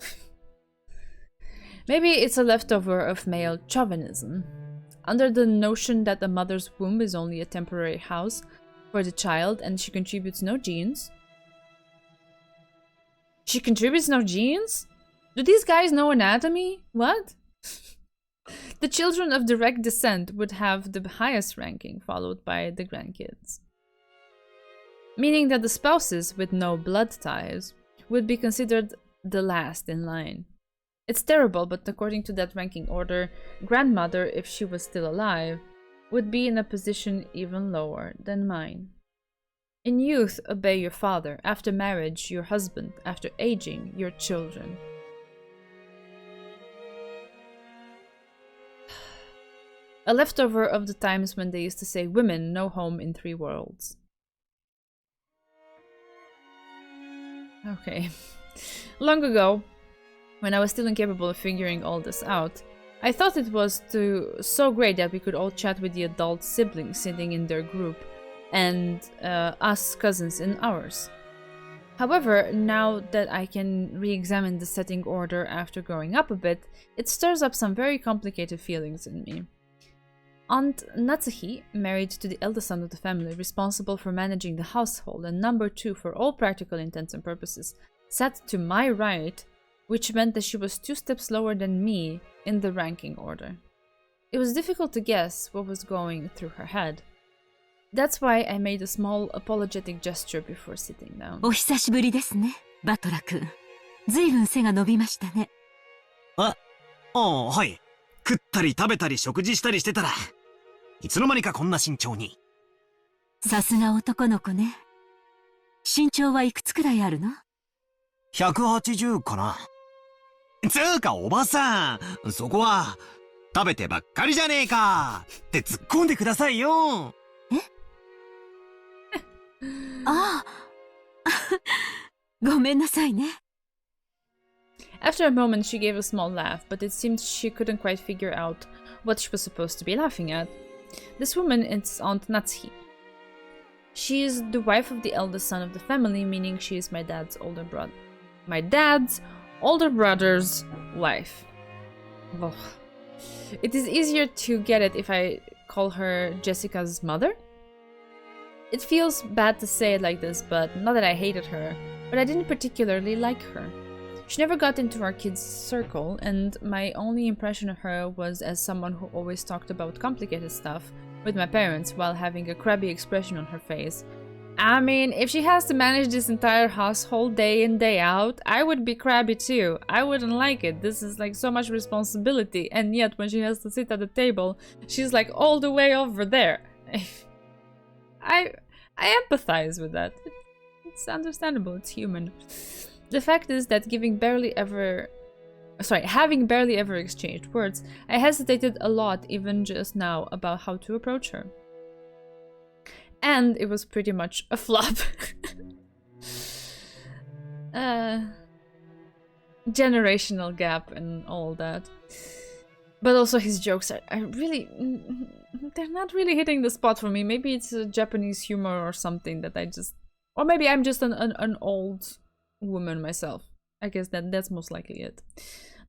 Maybe it's a leftover of male chauvinism. Under the notion that the mother's womb is only a temporary house for the child and she contributes no genes. She contributes no genes? Do these guys know anatomy? What? The children of direct descent would have the highest ranking, followed by the grandkids. Meaning that the spouses with no blood ties would be considered the last in line. It's terrible, but according to that ranking order, grandmother, if she was still alive, would be in a position even lower than mine. In youth, obey your father. After marriage, your husband. After aging, your children. A leftover of the times when they used to say women, no home in 3 worlds. Okay. Long ago, when I was still incapable of figuring all this out, I thought it was so great that we could all chat with the adult siblings sitting in their group, and us cousins in ours. However, now that I can re-examine the setting order after growing up a bit, it stirs up some very complicated feelings in me. Aunt Natsuhi, married to the eldest son of the family, responsible for managing the household, and number 2 for all practical intents and purposes, sat to my right, which meant that she was 2 steps lower than me in the ranking order. It was difficult to guess what was going through her head. That's why I made a small apologetic gesture before sitting down. お久しぶりですね、バトラ君。ずいぶん背が伸びましたね。はい。食ったり食べたり食事したりしてたら、いつの間にかこんな身長に。さすが男の子ね。身長はいくつくらいあるの？ 180かな。つーかおばさん、そこは食べてばっかりじゃねえかって突っ込んでくださいよ。ああ。ごめんなさいね。 After a moment, she gave a small laugh, but it seemed she couldn't quite figure out what she was supposed to be laughing at. This woman is Aunt Natsuhi. She is the wife of the eldest son of the family, meaning she is my dad's older brother. My dad's older brother's wife. Ugh. It is easier to get it if I call her Jessica's mother. It feels bad to say it like this, but not that I hated her, but I didn't particularly like her. She never got into our kids' circle, and my only impression of her was as someone who always talked about complicated stuff with my parents while having a crabby expression on her face. I mean, if she has to manage this entire household day in, day out, I would be crabby too. I wouldn't like it. This is like so much responsibility, and yet when she has to sit at the table, she's like all the way over there. I empathize with that. It's understandable, it's human. The fact is that having barely ever exchanged words, I hesitated a lot even just now about how to approach her. And it was pretty much a flop. Generational gap and all that. But also his jokes are really... they're not really hitting the spot for me. Maybe it's a Japanese humor or something that I just... Or maybe I'm just an old woman myself. I guess that's most likely it.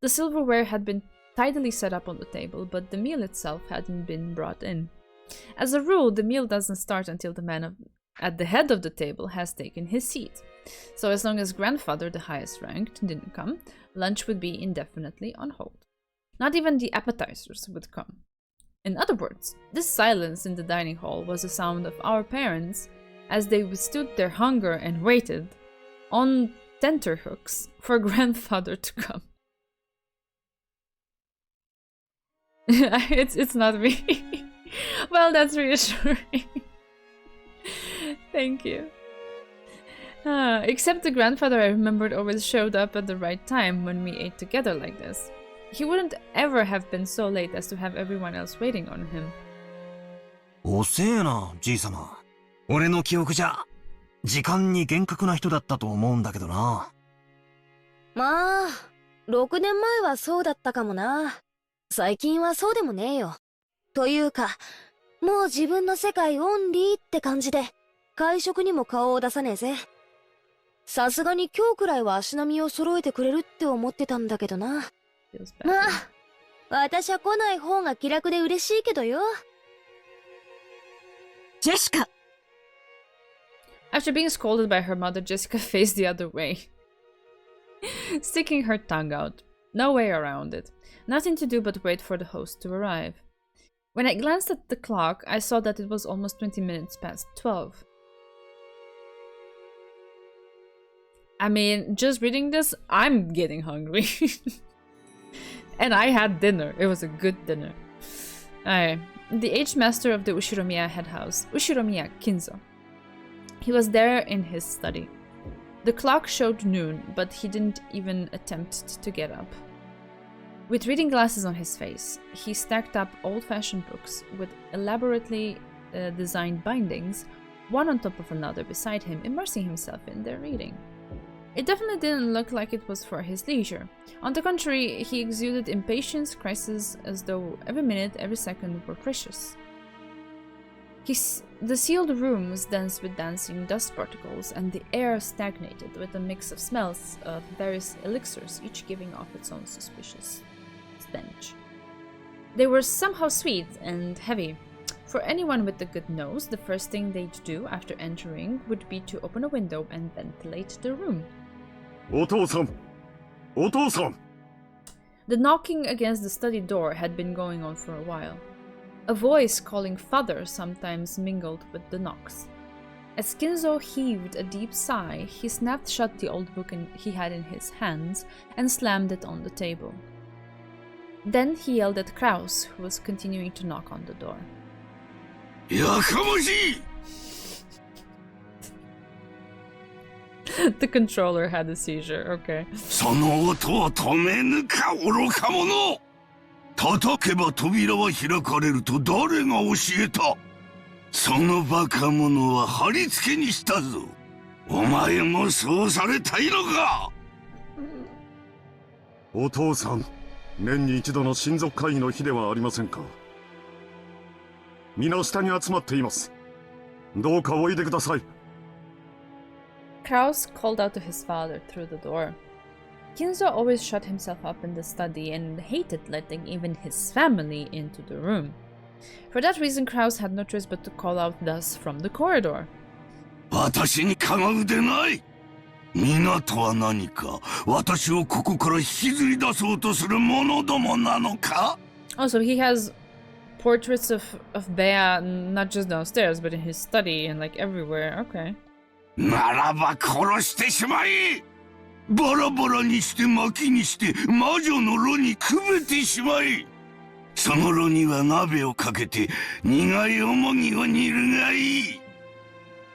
The silverware had been tidily set up on the table, but the meal itself hadn't been brought in. As a rule, the meal doesn't start until the man at the head of the table has taken his seat. So as long as grandfather, the highest ranked, didn't come, lunch would be indefinitely on hold. Not even the appetizers would come. In other words, this silence in the dining hall was the sound of our parents as they withstood their hunger and waited on tenterhooks for grandfather to come. it's not me. Well, that's reassuring. Thank you. Except the grandfather I remembered always showed up at the right time when we ate together like this. He wouldn't ever have been so late as to have everyone else waiting on him. 遅えな、じいさま。俺の記憶じゃ、時間に厳格な人だったと思うんだけどな。まあ、6年前はそうだったかもな。最近はそうでもねえよ。というか、もう自分の世界オンリーって感じで、会食にも顔を出さねえぜ。さすがに今日くらいは足並みを揃えてくれるって思ってたんだけどな。まあ、私は来ない方が気楽で嬉しいけどよ。ジェシカ! After being scolded by her mother, Jessica faced the other way, sticking her tongue out. No way around it. Nothing to do but wait for the host to arrive. When I glanced at the clock, I saw that it was almost 20 minutes past 12. I mean, just reading this, I'm getting hungry. And I had dinner. It was a good dinner. The aged master of the Ushiromiya head house, Ushiromiya Kinzo. He was there in his study. The clock showed noon, but he didn't even attempt to get up. With reading glasses on his face, he stacked up old-fashioned books with elaborately designed bindings, one on top of another beside him, immersing himself in their reading. It definitely didn't look like it was for his leisure. On the contrary, he exuded impatience, crisis, as though every minute, every second were precious. The sealed room was dense with dancing dust particles, and the air stagnated with a mix of smells of various elixirs, each giving off its own suspicious stench. They were somehow sweet and heavy. For anyone with a good nose, the first thing they'd do after entering would be to open a window and ventilate the room. お父さん、お父さん! The knocking against the study door had been going on for a while. A voice calling father sometimes mingled with the knocks. As Kinzo heaved a deep sigh, he snapped shut the old book he had in his hands and slammed it on the table. Then he yelled at Kraus, who was continuing to knock on the door. やかましい! The controller had a seizure, okay. その音を止めぬか、愚か者! 叩けば扉は開かれると誰が教えた?そのバカ者は貼り付けにしたぞ。お前もそうされたいのか。お父さん、年に一度の親族会議の日ではありませんか。皆下に集まっています。どうかおいでください。Kraus called out to his father through the door. Kinzo always shut himself up in the study and hated letting even his family into the room. For that reason, Kraus had no choice but to call out thus from the corridor. 私にかがうでない。皆とは何か、私をここから引きずり出そうとする者どもなのか。 Also, he has portraits of Bea not just downstairs, but in his study and like everywhere. Okay. ならば殺してしまい。バラバラにして薪にして魔女の炉にくべてしまい。その炉には鍋をかけて苦いおもぎを煮るがいい。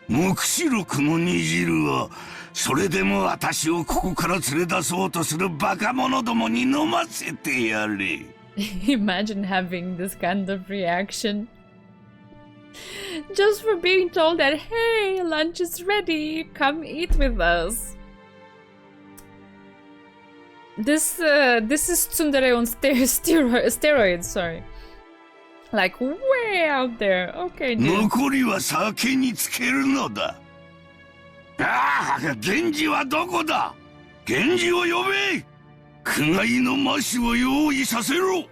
黙示録の煮汁はそれでも私をここから連れ出そうとするバカ者どもに飲ませてやれ。Imagine having this kind of reaction just for being told that, hey, lunch is ready, come eat with us. This is tsundere on steroids, sorry. Like way out there. Okay, dude. 残りは酒につけるのだ。ああ、源氏はどこだ。源氏を呼べ。苦害の魔師を用意させろ。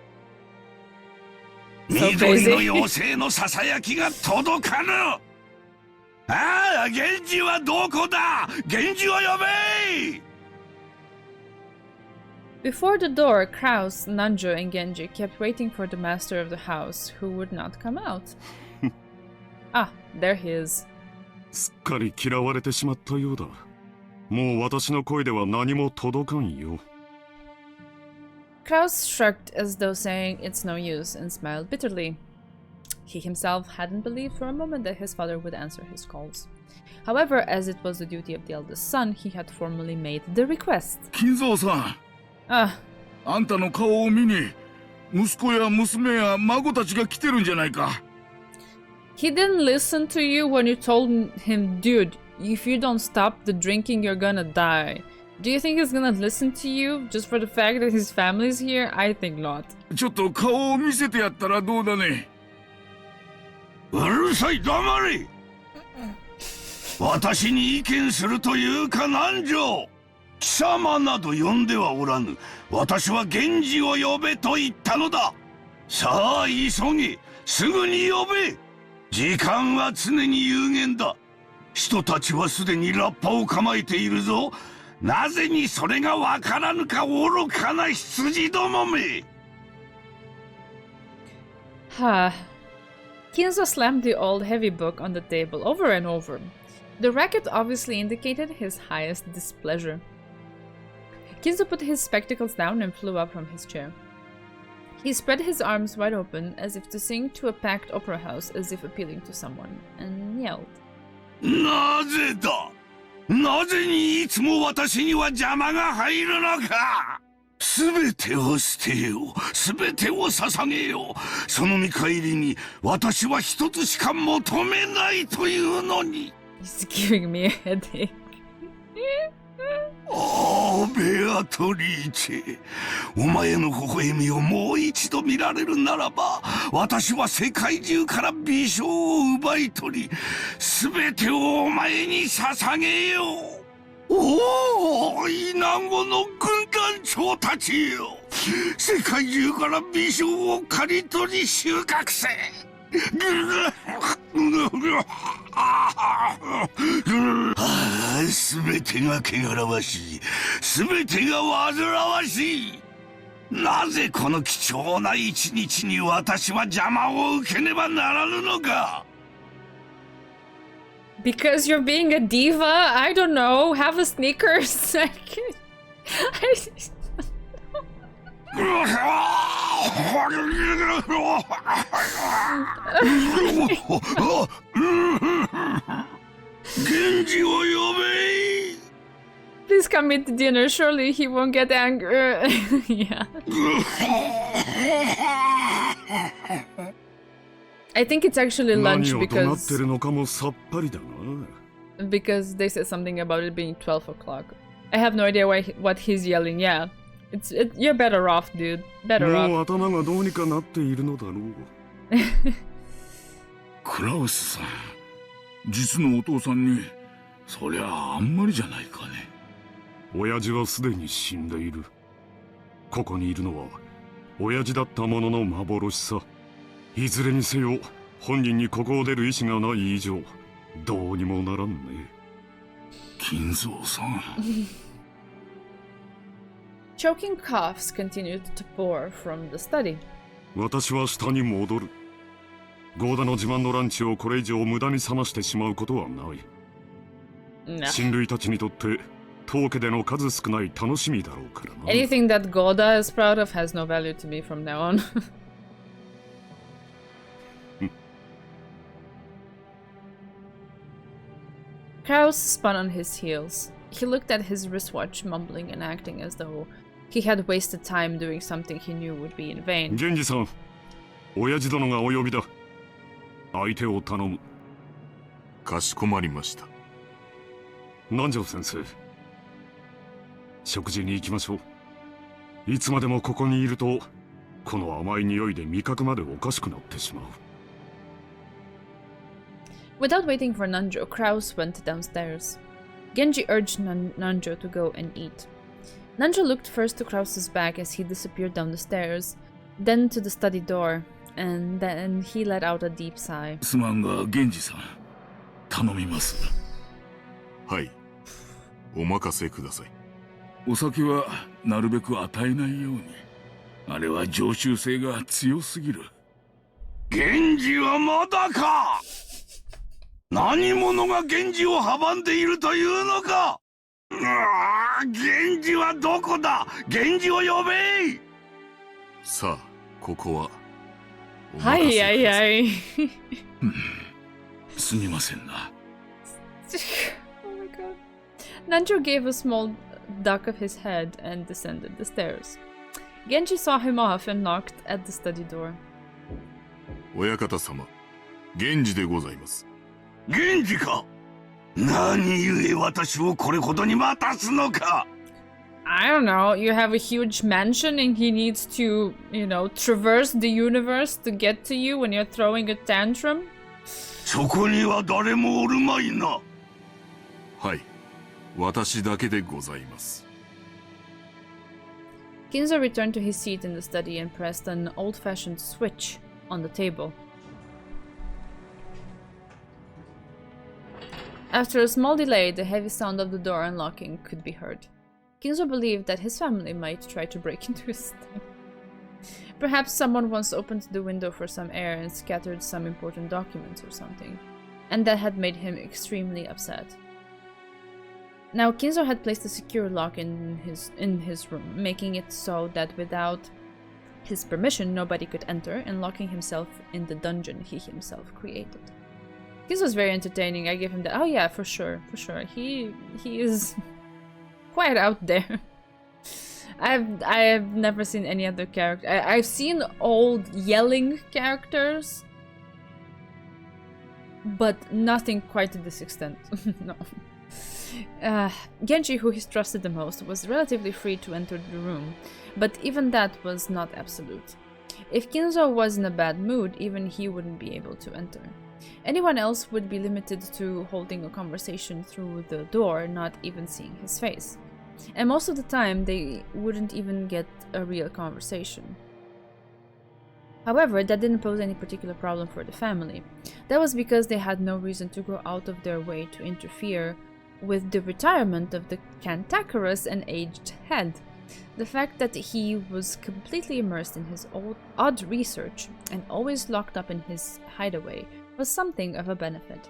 緑の妖精のささやきが届かぬ。ああ、源氏はどこだ。源氏を呼べ。 Before the door, Kraus, Nanjo, and Genji kept waiting for the master of the house, who would not come out. Ah, there he is. すっかり嫌われてしまったようだ。もう私の声では何も届かんよ。Kraus shrugged as though saying it's no use and smiled bitterly. He himself hadn't believed for a moment that his father would answer his calls. However, as it was the duty of the eldest son, he had formally made the request. Kinzo さん。あんたの顔を見に、息子や娘や孫たちが来てるんじゃないか。He didn't listen to you when you told him, dude, if you don't stop the drinking, you're gonna die. Do you think he's gonna listen to you just for the fact that his family's here? I think not. ちょっと顔を見せてやったらどうだね。うるさい、黙れ。私に意見するというか何条。貴様など呼んではおらぬ。私は源氏を呼べと言ったのだ。さあ急げ、すぐに呼べ。時間は常に有限だ。人たちはすでにラッパを構えているぞ。なぜにそれがわからぬか、愚かな羊どもめ。Ha. Kinzo slammed the old heavy book on the table over and over. The racket obviously indicated his highest displeasure. Kinzo put his spectacles down and flew up from his chair. He spread his arms wide open as if to sing to a packed opera house, as if appealing to someone, and yelled. なぜだ。なぜにいつも私には邪魔が入るのか。すべてを捨てよう。すべてを捧げよう。その見返りに私は一つしか求めないというのに。He's giving me a headache. おー、ベアトリーチェ。お前の微笑みをもう一度見られるならば、私は世界中から美少を奪い取り、すべてをお前に捧げよう。おー、イナゴの軍団長たちよ。世界中から美少を刈り取り収穫せ。すべてが汚らわしい。すべてが煩わしい。なぜこの貴重な一日に私は邪魔を受けねばならぬのか。Because you're being a diva? I don't know. Have a Snickers. Genjiを呼べ。 Please come eat dinner. Surely he won't get angry. Yeah. I think it's actually lunch 何を怒鳴って because るのかもさっぱりだな。 they said something about it being 12 o'clock. I have no idea what he's yelling. Yeah, you're better off, dude. Better もう off. 頭がどうにかなっているのだろう。クラウスさん、実のお父さんにそりゃあんまりじゃないかね。親父はすでに死んでいる。ここにいるのは親父だったものの幻さ。いずれにせよ本人にここを出る意志がない以上どうにもならんね。金蔵さん。Choking coughs continued to pour from the study. 私は下に戻る。ゴーダの自慢のランチをこれ以上無駄に冷ましてしまうことはない。親類たちにとって当家での数少ない楽しみだろうからな。Anything that Goda is proud of has no value to me from now on. Kraus spun on his heels. He looked at his wristwatch, mumbling and acting as though he had wasted time doing something he knew would be in vain. 源氏さん、親父殿がお呼びだ。相手を頼む。かしこまりました。南條先生、食事に行きましょう。いつまでもここにいると、この甘い匂いで味覚までおかしくなってしまう。Without waiting for Nanjo, Kraus went downstairs. Genji urged Nanjo to go and eat. Nanjo looked first to Kraus's back as he disappeared down the stairs, then to the study door, and then he let out a deep sigh. すまんが、源氏さん、頼みます。はい、お任せください。お酒はなるべく与えないように。あれは常習性が強すぎる。源氏はまだか。何者が源氏を阻んでいるというのか。源氏はどこだ。源氏を呼べ。さあ、ここははいはいはい。すみませんな。Oh my god. Nanjo gave a small duck of his head and descended the stairs. Genji saw him off and knocked at the study door. 親方様、源氏でございます。源氏か。何故私をこれほどに待たすのか。I don't know, you have a huge mansion and he needs to, you know, traverse the universe to get to you when you're throwing a tantrum? そこには誰もおるまいな。はい、私だけでございます。Kinzo returned to his seat in the study and pressed an old-fashioned switch on the table. After a small delay, the heavy sound of the door unlocking could be heard. Kinzo believed that his family might try to break into his study. Perhaps someone once opened the window for some air and scattered some important documents or something, and that had made him extremely upset. Now, Kinzo had placed a secure lock in his room, making it so that without his permission nobody could enter, and locking himself in the dungeon he himself created. Kinzo was very entertaining. I give him that. Oh yeah, for sure, for sure. He is quite out there. I've never seen any other character. I've seen old yelling characters, but nothing quite to this extent. No. Genji, who he trusted the most, was relatively free to enter the room, but even that was not absolute. If Kinzo was in a bad mood, even he wouldn't be able to enter. Anyone else would be limited to holding a conversation through the door, not even seeing his face. And most of the time, they wouldn't even get a real conversation. However, that didn't pose any particular problem for the family. That was because they had no reason to go out of their way to interfere with the retirement of the cantankerous and aged head. The fact that he was completely immersed in his odd research and always locked up in his hideaway was something of a benefit.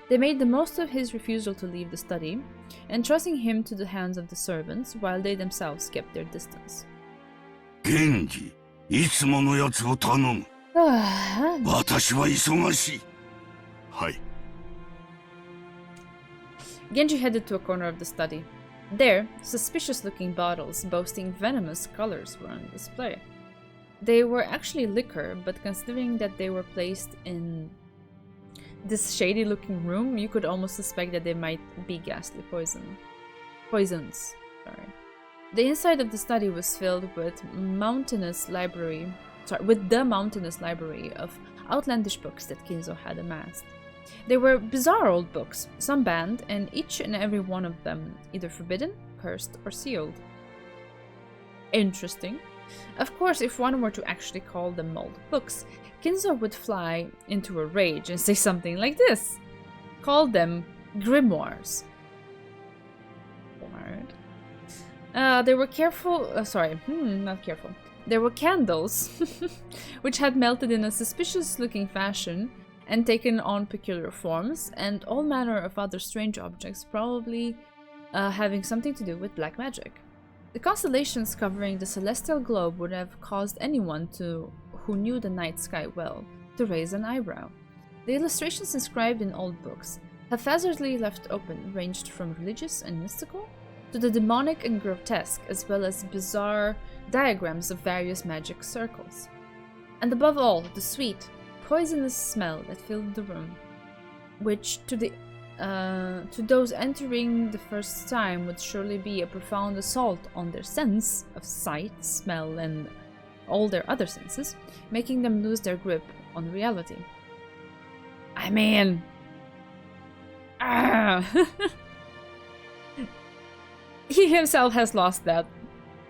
They made the most of his refusal to leave the study, entrusting him to the hands of the servants while they themselves kept their distance. Genji, いつものやつを頼む。私は忙しい。はい。Genji headed to a corner of the study. There, suspicious-looking bottles boasting venomous colors were on display. They were actually liquor, but considering that they were placed in this shady looking room, you could almost suspect that they might be ghastly poisons. Sorry. The inside of the study was filled with the mountainous library of outlandish books that Kinzo had amassed. They were bizarre old books, some banned, and each and every one of them either forbidden, cursed, or sealed. Interesting. Of course, if one were to actually call them old books, Kinzo would fly into a rage and say something like this. Call them grimoires. They were There were candles, which had melted in a suspicious-looking fashion and taken on peculiar forms, and all manner of other strange objects, probably having something to do with black magic. The constellations covering the celestial globe would have caused anyone who knew the night sky well to raise an eyebrow. The illustrations inscribed in old books, haphazardly left open, ranged from religious and mystical to the demonic and grotesque, as well as bizarre diagrams of various magic circles. And above all, the sweet, poisonous smell that filled the room, which to those entering the first time would surely be a profound assault on their sense of sight, smell, and all their other senses, making them lose their grip on reality. I mean... He himself has lost that,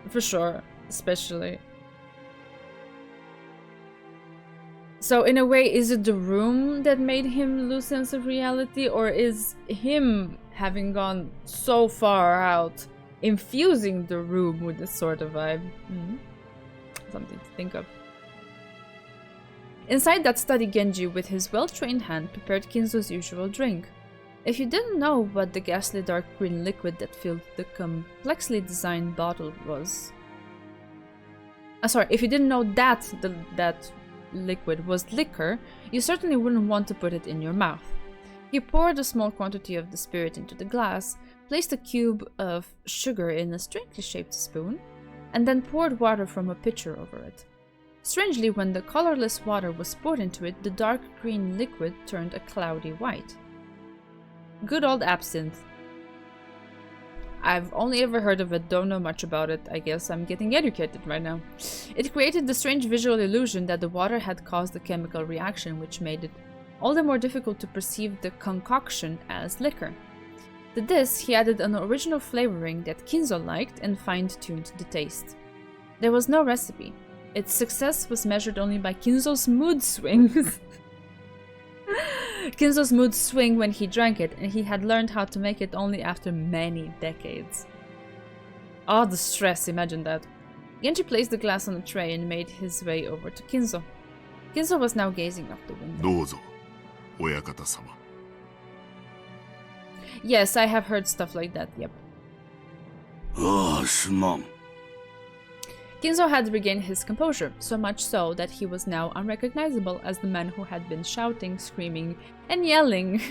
for sure, especially. So in a way, is it the room that made him lose sense of reality, or is him having gone so far out, infusing the room with this sort of vibe? Something to think of. Inside that study, Genji, with his well-trained hand, prepared Kinzo's usual drink. If you didn't know what the ghastly dark green liquid that filled the complexly designed bottle was... if you didn't know that that liquid was liquor, you certainly wouldn't want to put it in your mouth. He poured a small quantity of the spirit into the glass, placed a cube of sugar in a strangely shaped spoon, and then poured water from a pitcher over it. Strangely, when the colorless water was poured into it, the dark green liquid turned a cloudy white. Good old absinthe. I've only ever heard of it, don't know much about it. I guess I'm getting educated right now. It created the strange visual illusion that the water had caused a chemical reaction, which made it all the more difficult to perceive the concoction as liquor. To this, he added an original flavoring that Kinzo liked and fine-tuned the taste. There was no recipe. Its success was measured only by Kinzo's mood swings. Kinzo's mood swing when he drank it, and he had learned how to make it only after many decades. Oh, the stress, imagine that. Genji placed the glass on a tray and made his way over to Kinzo. Kinzo was now gazing out the window. どうぞ、親方様. Yes, I have heard stuff like that, yep. Kinzo had regained his composure, so much so that he was now unrecognizable as the man who had been shouting, screaming, and yelling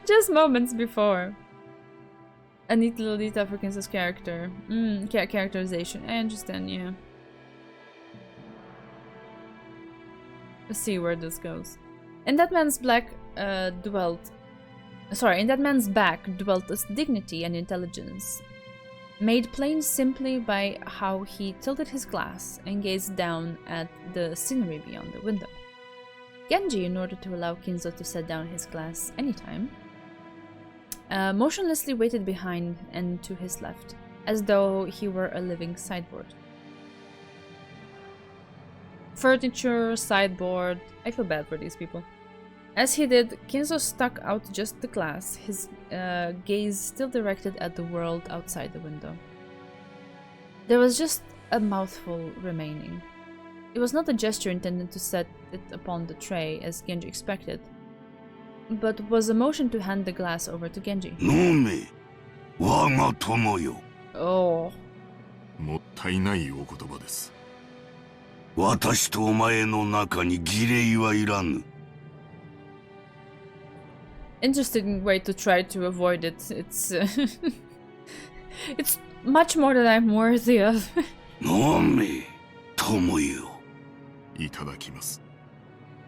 just moments before. A neat little detail for Kinzo's character. Characterization. I understand, yeah. Let's see where this goes. In that man's back dwelt a dignity and intelligence, made plain simply by how he tilted his glass and gazed down at the scenery beyond the window. Genji, in order to allow Kinzo to set down his glass anytime, motionlessly waited behind and to his left, as though he were a living sideboard. Furniture, sideboard, I feel bad for these people. As he did, Kinzo stuck out just the glass, his gaze still directed at the world outside the window. There was just a mouthful remaining. It was not a gesture intended to set it upon the tray, as Genji expected, but was a motion to hand the glass over to Genji. Oh. もったいないお言葉です。私とお前の中に儀礼はいらぬ。 Interesting way to try to avoid it. It's it's much more than I'm worthy of. 飲め。友よ。いただきます。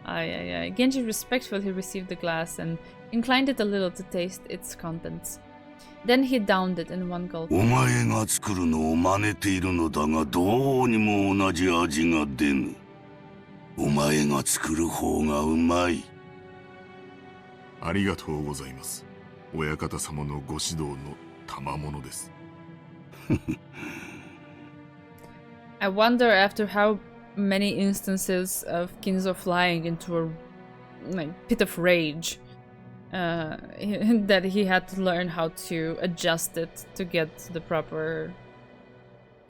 Genji respectfully received the glass and inclined it a little to taste its contents. Then he downed it in one gulp. お前が作るのを真似ているのだが、どうにも同じ味が出ぬ。お前が作る方がうまい。ありがとうございます。親方様のご指導の賜物です。I wonder after how many instances of Kinzo flying into a pit of rage that he had to learn how to adjust it to get the proper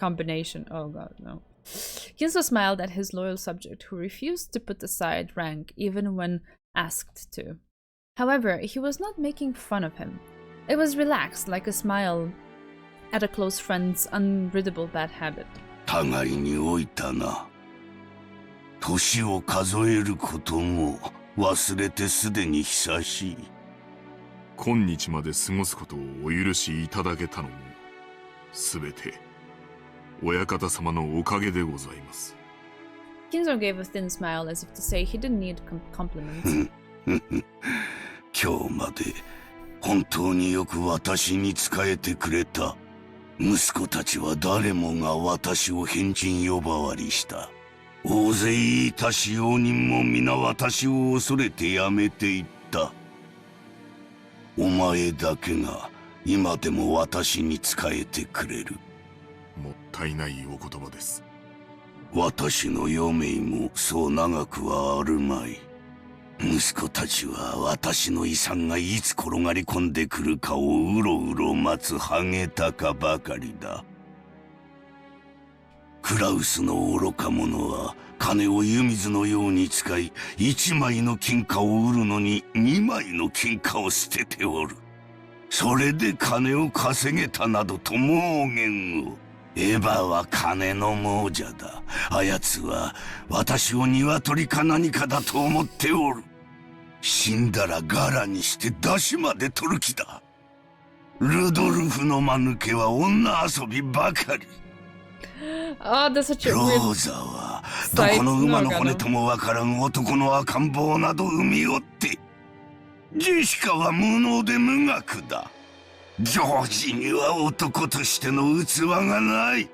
combination. Oh god, no. Kinzo smiled at his loyal subject who refused to put aside rank even when asked to. However, he was not making fun of him. It was relaxed, like a smile at a close friend's unriddable bad habit. 互いに老いたな。年を数えることも忘れてすでに久しい。今日まで過ごすことをお許しいただけたのも、すべて親方様のおかげでございます。Kinzo gave a thin smile as if to say he didn't need compliments. 今日まで本当によく私に仕えてくれた。息子たちは誰もが私を変人呼ばわりした。大勢いた使用人も皆私を恐れてやめていった。お前だけが今でも私に仕えてくれる。もったいないお言葉です。私の余命もそう長くはあるまい。息子たちは私の遺産がいつ転がり込んでくるかをうろうろ待つハゲタカばかりだ。クラウスの愚か者は金を湯水のように使い、1枚の金貨を売るのに2枚の金貨を捨てておる。それで金を稼げたなどと妄言を。エヴァは金の亡者だ。あやつは私を鶏か何かだと思っておる。死んだらガラにして出汁まで取る気だ。ルドルフの間抜けは女遊びばかり。ローザはどこの馬の骨ともわからん男の赤ん坊など産みおって、ジェシカは無能で無学だ。ジョージには男としての器がない。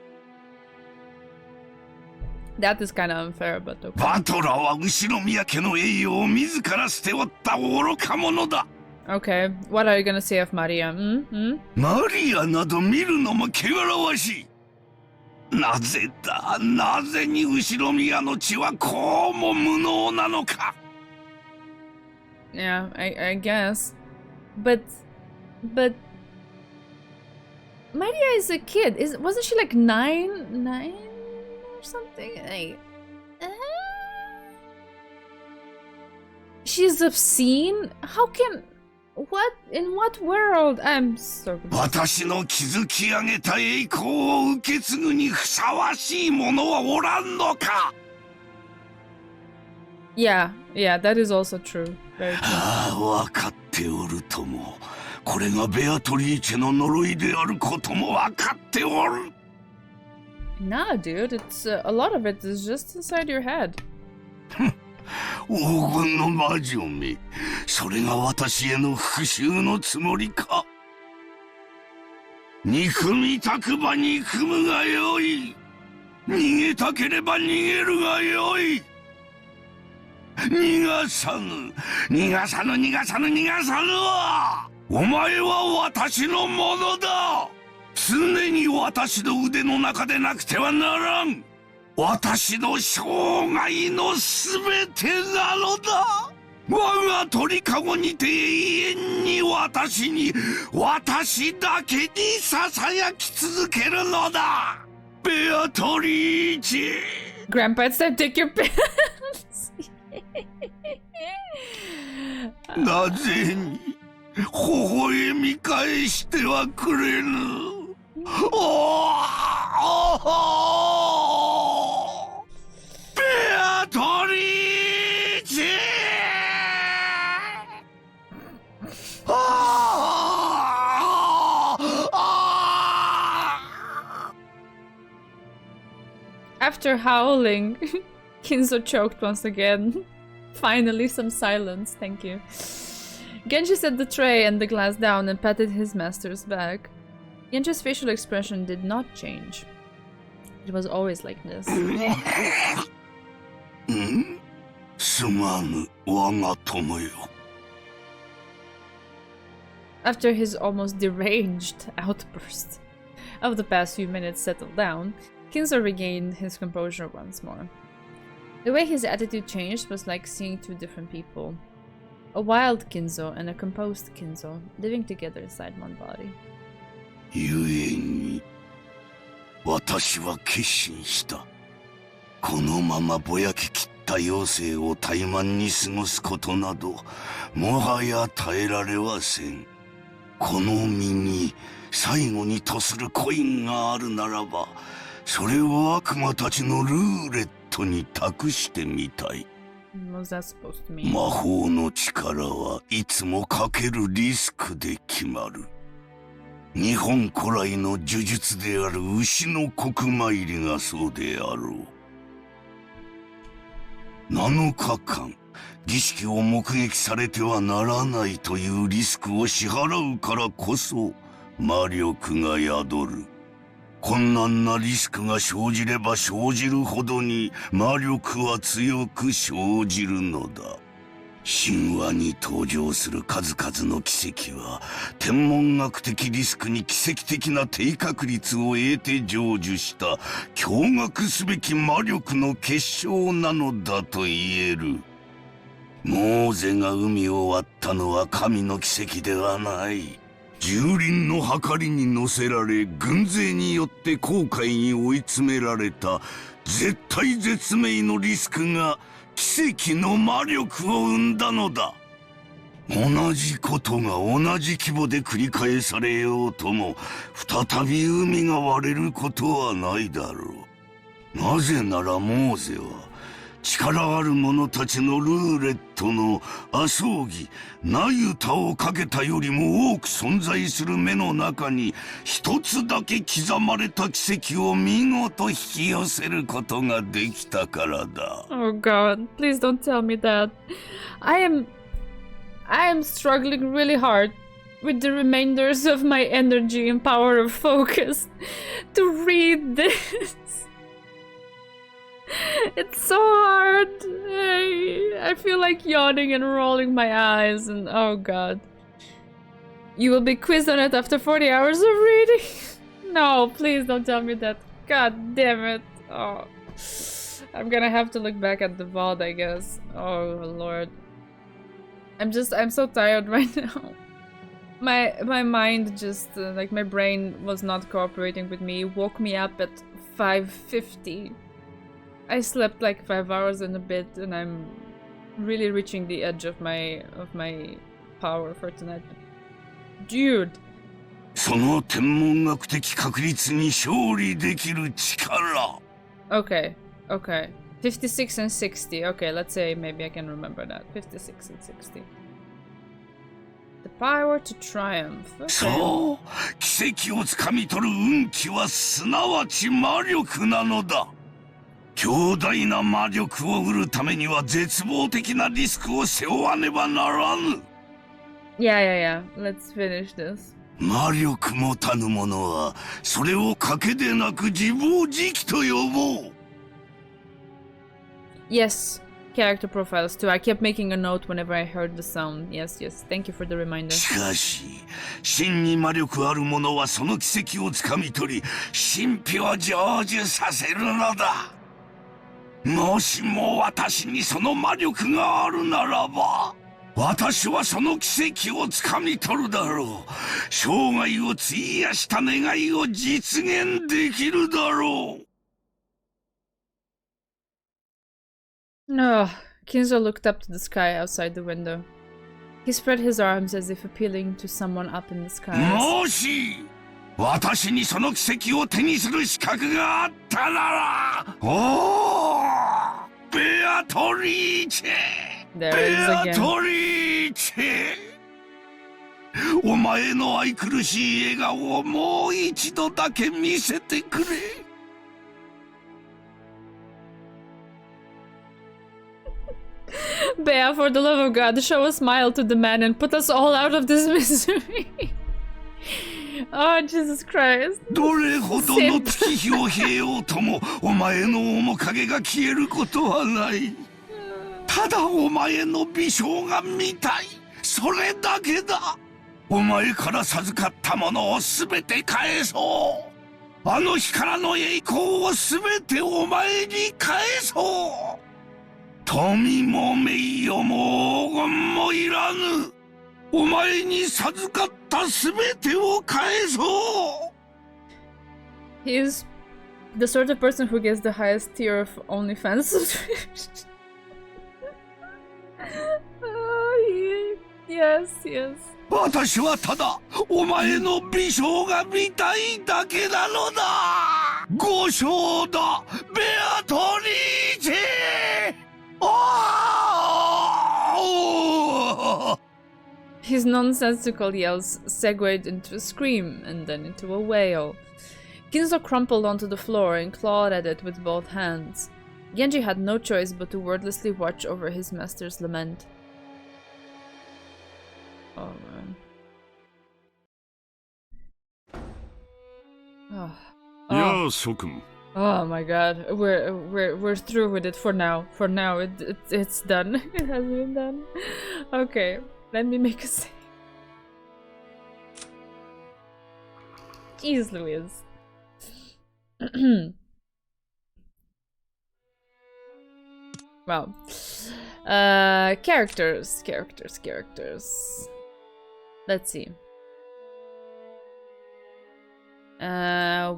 That is kind of unfair, but okay. バトラーは後ろ宮家の栄誉を自ら捨ておった愚か者だ。Okay, what are you gonna say of Maria? マリアなど見るのも汚らわしい。なぜだ、なぜに後ろ宮の血はこうも無能なのか。Yeah, I guess. But Maria is a kid. Wasn't she like 9 or something? She's obscene? How can... What? In what world? I'm so confused. 私の築き上げた栄光を受け継ぐにふさわしい者はおらんのか。 Yeah, that is also true. Very true. ああ、わかっておるとも。これがベアトリーチェの呪いであることもわかっておる。Nah, dude, it's a lot of it is just inside your head. 黄金の魔女め、それが私への復讐のつもりか。憎みたくば憎むがよい。逃げたければ逃げるがよい。逃がさぬ、逃がさぬ、逃がさぬ、逃がさぬわ。お前は私のものだ。常に私の腕の中でなくてはならん。私の生涯のすべてなのだ。我が鳥かごにて永遠に私だけに囁き続けるのだ。ベアトリーチェ。 Grandpa, it's time to take your pants. なぜに微笑み返してはくれぬ。ベアトリーチェ。After howling, Kinzo choked once again. Finally, some silence, thank you. Genji set the tray and the glass down and patted his master's back. Genji's facial expression did not change. It was always like this. After his almost deranged outburst of the past few minutes settled down, Kinzo regained his composure once more. The way his attitude changed was like seeing two different people. A wild Kinzo and a composed Kinzo living together inside one body. 私は決心した。このままぼやききった余生を怠慢に過ごすことなど、もはや耐えられはせん。この身に最後にとするコインがあるならば、それを悪魔たちのルーレットに託してみたい。魔法の力はいつもかけるリスクで決まる。日本古来の呪術である牛の国参りがそうであろう。7日間儀式を目撃されてはならないというリスクを支払うからこそ魔力が宿る。困難なリスクが生じれば生じるほどに魔力は強く生じるのだ。神話に登場する数々の奇跡は天文学的リスクに奇跡的な低確率を得て成就した驚愕すべき魔力の結晶なのだと言える。モーゼが海を割ったのは神の奇跡ではない。蹂躙の計りに乗せられ軍勢によって航海に追い詰められた絶体絶命のリスクが奇跡の魔力を生んだのだ。同じことが同じ規模で繰り返されようとも再び海が割れることはないだろう。なぜならモーゼは力ある者たちのルーレットの阿葬儀ナユタをかけたよりも多く存在する目の中に一つだけ刻まれた奇跡を見事引き寄せることができたからだ。 Oh god, please don't tell me that. I am struggling really hard with the remainders of my energy and power of focus to read this. It's so hard. I feel like yawning and rolling my eyes and oh god. You will be quizzed on it after 40 hours of reading? No, please don't tell me that. God damn it. Oh. I'm gonna have to look back at the vault, I guess. Oh lord. I'm so tired right now. My mind just, like my brain was not cooperating with me. It woke me up at 5:50. I slept like 5 hours and a bit, and I'm really reaching the edge of my power for tonight. Dude. その天文学的確率に勝利できる力。Okay, okay. 56 and 60. Okay, let's say maybe I can remember that. 56 and 60. The power to triumph. Okay. そう、奇跡をつかみ取る運気はすなわち魔力なのだ。強大な魔力を得るためには絶望的なリスクを背負わねばならぬ。Yeah. Let's finish this. 魔力もたぬ者はそれを賭けでなく自暴自棄と呼ぼう。Yes, character profiles too. I kept making a note whenever I heard the sound. Yes. Thank you for the reminder. しかし、真に魔力ある者はその奇跡をつかみ取り、神秘を成就させるのだ。もしも私にその魔力があるならば、私はその奇跡をつかみ取るだろう。生涯を費やした願いを実現できるだろう。No, Kinzo looked up to the sky outside the window. He spread his arms as if appealing to someone up in the sky. もし私にその奇跡を手にする資格があったなら、おー、ベアトリーチェ、ベアトリーチェ、お前の愛くるしい笑顔をもう一度だけ見せてくれ。Bea, for the love of God, show a smile to the man and put us all out of this misery. Oh, Jesus Christ. どれほどの月日を経ようともお前の面影が消えることはない。ただお前の美少が見たい。それだけだ。お前から授かったものをすべて返そう。あの日からの栄光をすべてお前に返そう。富も名誉も黄金もいらぬ。お前に授かったすべてを返そう。 He is the sort of person who gets the highest tier of OnlyFans subscription. Yes, yes. 私はただお前の美少が見たいだけなのだ。五少だ、ベアトリーチェ。His nonsensical yells segued into a scream and then into a wail. Kinzo crumpled onto the floor and clawed at it with both hands. Genji had no choice but to wordlessly watch over his master's lament. Oh man. Oh. Yeah, Shokun. Oh my god. We're through with it for now. For now, it's done. It has been done. Okay, let me make a save. Jeez Louise. Wow. Characters. Let's see.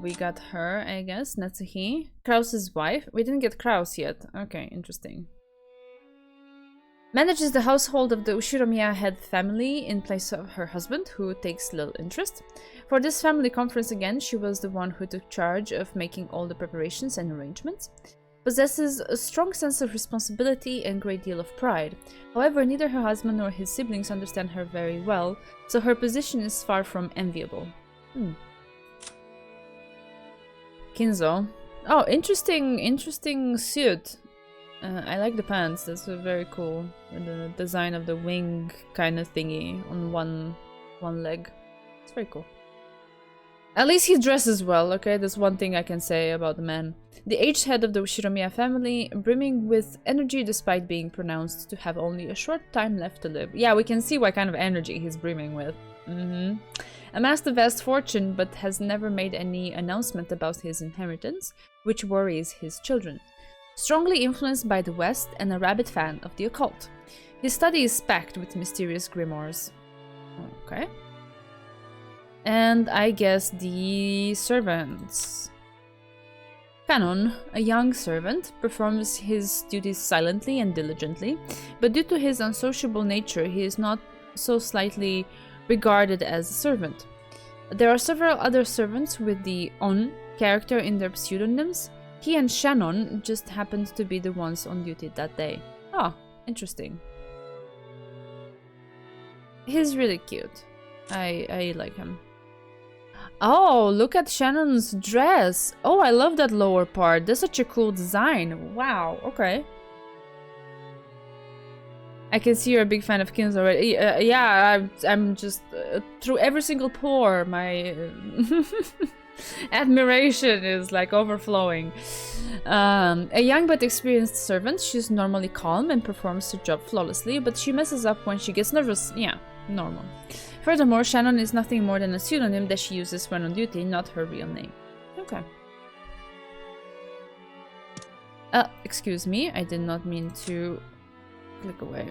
We got her, I guess. Natsuhi. Kraus's wife. We didn't get Kraus yet. Okay, interesting. Manages the household of the Ushiromiya head family in place of her husband, who takes little interest. For this family conference again, she was the one who took charge of making all the preparations and arrangements. Possesses a strong sense of responsibility and great deal of pride. However, neither her husband nor his siblings understand her very well, so her position is far from enviable. Kinzo. Oh, interesting suit. I like the pants. That's very cool. And the design of the wing kind of thingy on one leg. It's very cool. At least he dresses well, okay? That's one thing I can say about the man. The aged head of the Ushiromiya family, brimming with energy despite being pronounced to have only a short time left to live. Yeah, we can see what kind of energy he's brimming with. Amassed a vast fortune, but has never made any announcement about his inheritance, which worries his children. Strongly influenced by the West and a rabid fan of the occult. His study is packed with mysterious grimoires. Okay. And I guess the servants. Kanon, a young servant, performs his duties silently and diligently, but due to his unsociable nature, he is not so slightly regarded as a servant. There are several other servants with the On character in their pseudonyms. He and Shannon just happened to be the ones on duty that day. Oh, interesting. He's really cute. I like him. Oh, look at Shannon's dress. Oh, I love that lower part. That's such a cool design. Wow, okay. I can see you're a big fan of Kinzo already. Yeah, I'm just through every single pore. My admiration is like overflowing. A young but experienced servant, she's normally calm and performs her job flawlessly, but she messes up when she gets nervous. Yeah, normal. Furthermore, Shannon is nothing more than a pseudonym that she uses when on duty, not her real name. Okay. Excuse me, I did not mean to click away.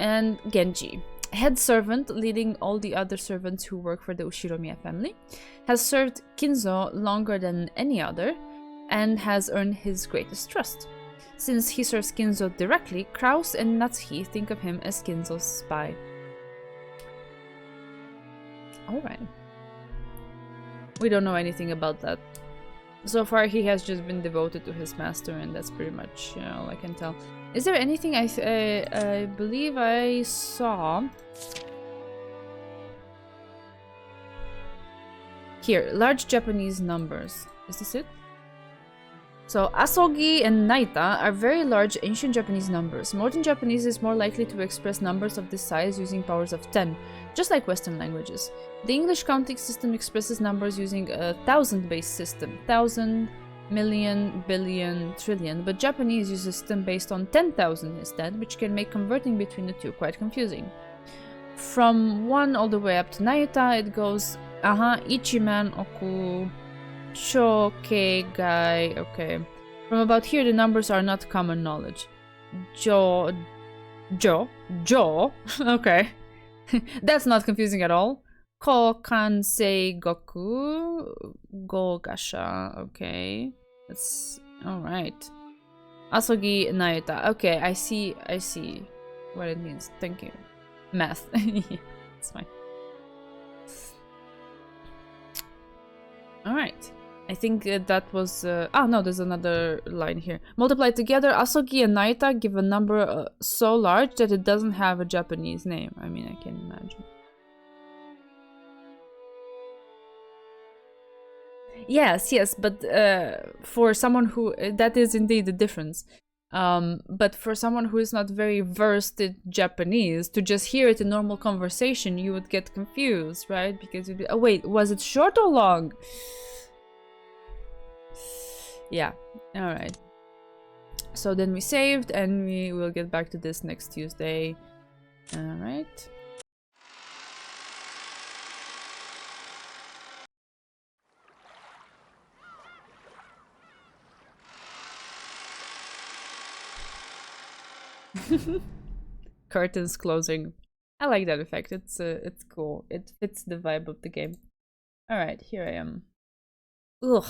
And Genji. Head servant, leading all the other servants who work for the Ushiromiya family, has served Kinzo longer than any other, and has earned his greatest trust. Since he serves Kinzo directly, Kraus and Natsuhi think of him as Kinzo's spy. Alright. We don't know anything about that. So far he has just been devoted to his master, and that's pretty much all I can tell. Is there anything I believe I saw? Here, large Japanese numbers. Is this it? So asogi and naita are very large ancient Japanese numbers. Modern Japanese is more likely to express numbers of this size using powers of 10, just like Western languages. The English counting system expresses numbers using a 1000-based system, 1000, million, billion, trillion, but Japanese uses a system based on 10,000 instead, which can make converting between the two quite confusing. From 1 all the way up to naita, it goes ichiman, oku, cho, ke, gai, okay. From about here, the numbers are not common knowledge. Jo, okay. That's not confusing at all. Ko, kan, sei, goku, go, gasha, okay. That's alright. Asogi, naita, okay, I see what it means, thank you. Math, yeah, it's fine. Alright. I think that was... no, there's another line here. Multiplied together, asogi and naita give a number so large that it doesn't have a Japanese name. I mean, I can imagine. Yes, but for someone who... that is indeed the difference. But for someone who is not very versed in Japanese, to just hear it in normal conversation, you would get confused, right? Because you'd be, oh wait, was it short or long? Yeah, alright. So then we saved, and we will get back to this next Tuesday. Alright. Curtains closing. I like that effect. It's cool. It fits the vibe of the game. All right, here I am. Ugh.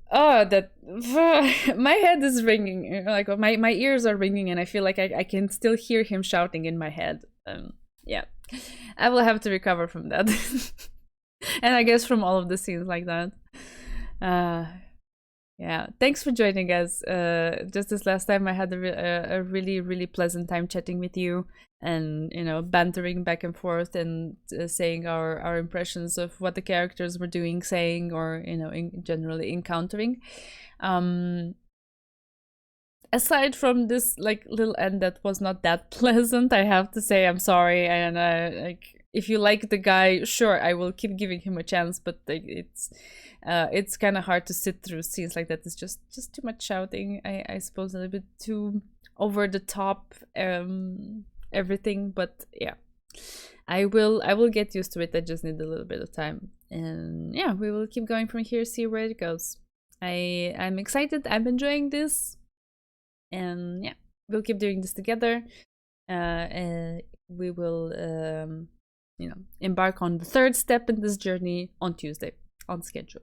Oh, that my head is ringing. Like my ears are ringing, and I feel like I can still hear him shouting in my head. Yeah, I will have to recover from that, and I guess from all of the scenes like that. Yeah, thanks for joining us. Just this last time, I had a really pleasant time chatting with you, and bantering back and forth, and saying our impressions of what the characters were doing, saying, or generally encountering. Aside from this like little end that was not that pleasant, I have to say I'm sorry. And like, if you like the guy, sure, I will keep giving him a chance, but like, it's kind of hard to sit through scenes like that. It's just too much shouting. I suppose a little bit too over the top, everything. But yeah, I will get used to it. I just need a little bit of time, and yeah, we will keep going from here, see where it goes. I'm excited. I'm enjoying this, and yeah, we'll keep doing this together. And we will embark on the third step in this journey on Tuesday on schedule.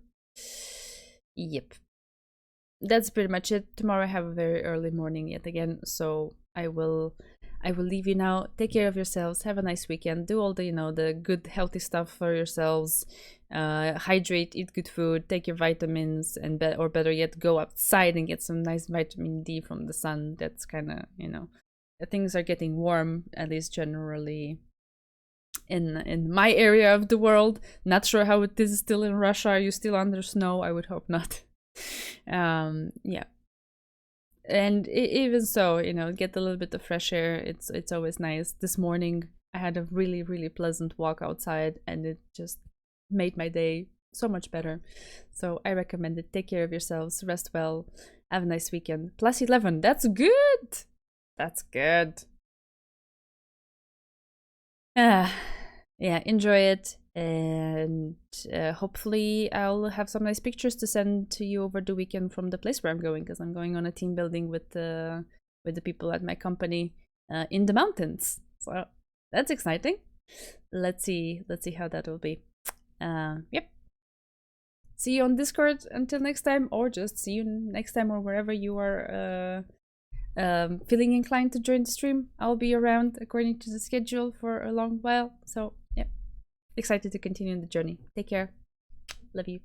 Yep, that's pretty much it. Tomorrow I have a very early morning yet again, so I will leave you now. Take care of yourselves, have a nice weekend, do all the the good healthy stuff for yourselves, hydrate, eat good food, take your vitamins, and or better yet, go outside and get some nice vitamin D from the sun. That's kind of things are getting warm, at least generally in my area of the world. Not sure how it is still in Russia. Are you still under snow? I would hope not. Yeah, and even so, get a little bit of fresh air. It's always nice. This morning I had a really pleasant walk outside, and it just made my day so much better. So I recommend it. Take care of yourselves, rest well, have a nice weekend. +11, that's good. That's good. Yeah, enjoy it, and hopefully I'll have some nice pictures to send to you over the weekend from the place where I'm going, because I'm going on a team building with the people at my company in the mountains. So that's exciting. Let's see how that will be. Yep. See you on Discord until next time, or just see you next time, or wherever you are feeling inclined to join the stream. I'll be around according to the schedule for a long while. So, yeah, excited to continue the journey. Take care. Love you.